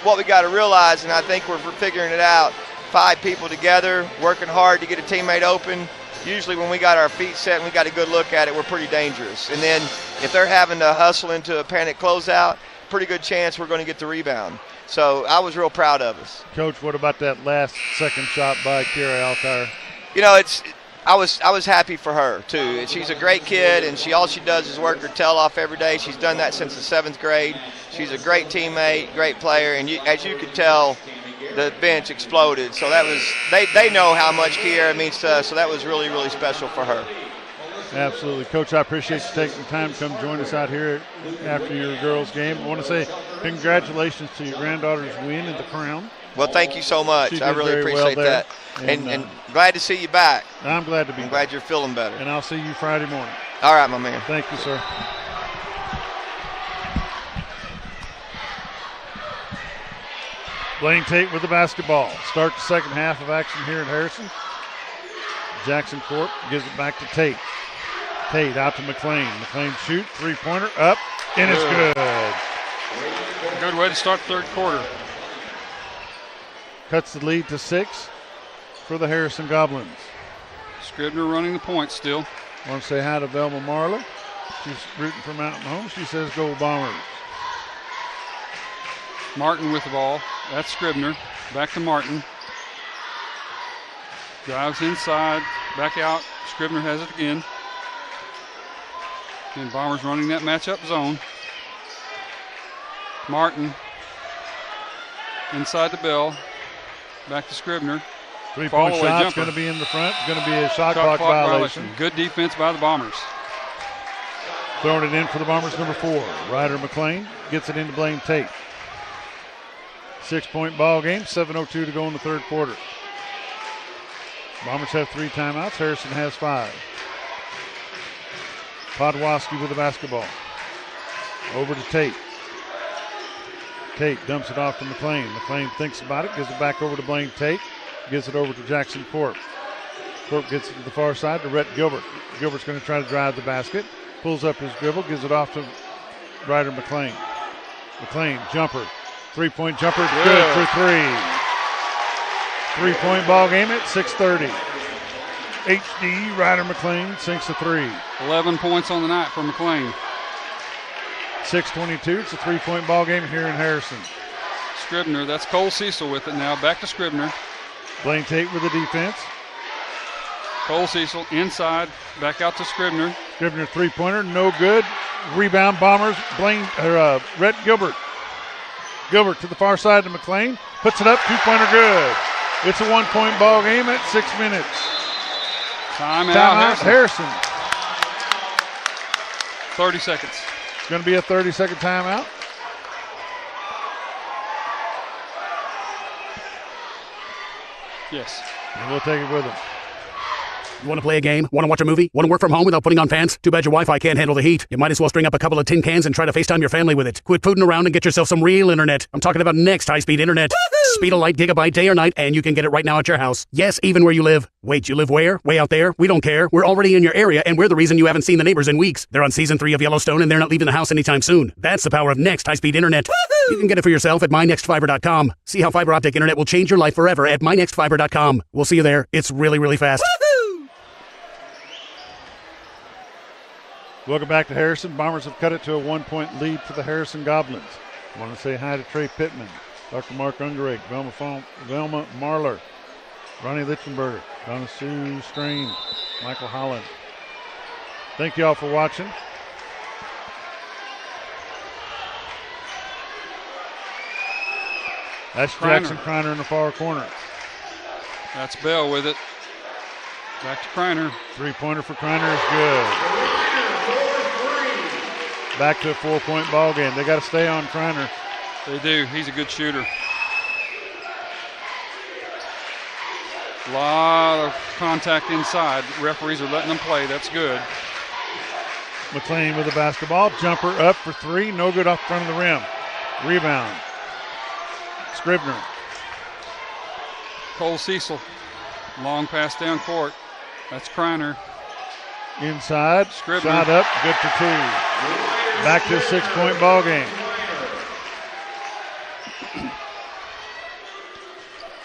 what we got to realize, and I think we're figuring it out, 5 people together, working hard to get a teammate open. Usually when we got our feet set and we got a good look at it, we're pretty dangerous. And then if they're having to hustle into a panic closeout, pretty good chance we're going to get the rebound. So I was real proud of us. Coach, what about that last second shot by Kira Alkire? You know, it's I was happy for her too. And she's a great kid, and all she does is work her tail off every day. She's done that since the 7th grade. She's a great teammate, great player, and as you could tell, the bench exploded. So that was they know how much Kiara means to us. So that was really, really special for her. Absolutely. Coach, I appreciate you taking the time to come join us out here after your girls' game. I want to say congratulations to your granddaughter's win in the Crown. Well, thank you so much. I really appreciate that. And glad to see you back. I'm glad to be back. Glad you're feeling better. And I'll see you Friday morning. All right, my man. Thank you, sir. Blaine Tate with the basketball. Start the second half of action here at Harrison. Jackson Corp gives it back to Tate. Tate out to McLean. McLean shoot, three-pointer, up, and it's good. Good way to start the third quarter. Cuts the lead to 6 for the Harrison Goblins. Scribner running the point still. I want to say hi to Velma Marler. She's rooting for Mountain Home. She says go Bombers. Martin with the ball. That's Scribner. Back to Martin. Drives inside. Back out. Scribner has it again. And Bombers running that matchup zone. Martin. Inside the bell. Back to Scribner. Three-point shot's going to be in the front. It's going to be a shot clock violation. Good defense by the Bombers. Throwing it in for the Bombers, number 4. Ryder McLean gets it into Blaine Tate. 6-point ball game, 7:02 to go in the third quarter. Bombers have 3 timeouts. Harrison has 5. Podwaski with the basketball. Over to Tate. Tate dumps it off to McLean. McLean thinks about it, gives it back over to Blaine Tate. Gives it over to Jackson Corp. Corp gets it to the far side to Rhett Gilbert. Gilbert's going to try to drive the basket. Pulls up his dribble, gives it off to Ryder McLean. McLean, jumper. 3-point jumper, good for 3. 3-point ball game at 6:30. HD, Ryder McLean sinks a 3. 11 points on the night for McLean. 6:22, it's a 3-point ball game here in Harrison. Scribner, that's Cole Cecil with it now. Back to Scribner. Blaine Tate with the defense. Cole Cecil inside, back out to Scribner. Scribner 3-pointer, no good. Rebound Bombers, Rhett Gilbert. Gilbert to the far side to McLean. Puts it up, 2-pointer good. It's a 1-point ball game at 6 minutes. Timeout Harrison. 30 seconds. It's going to be a 30-second timeout. Yes. And we'll take it with him. You want to play a game? Want to watch a movie? Want to work from home without putting on fans? Too bad your Wi-Fi can't handle the heat. You might as well string up a couple of tin cans and try to FaceTime your family with it. Quit fooling around and get yourself some real internet. I'm talking about Next high-speed internet. Woo-hoo! Speed of light, gigabyte, day or night, and you can get it right now at your house. Yes, even where you live. Wait, you live where? Way out there? We don't care. We're already in your area, and we're the reason you haven't seen the neighbors in weeks. They're on season 3 of Yellowstone, and they're not leaving the house anytime soon. That's the power of Next high-speed internet. Woo-hoo! You can get it for yourself at mynextfiber.com. See how fiber optic internet will change your life forever at mynextfiber.com. We'll see you there. It's really, really fast. Woo-hoo! Welcome back to Harrison. Bombers have cut it to a 1-point lead for the Harrison Goblins. I want to say hi to Trey Pittman, Dr. Mark Ungerich, Velma Marler, Ronnie Lichtenberger, Donna Sue Strain, Michael Holland. Thank you all for watching. That's Jackson Kreiner in the far corner. That's Bell with it. Back to Kreiner. 3-pointer for Kreiner is good. Back to a 4-point ball game. They got to stay on Kreiner. They do. He's a good shooter. A lot of contact inside. Referees are letting them play. That's good. McLean with the basketball. Jumper up for 3. No good off front of the rim. Rebound. Scribner. Cole Cecil. Long pass down court. That's Kreiner. Inside. Scribner. Shot up. Good for 2. Back to a 6-point ball game.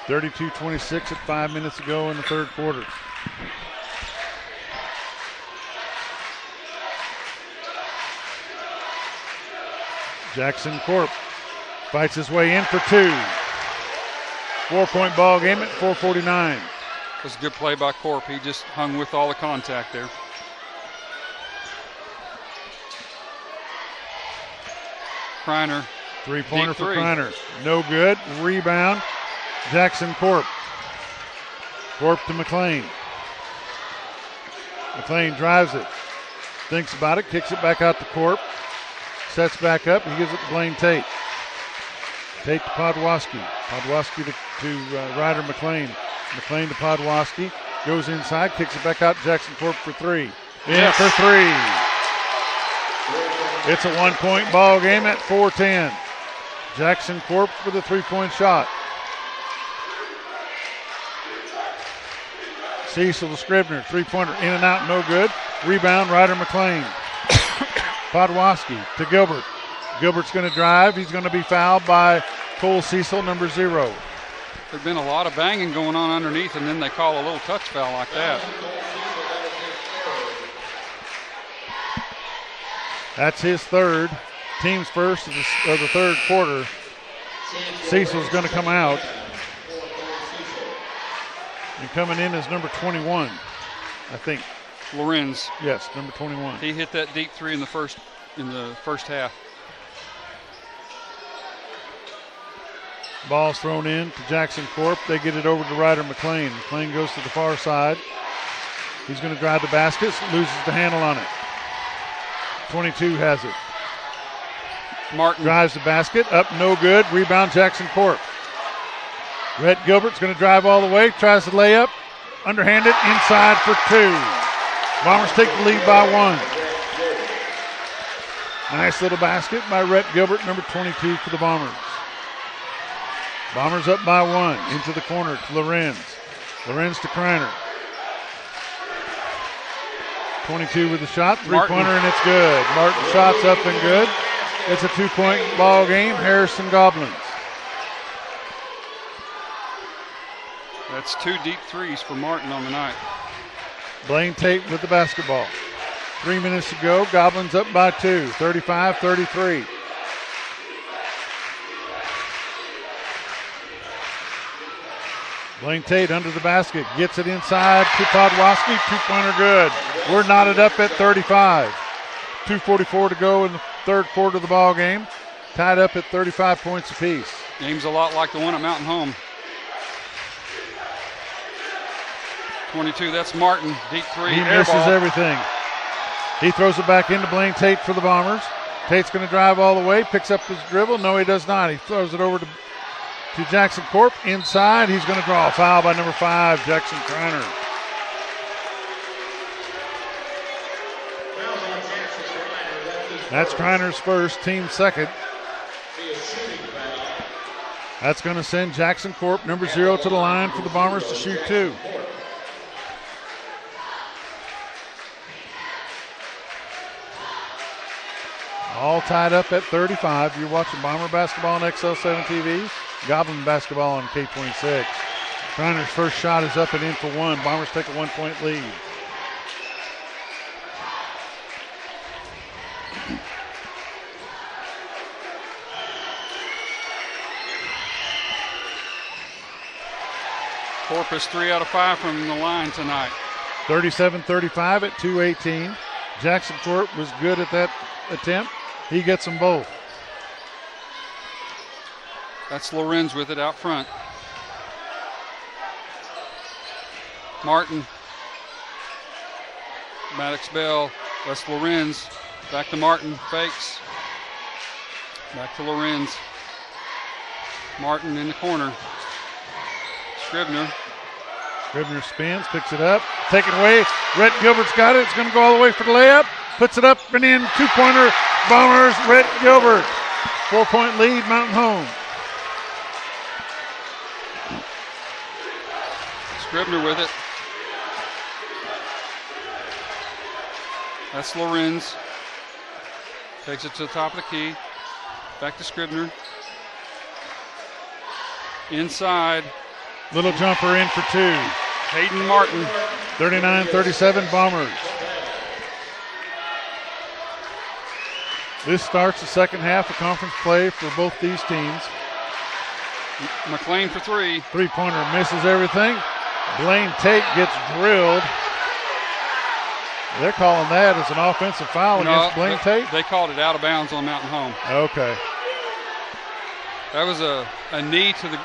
32-26 at 5 minutes to go in the third quarter. Jackson Corp fights his way in for 2. 4-point ball game at 4:49. It was a good play by Corp. He just hung with all the contact there. Kreiner. Three-pointer for Kreiner. No good. Rebound. Jackson Corp. Corp to McLean. McLean drives it. Thinks about it. Kicks it back out to Corp. Sets back up. He gives it to Blaine Tate. Tate to Podwaski. Podwaski to Ryder McLean. McLean to Podwaski. Goes inside. Kicks it back out to Jackson Corp for three. In for three. It's a 1-point ball game at 4-10. Jackson Corp with a 3-point shot. Cecil to Scribner. 3-pointer in and out, no good. Rebound, Ryder McLean. Podwaski to Gilbert. Gilbert's going to drive. He's going to be fouled by Cole Cecil, number 0. There's been a lot of banging going on underneath, and then they call a little touch foul like that. That's his third. Team's first of the third quarter. Cecil's going to come out. And coming in is number 21, I think. Lorenz. Yes, number 21. He hit that deep three in the first half. Ball's thrown in to Jackson Corp. They get it over to Ryder McLean. McLean goes to the far side. He's going to drive the basket, loses the handle on it. 22 has it. Martin drives the basket, up no good. Rebound Jackson Corp. Rhett Gilbert's going to drive all the way, tries to lay up, underhanded, inside for 2. Bombers take the lead by 1. Nice little basket by Rhett Gilbert, number 22 for the Bombers. Bombers up by 1, into the corner to Lorenz. Lorenz to Kreiner. 22 with the shot, three-pointer, and it's good. Martin shot's up and good. It's a 2-point ball game, Harrison Goblins. That's 2 deep threes for Martin on the night. Blaine Tate with the basketball. 3 minutes to go, Goblins up by 2, 35-33. Blaine Tate under the basket, gets it inside to Podwaski, 2-pointer good. We're knotted up at 35. 2:44 to go in the third quarter of the ball game. Tied up at 35 points apiece. Game's a lot like the one at Mountain Home. 22, that's Martin, deep three. He misses everything. He throws it back into Blaine Tate for the Bombers. Tate's going to drive all the way, picks up his dribble. No, he does not. He throws it over to Jackson Corp. Inside, he's going to draw a foul by number 5, Jackson Kreiner. That's Kreiner's first, team second. That's going to send Jackson Corp, number 0, to the line for the Bombers to shoot 2. All tied up at 35. You're watching Bomber basketball on XL7-TV, Goblin basketball on K26. Kreiner's first shot is up and in for 1. Bombers take a 1-point lead. Corpus 3 out of 5 from the line tonight. 37-35 at 2:18. Jackson Corp was good at that attempt. He gets them both. That's Lorenz with it out front. Martin. Maddox Bell. That's Lorenz. Back to Martin. Fakes. Back to Lorenz. Martin in the corner. Scribner. Scribner spins, picks it up, taken away. Rhett Gilbert's got it. It's going to go all the way for the layup. Puts it up and in. 2-pointer. Bombers. Rhett Gilbert. 4-point lead. Mountain Home. Scribner with it. That's Lorenz. Takes it to the top of the key. Back to Scribner. Inside. Little jumper in for 2. Hayden Martin. 39-37 Bombers. This starts the second half of conference play for both these teams. McLean for 3. 3-pointer misses everything. Blaine Tate gets drilled. They're calling that as an offensive foul against Blaine Tate? They called it out of bounds on Mountain Home. Okay. That was a knee to the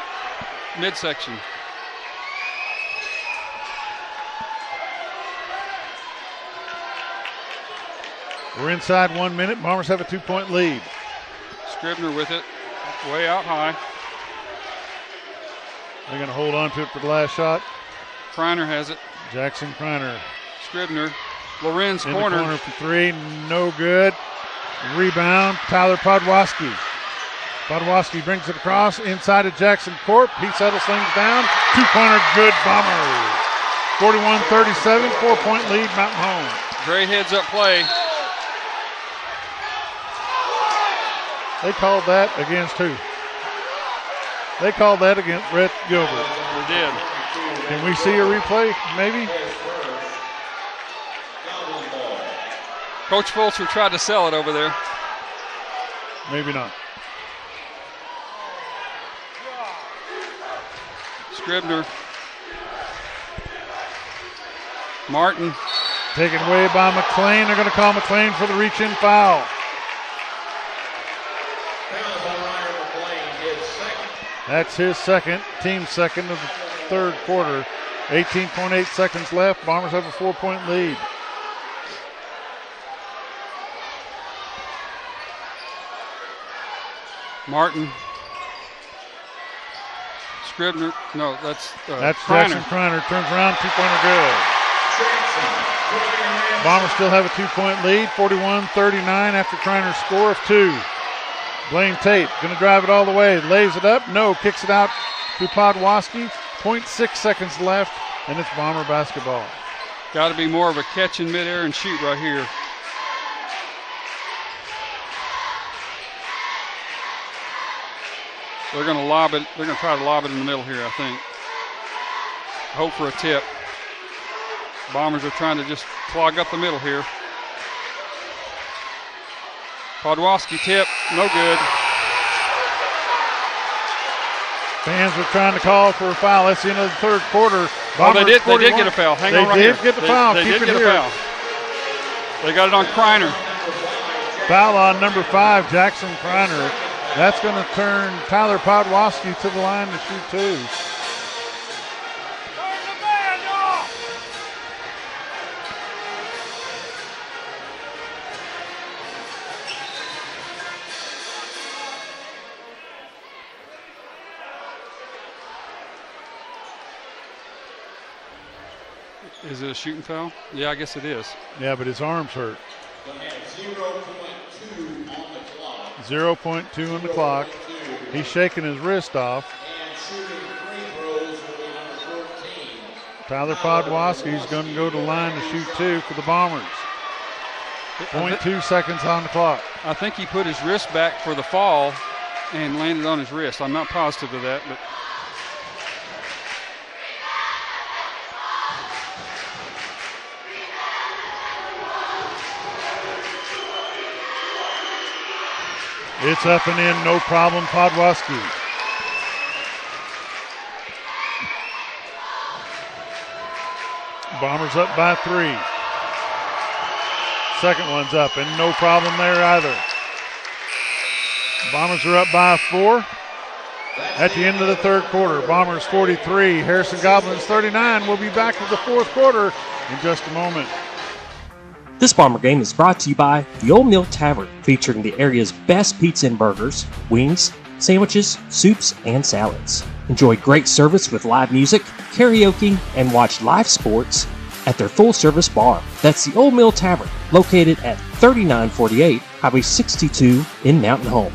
midsection. We're inside 1 minute. Bombers have a 2-point lead. Scribner with it, way out high. They're going to hold on to it for the last shot. Kreiner has it. Jackson Kreiner. Scribner. Lorenz in corner. The corner for three, no good. Rebound, Tyler Podwaski. Podwaski brings it across inside of Jackson Corp. He settles things down. 2-pointer, good. Bombers. 41-37, 4-point lead, Mountain Home. Great heads-up play. They called that against who? They called that against Brett Gilbert. They did. Can we see a replay, maybe? Coach Fulcher tried to sell it over there. Maybe not. Scribner. Martin. Taken away by McLean. They're going to call McLean for the reach-in foul. That's his second, team second of the third quarter. 18.8 seconds left. Bombers have a 4-point lead. Martin. Scribner. No, that's Kreiner. Jackson Kreiner. Turns around, 2-pointer good. Bombers still have a 2-point lead, 41-39 after Kreiner's score of 2. Blaine Tate going to drive it all the way. Lays it up. No. Kicks it out to Podwaski. 0.6 seconds left, and it's Bomber basketball. Got to be more of a catch in midair and shoot right here. They're going to lob it. They're going to try to lob it in the middle here, I think. Hope for a tip. Bombers are trying to just clog up the middle here. Podwaski tip, no good. Fans are trying to call for a foul. That's the end of the third quarter. Bombers they did get a foul. Hang on right here. They did get the foul. They did get a foul. They got it on Kreiner. Foul on number 5, Jackson Kreiner. That's going to turn Tyler Podwaski to the line to shoot 2. Is it a shooting foul? Yeah, I guess it is. Yeah, but his arm's hurt. 0.2 on the clock. He's shaking his wrist off. Tyler Podwaski's going to go to the line to shoot 2 for the Bombers. 0.2 seconds on the clock. I think he put his wrist back for the fall and landed on his wrist. I'm not positive of that, but it's up and in, no problem, Podwaski. Bombers up by 3. Second one's up, and no problem there either. Bombers are up by 4 at the end of the third quarter. Bombers 43, Harrison Goblins 39. We'll be back to the fourth quarter in just a moment. This Bomber game is brought to you by the Old Mill Tavern, featuring the area's best pizza and burgers, wings, sandwiches, soups, and salads. Enjoy great service with live music, karaoke, and watch live sports at their full-service bar. That's the Old Mill Tavern, located at 3948 Highway 62 in Mountain Home.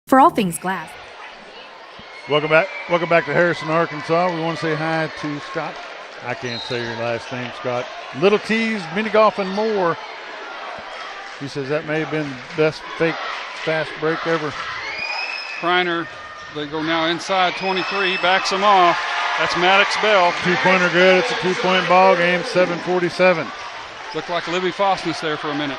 For all things glass. Welcome back to Harrison, Arkansas. We want to say hi to Scott. I can't say your last name, Scott. Little T's Mini Golf and More. He says that may have been the best fake fast break ever. Kreiner, they go now inside 23, backs him off. That's Maddox Bell. 2-pointer good. It's a 2-point ball game, 7:47. Looked like Libby Fosness there for a minute.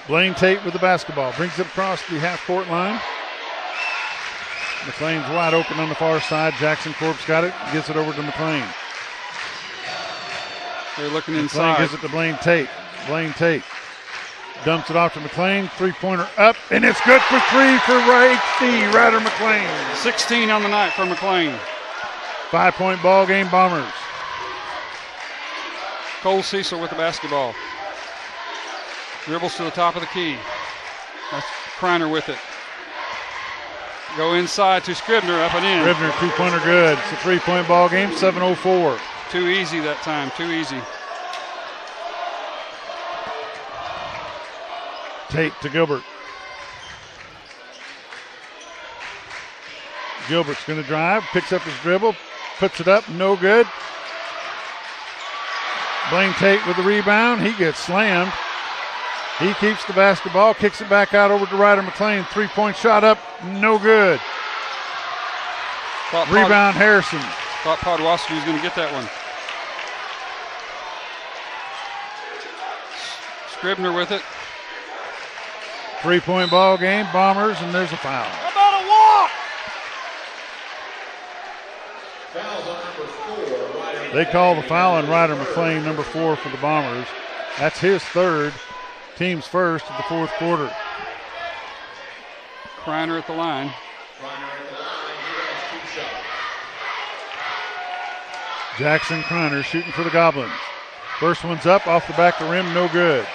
Blaine Tate with the basketball. Brings it across the half-court line. McLean's wide open on the far side. Jackson Corp's got it. Gets it over to McLean. They're looking McLean inside. gives it to Blaine Tate. Blaine Tate dumps it off to McLean. 3-pointer up, and it's good for 3 for Ryder McLean. 16 on the night for McLean. 5-point ball game, Bombers. Cole Cecil with the basketball. Dribbles to the top of the key. That's Kreiner with it. Go inside to Scribner, up and in. Scribner, 2-pointer good. It's a 3-point ball game, 7:04. Too easy that time, too easy. Tate to Gilbert. Gilbert's going to drive, picks up his dribble, puts it up, no good. Blaine Tate with the rebound. He gets slammed. He keeps the basketball, kicks it back out over to Ryder McLean. 3-point shot up, no good. Rebound Harrison. Thought Podwaski was going to get that one. Scribner with it. 3-point ball game, Bombers, and there's a foul. How about a walk? They call the foul on Ryder McLean, number 4 for the Bombers. That's his third, team's first of the fourth quarter. Kreiner at the line. Jackson Kreiner shooting for the Goblins. First one's up, off the back of the rim, no good.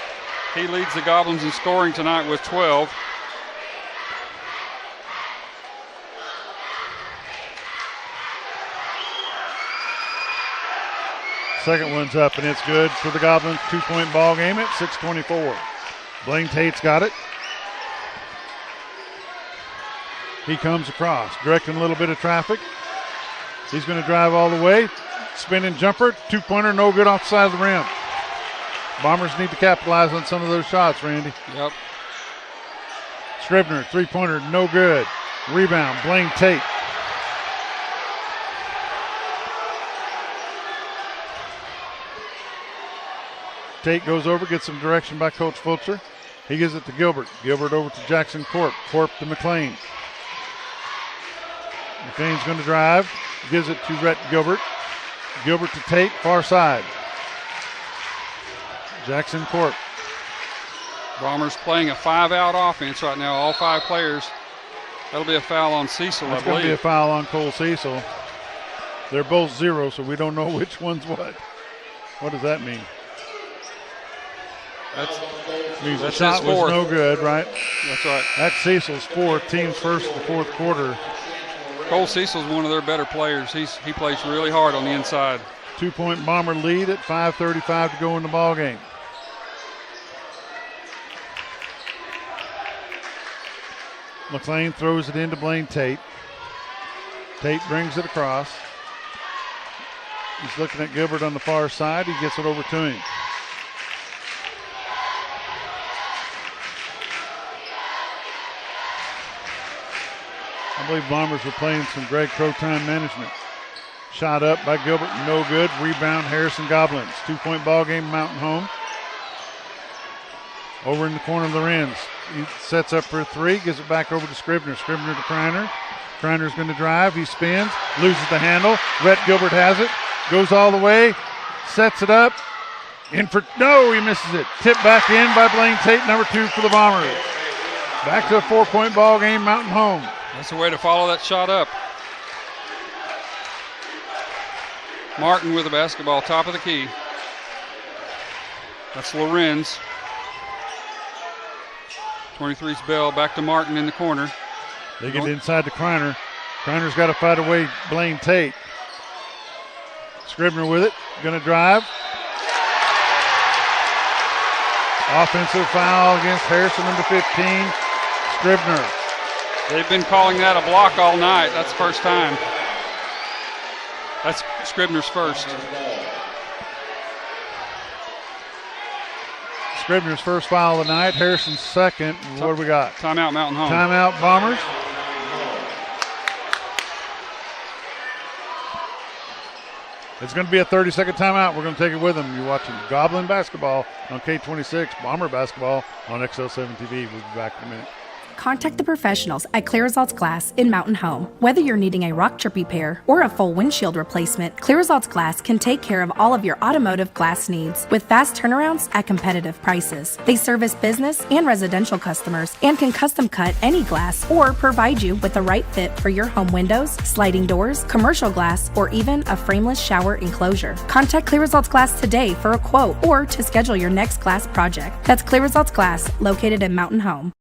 He leads the Goblins in scoring tonight with 12. Second one's up, and it's good for the Goblins. 2-point ball game at 6:24. Blaine Tate's got it. He comes across, directing a little bit of traffic. He's going to drive all the way. Spinning jumper, 2-pointer, no good off the side of the rim. Bombers need to capitalize on some of those shots, Randy. Yep. Scribner, 3-pointer, no good. Rebound, Blaine Tate. Tate goes over, gets some direction by Coach Fulcher. He gives it to Gilbert. Gilbert over to Jackson Corp. Corp to McLean. McLean's going to drive. Gives it to Rhett Gilbert. Gilbert to Tate, far side. Jackson Corp. Bombers playing a 5-out offense right now, all 5 players. That'll be a foul on Cecil, That's I going believe. to be a foul on Cole Cecil. They're both 0, so we don't know which one's what. What does that mean? Means the shot was no good, right? That's right. That's Cecil's 4th, team's first of the fourth quarter. Cole Cecil's one of their better players. He plays really hard on the inside. 2-point Bomber lead at 5:35 to go in the ball game. McLean throws it into Blaine Tate. Tate brings it across. He's looking at Gilbert on the far side. He gets it over to him. I believe Bombers were playing some Greg Crow time management. Shot up by Gilbert, no good. Rebound Harrison Goblins. 2-point ball game, Mountain Home. Over in the corner of the Wrens. He sets up for a 3, gives it back over to Scribner. Scribner to Kreiner. Kreiner's going to drive. He spins, loses the handle. Rhett Gilbert has it. Goes all the way. Sets it up. In for, no, he misses it. Tipped back in by Blaine Tate, number 2 for the Bombers. Back to a 4-point ball game, Mountain Home. That's the way to follow that shot up. Martin with the basketball, top of the key. That's Lorenz. 23's Bell, back to Martin in the corner. They get inside to Kreiner. Kreiner's got to fight away Blaine Tate. Scribner with it, going to drive. Offensive foul against Harrison, number 15, Scribner. They've been calling that a block all night. That's the first time. That's Scribner's first. Scribner's first foul of the night. Harrison's second. What do we got? Timeout, Mountain Home. Timeout, Bombers. It's going to be a 30-second timeout. We're going to take it with them. You're watching Goblin basketball on K26, Bomber basketball on XL7-TV. We'll be back in a minute. Contact the professionals at Clear Results Glass in Mountain Home. Whether you're needing a rock chip repair or a full windshield replacement, Clear Results Glass can take care of all of your automotive glass needs with fast turnarounds at competitive prices. They service business and residential customers and can custom cut any glass or provide you with the right fit for your home windows, sliding doors, commercial glass, or even a frameless shower enclosure. Contact Clear Results Glass today for a quote or to schedule your next glass project. That's Clear Results Glass, located in Mountain Home.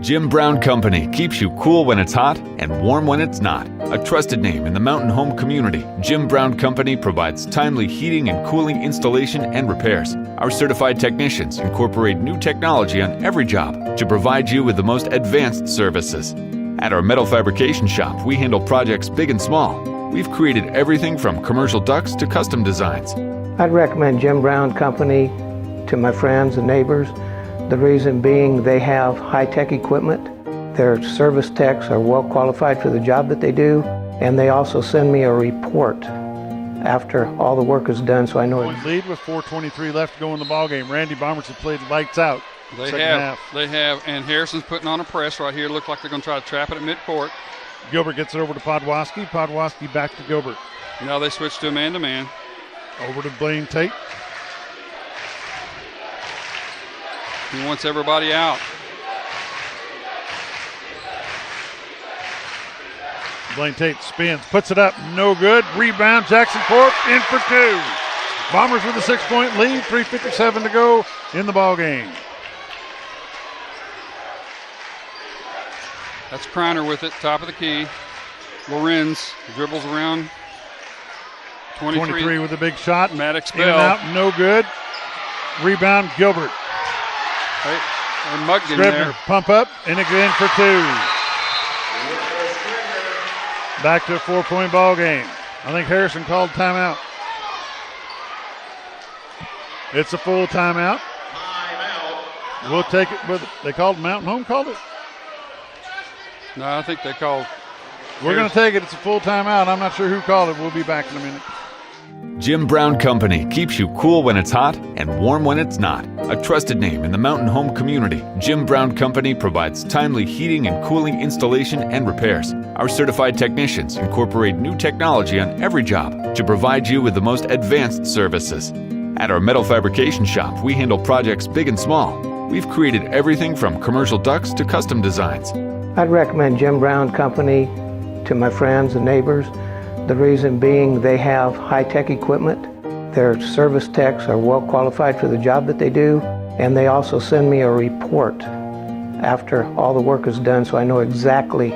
Jim Brown Company keeps you cool when it's hot and warm when it's not. A trusted name in the mountain home community, Jim Brown Company provides timely heating and cooling installation and repairs. Our certified technicians incorporate new technology on every job to provide you with the most advanced services. At our metal fabrication shop, we handle projects big and small. We've created everything from commercial ducts to custom designs. I'd recommend Jim Brown Company to my friends and neighbors. The reason being they have high-tech equipment. Their service techs are well qualified for the job that they do, and they also send me a report after all the work is done, so I know it's lead with 4:23 left to go in the ball game. Randy Bombers have played lights out. They have, and Harrison's putting on a press right here. Look like they're going to try to trap it at midcourt. Gilbert gets it over to Podwaski. Podwaski back to Gilbert. Now they switch to a man-to-man. Over to Blaine Tate. He wants everybody out. Blaine Tate spins, puts it up, no good. Rebound, Jackson Corp in for two. Bombers with a 6-point lead, 3:57 to go in the ball game. That's Kreiner with it, top of the key. Lorenz dribbles around. 23 with a big shot. Maddox in and out, no good. Rebound, Gilbert. They mugged him Scribner, there. Pump up, and again for two. Back to a 4-point ball game. I think Harrison called timeout. It's a full timeout. We'll take it with it. They called Mountain Home, called it? No, I think they called. We're going to take it. It's a full timeout. I'm not sure who called it. We'll be back in a minute. Jim Brown Company keeps you cool when it's hot and warm when it's not. A trusted name in the mountain home community, Jim Brown Company provides timely heating and cooling installation and repairs. Our certified technicians incorporate new technology on every job to provide you with the most advanced services. At our metal fabrication shop, we handle projects big and small. We've created everything from commercial ducts to custom designs. I'd recommend Jim Brown Company to my friends and neighbors. The reason being they have high-tech equipment. Their service techs are well qualified for the job that they do, and they also send me a report after all the work is done, so I know exactly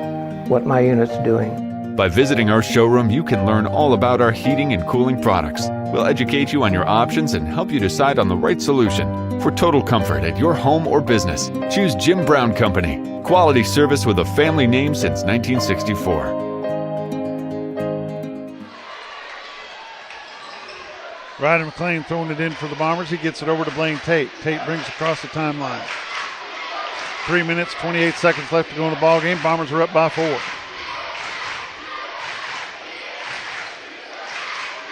what my unit's doing. By visiting our showroom, you can learn all about our heating and cooling products. We'll educate you on your options and help you decide on the right solution. For total comfort at your home or business, choose Jim Brown Company. Quality service with a family name since 1964. Ryder McLean throwing it in for the Bombers. He gets it over to Blaine Tate. Tate brings across the timeline. 3 minutes, 28 seconds left to go in the ball game. Bombers are up by 4.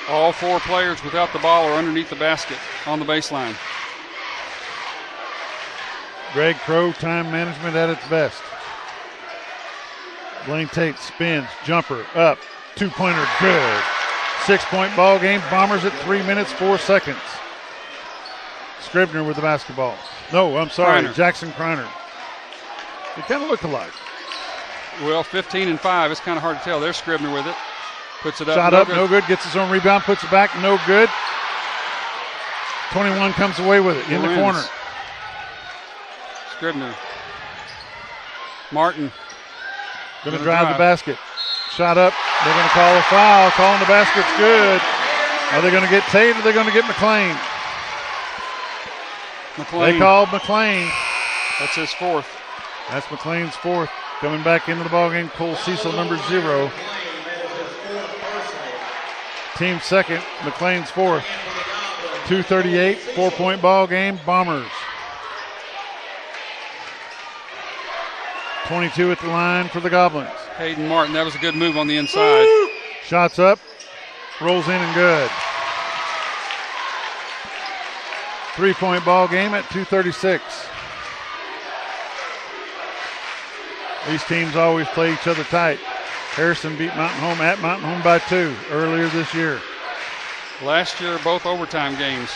All 4 players without the ball are underneath the basket on the baseline. Greg Crow, time management at its best. Blaine Tate spins, jumper, up, 2-pointer, good. 6-point ball game. Bombers at 3 minutes, 4 seconds. Scribner with the basketball. No, I'm sorry, Kreiner. Jackson Kreiner. They kind of look alike. Well, 15 and 5. It's kind of hard to tell. There's Scribner with it. Puts it up. Shot up, no good. Gets his own rebound, puts it back, no good. 21 comes away with it in the corner. Scribner. Martin. Going to drive the basket. Shot up. They're going to call a foul. Calling the basket's good. Are they going to get Tate or are they going to get McLean? McLean. They called McLean. That's his 4th. That's McLean's 4th. Coming back into the ballgame, Cole Cecil, number 0. Team second, McLean's fourth. 2:38, 4-point ball game. Bombers. 22 at the line for the Goblins. Hayden Martin, that was a good move on the inside. Shots up, rolls in and good. 3-point ball game at 2:36. These teams always play each other tight. Harrison beat Mountain Home at Mountain Home by 2 earlier this year. Last year, both overtime games.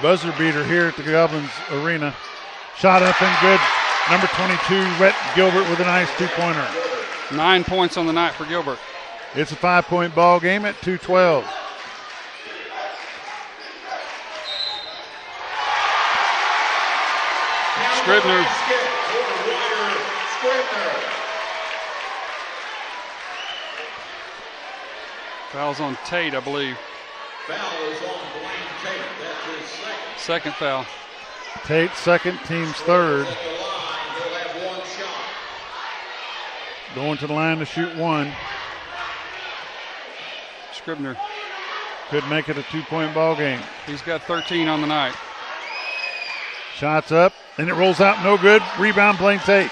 Buzzer beater here at the Goblins Arena. Shot up and good. Number 22, Rhett Gilbert with a nice 2-pointer. 9 points on the night for Gilbert. It's a 5-point ball game at 2:12. Scribner. Foul's on Tate, I believe. Foul is on Blaine Tate. That's his second foul. Tate second, team's third. Going to the line to shoot one. Scribner. Could make it a 2-point ball game. He's got 13 on the night. Shots up, and it rolls out, no good. Rebound, Blaine Tate.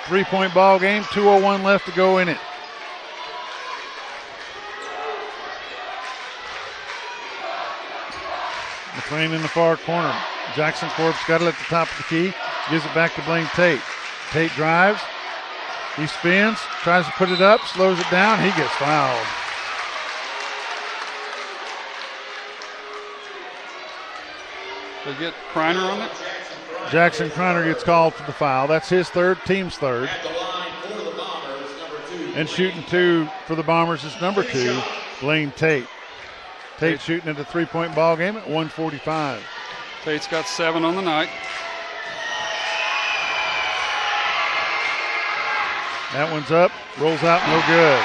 3-point ball game, 2:01 left to go in it. McLean in the far corner. Jackson Corp's got it at the top of the key. Gives it back to Blaine Tate. Tate drives. He spins, tries to put it up, slows it down. He gets fouled. They get Kreiner on it? Jackson Kreiner gets called for the foul. That's his third, team's third. And shooting 2 for the Bombers is number 2, Blaine Tate. Tate shooting at a 3-point ball game at 1:45. Tate's got 7 on the night. That one's up, rolls out, no good.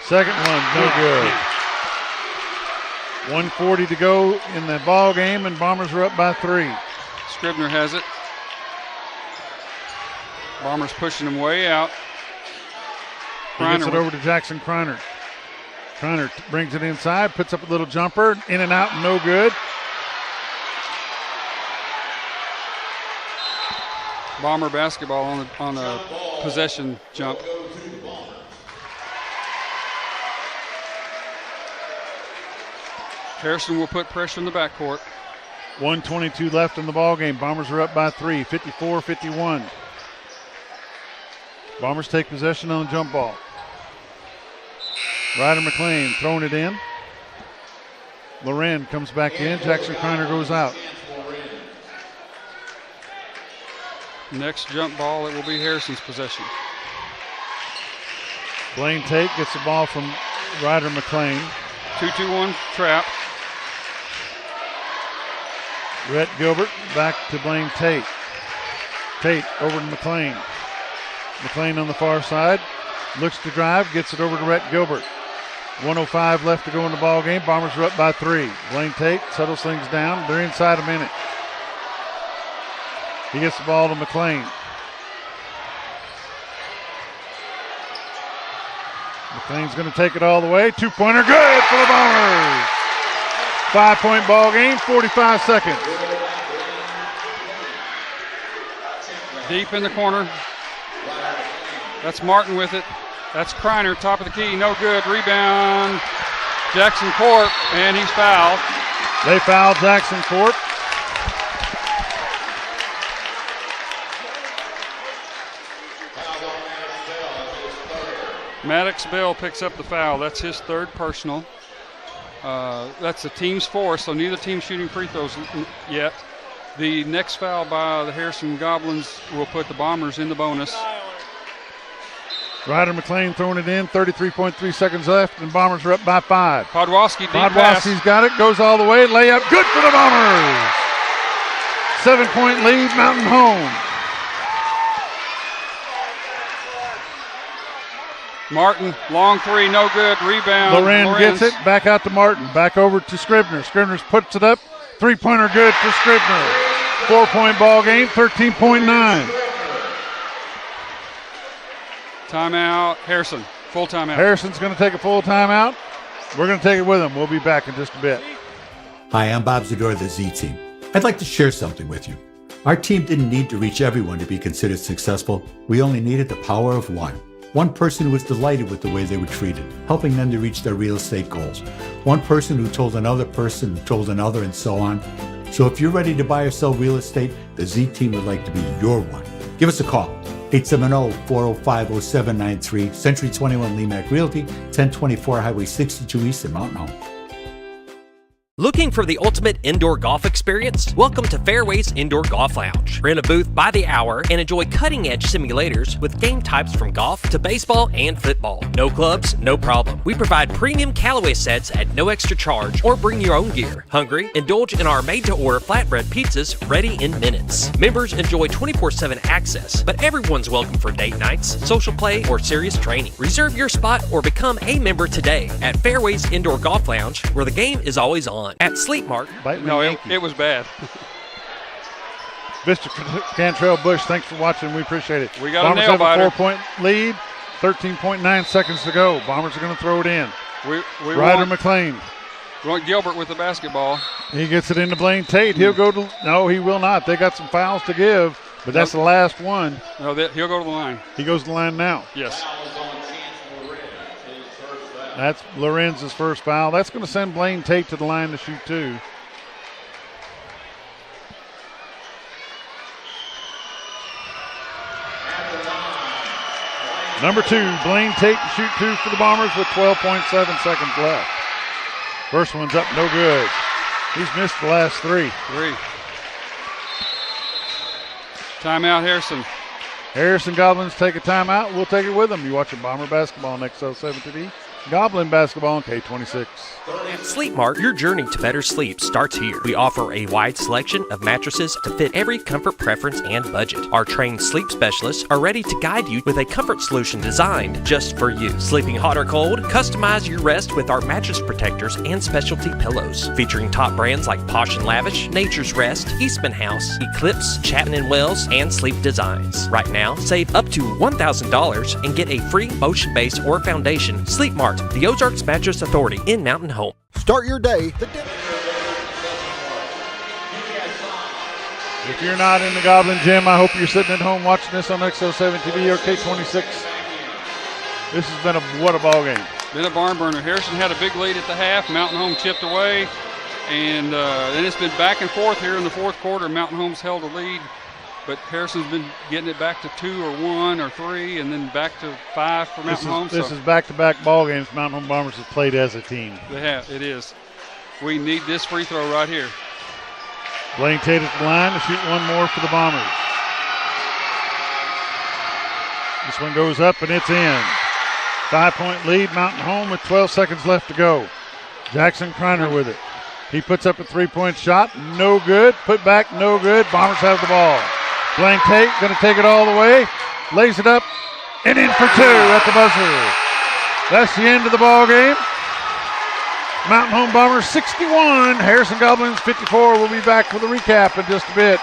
Second one, no good. 1:40 to go in the ball game, and Bombers are up by 3. Scribner has it. Bombers pushing him way out. He gets it over to Jackson Kreiner. Kreiner brings it inside, puts up a little jumper, in and out, no good. Bomber basketball on a possession jump. Harrison will put pressure in the backcourt. 1:22 left in the ball game. Bombers are up by 3, 54-51. Bombers take possession on the jump ball. Ryder McLean throwing it in. Loren comes back in. Jackson Kreiner goes out. Next jump ball, it will be Harrison's possession. Blaine Tate gets the ball from Ryder McLean. 2-2-1 trap. Rhett Gilbert back to Blaine Tate. Tate over to McLean. McLean on the far side. Looks to drive, gets it over to Rhett Gilbert. 1:05 left to go in the ball game. Bombers are up by 3. Blaine Tate settles things down. They're inside a minute. He gets the ball to McLean. McLean's going to take it all the way. 2-pointer good for the Bombers. 5-point ball game, 45 seconds. Deep in the corner. That's Martin with it. That's Kreiner, top of the key, no good. Rebound, Jackson Corp, and he's fouled. They fouled Jackson Corp. Maddox Bell picks up the foul. That's his third personal. That's the team's 4, so neither team shooting free throws yet. The next foul by the Harrison Goblins will put the Bombers in the bonus. Ryder McLean throwing it in, 33.3 seconds left, and Bombers are up by 5. Podwaski deep pass. Podwaski's got it, goes all the way, layup, good for the Bombers. 7-point lead, Mountain Home. Martin, long three, no good. Rebound. Loren gets it. Back out to Martin. Back over to Scribner. Scribner puts it up. Three-pointer good for Scribner. 4-point ball game, 13.9. Timeout, Harrison. Full timeout. Harrison's going to take a full timeout. We're going to take it with him. We'll be back in just a bit. Hi, I'm Bob Zador of the Z Team. I'd like to share something with you. Our team didn't need to reach everyone to be considered successful. We only needed the power of one. One person who was delighted with the way they were treated, helping them to reach their real estate goals. One person who told another person who told another, and so on. So if you're ready to buy or sell real estate, the Z Team would like to be your one. Give us a call. 870-405-0793, Century 21 Lemac Realty, 1024 Highway 62 East in Mountain Home. Looking for the ultimate indoor golf experience? Welcome to Fairways Indoor Golf Lounge. Rent a booth by the hour and enjoy cutting-edge simulators with game types from golf to baseball and football. No clubs, no problem. We provide premium Callaway sets at no extra charge or bring your own gear. Hungry? Indulge in our made-to-order flatbread pizzas ready in minutes. Members enjoy 24/7 access, but everyone's welcome for date nights, social play, or serious training. Reserve your spot or become a member today at Fairways Indoor Golf Lounge, where the game is always on. At Sleep Mart. No, it was bad. Mr. Cantrell Bush, thanks for watching. We appreciate it. We got Bombers a nail biter. have a 4-point lead. 13.9 seconds to go. Bombers are going to throw it in. Ryder McLean. We want Gilbert with the basketball. He gets it into Blaine Tate. He'll go to. No, he will not. They got some fouls to give, but that's the last one. No, he'll go to the line. He goes to the line now. Yes. That's Lorenz's first foul. That's going to send Blaine Tate to the line to shoot two. Number two, Blaine Tate to shoot two for the Bombers with 12.7 seconds left. First one's up, no good. He's missed the last three. Timeout, Harrison. Harrison Goblins take a timeout. We'll take it with them. You're watching Bomber basketball on XL7-TV. Goblin basketball on K26. At Sleep Mart, your journey to better sleep starts here. We offer a wide selection of mattresses to fit every comfort preference and budget. Our trained sleep specialists are ready to guide you with a comfort solution designed just for you. Sleeping hot or cold? Customize your rest with our mattress protectors and specialty pillows. Featuring top brands like Posh & Lavish, Nature's Rest, Eastman House, Eclipse, Chapman & Wells, and Sleep Designs. Right now, save up to $1,000 and get a free motion base or foundation. Sleep Mart, the Ozarks Mattress Authority in Mountain Home. Start your day. If you're not in the Goblin Gym, I hope you're sitting at home watching this on XL7-TV or K26. This has been what a ball game. Been a barn burner. Harrison had a big lead at the half. Mountain Home chipped away. And then it's been back and forth here in the fourth quarter. Mountain Home's held a lead. But Harrison's been getting it back to 2 or 1 or 3, and then back to 5 for Mountain Home. This is back-to-back ball games Mountain Home Bombers have played as a team. They have. It is. We need this free throw right here. Blaine Tate at the line to shoot one more for the Bombers. This one goes up, and it's in. 5-point lead, Mountain Home with 12 seconds left to go. Jackson Kreiner with it. He puts up a three-point shot. No good. Put back, no good. Bombers have the ball. Blaine Tate going to take it all the way. Lays it up and in for two at the buzzer. That's the end of the ball game. Mountain Home Bombers 61, Harrison Goblins 54. We'll be back with a recap in just a bit.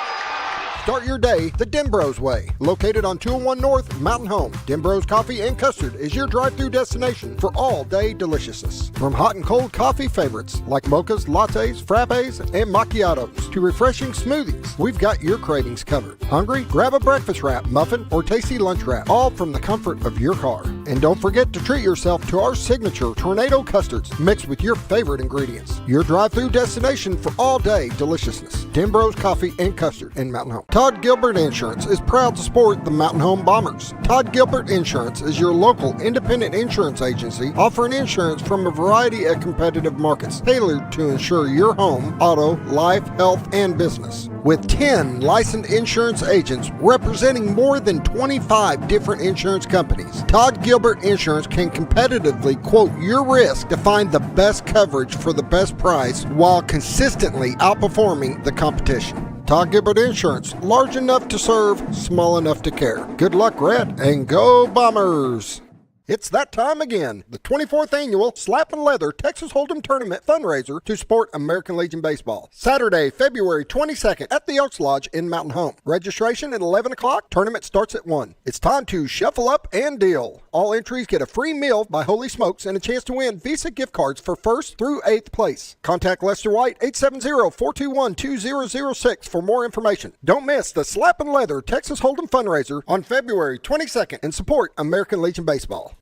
Start your day the Denbro's way. Located on 201 North, Mountain Home. Denbro's Coffee and Custard is your drive-through destination for all-day deliciousness. From hot and cold coffee favorites like mochas, lattes, frappes, and macchiatos to refreshing smoothies, we've got your cravings covered. Hungry? Grab a breakfast wrap, muffin, or tasty lunch wrap, all from the comfort of your car. And don't forget to treat yourself to our signature tornado custards mixed with your favorite ingredients. Your drive-through destination for all-day deliciousness. Denbro's Coffee and Custard in Mountain Home. Todd Gilbert Insurance is proud to support the Mountain Home Bombers. Todd Gilbert Insurance is your local independent insurance agency offering insurance from a variety of competitive markets tailored to insure your home, auto, life, health, and business. With 10 licensed insurance agents representing more than 25 different insurance companies, Todd Gilbert Insurance can competitively quote your risk to find the best coverage for the best price while consistently outperforming the competition. Todd Gilbert Insurance, large enough to serve, small enough to care. Good luck, Red, and go Bombers! It's that time again. The 24th annual Slap and Leather Texas Hold'em Tournament fundraiser to support American Legion Baseball. Saturday, February 22nd at the Elks Lodge in Mountain Home. Registration at 11 o'clock. Tournament starts at 1. It's time to shuffle up and deal. All entries get a free meal by Holy Smokes and a chance to win Visa gift cards for 1st through 8th place. Contact Lester White 870-421-2006 for more information. Don't miss the Slap and Leather Texas Hold'em fundraiser on February 22nd and support American Legion Baseball.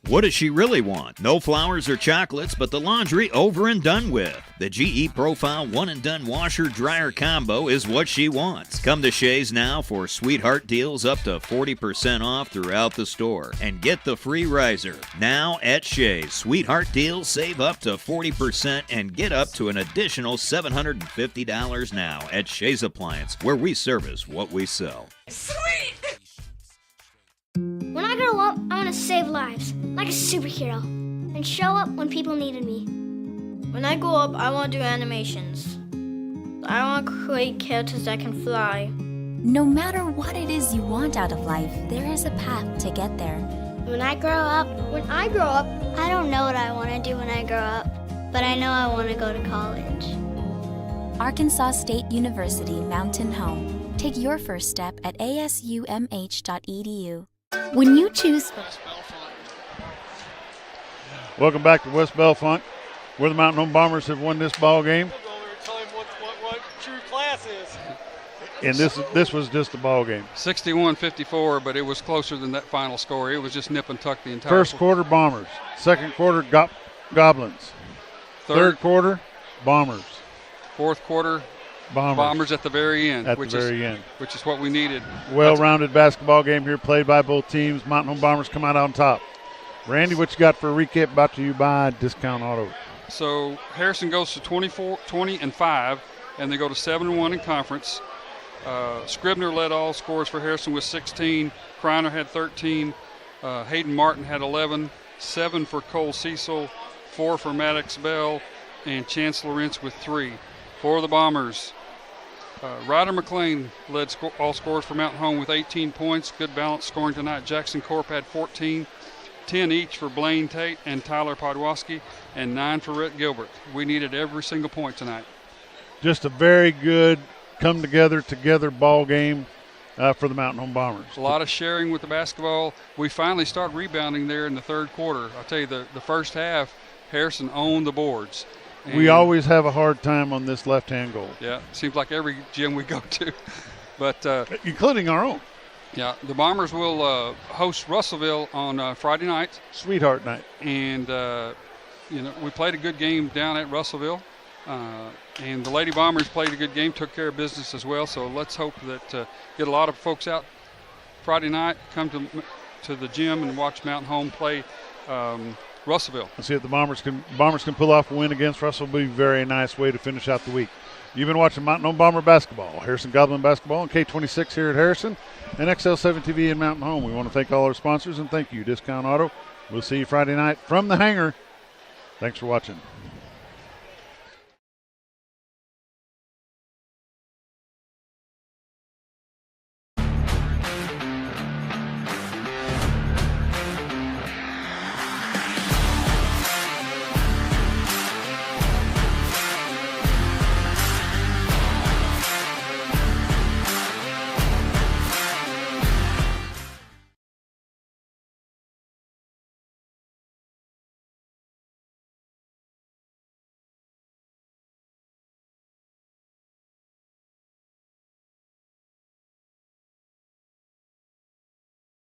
What does she really want? No flowers or chocolates, but the laundry over and done with. The GE Profile One and Done Washer Dryer Combo is what she wants. Come to Shea's now for sweetheart deals up to 40% off throughout the store. And get the free riser. Now at Shea's. Sweetheart deals save up to 40% and get up to an additional $750 now at Shea's Appliance, where we service what we sell. Sweet! When I grow up, I want to save lives, like a superhero, and show up when people needed me. When I grow up, I want to do animations. I want to create characters that can fly. No matter what it is you want out of life, there is a path to get there. When I grow up, I don't know what I want to do when I grow up, but I know I want to go to college. Arkansas State University Mountain Home. Take your first step at asumh.edu. When you choose... Welcome back to West Bellefonte, where the Mountain Home Bombers have won this ball game. Tell him what true class is. And this was just a ball game. 61-54, but it was closer than that final score. It was just nip and tuck the entire First quarter, Bombers. Second quarter, Goblins. Third quarter, Bombers. Fourth quarter, Bombers at the very end. Which is what we needed. Well-rounded basketball game here played by both teams. Mountain Home Bombers come out on top. Randy, what you got for a recap brought to you by Discount Auto? So Harrison goes to 20-5, and they go to 7-1 in conference. Scribner led all scores for Harrison with 16. Kreiner had 13. Hayden Martin had 11. 7 for Cole Cecil. 4 for Maddox Bell. And Chance Lawrence with 3. For the Bombers, Ryder McLean led all scores for Mountain Home with 18 points. Good balance scoring tonight. Jackson Corp had 14. 10 each for Blaine Tate and Tyler Podwaski, and 9 for Rhett Gilbert. We needed every single point tonight. Just a very good come-together ball game for the Mountain Home Bombers. A lot of sharing with the basketball. We finally started rebounding there in the third quarter. I'll tell you, the first half, Harrison owned the boards. And we always have a hard time on this left-hand goal. Yeah, seems like every gym we go to. But including our own. Yeah, the Bombers will host Russellville on Friday night. Sweetheart night. And, we played a good game down at Russellville. And the Lady Bombers played a good game, took care of business as well. So let's hope that get a lot of folks out Friday night, come to the gym and watch Mountain Home play Russellville. Let's see if the Bombers can pull off a win against Russell. Will be a very nice way to finish out the week. You've been watching Mountain Home Bomber basketball, Harrison Goblin basketball, and K26 here at Harrison, and XL7-TV in Mountain Home. We want to thank all our sponsors, and thank you, Discount Auto. We'll see you Friday night from the hangar. Thanks for watching.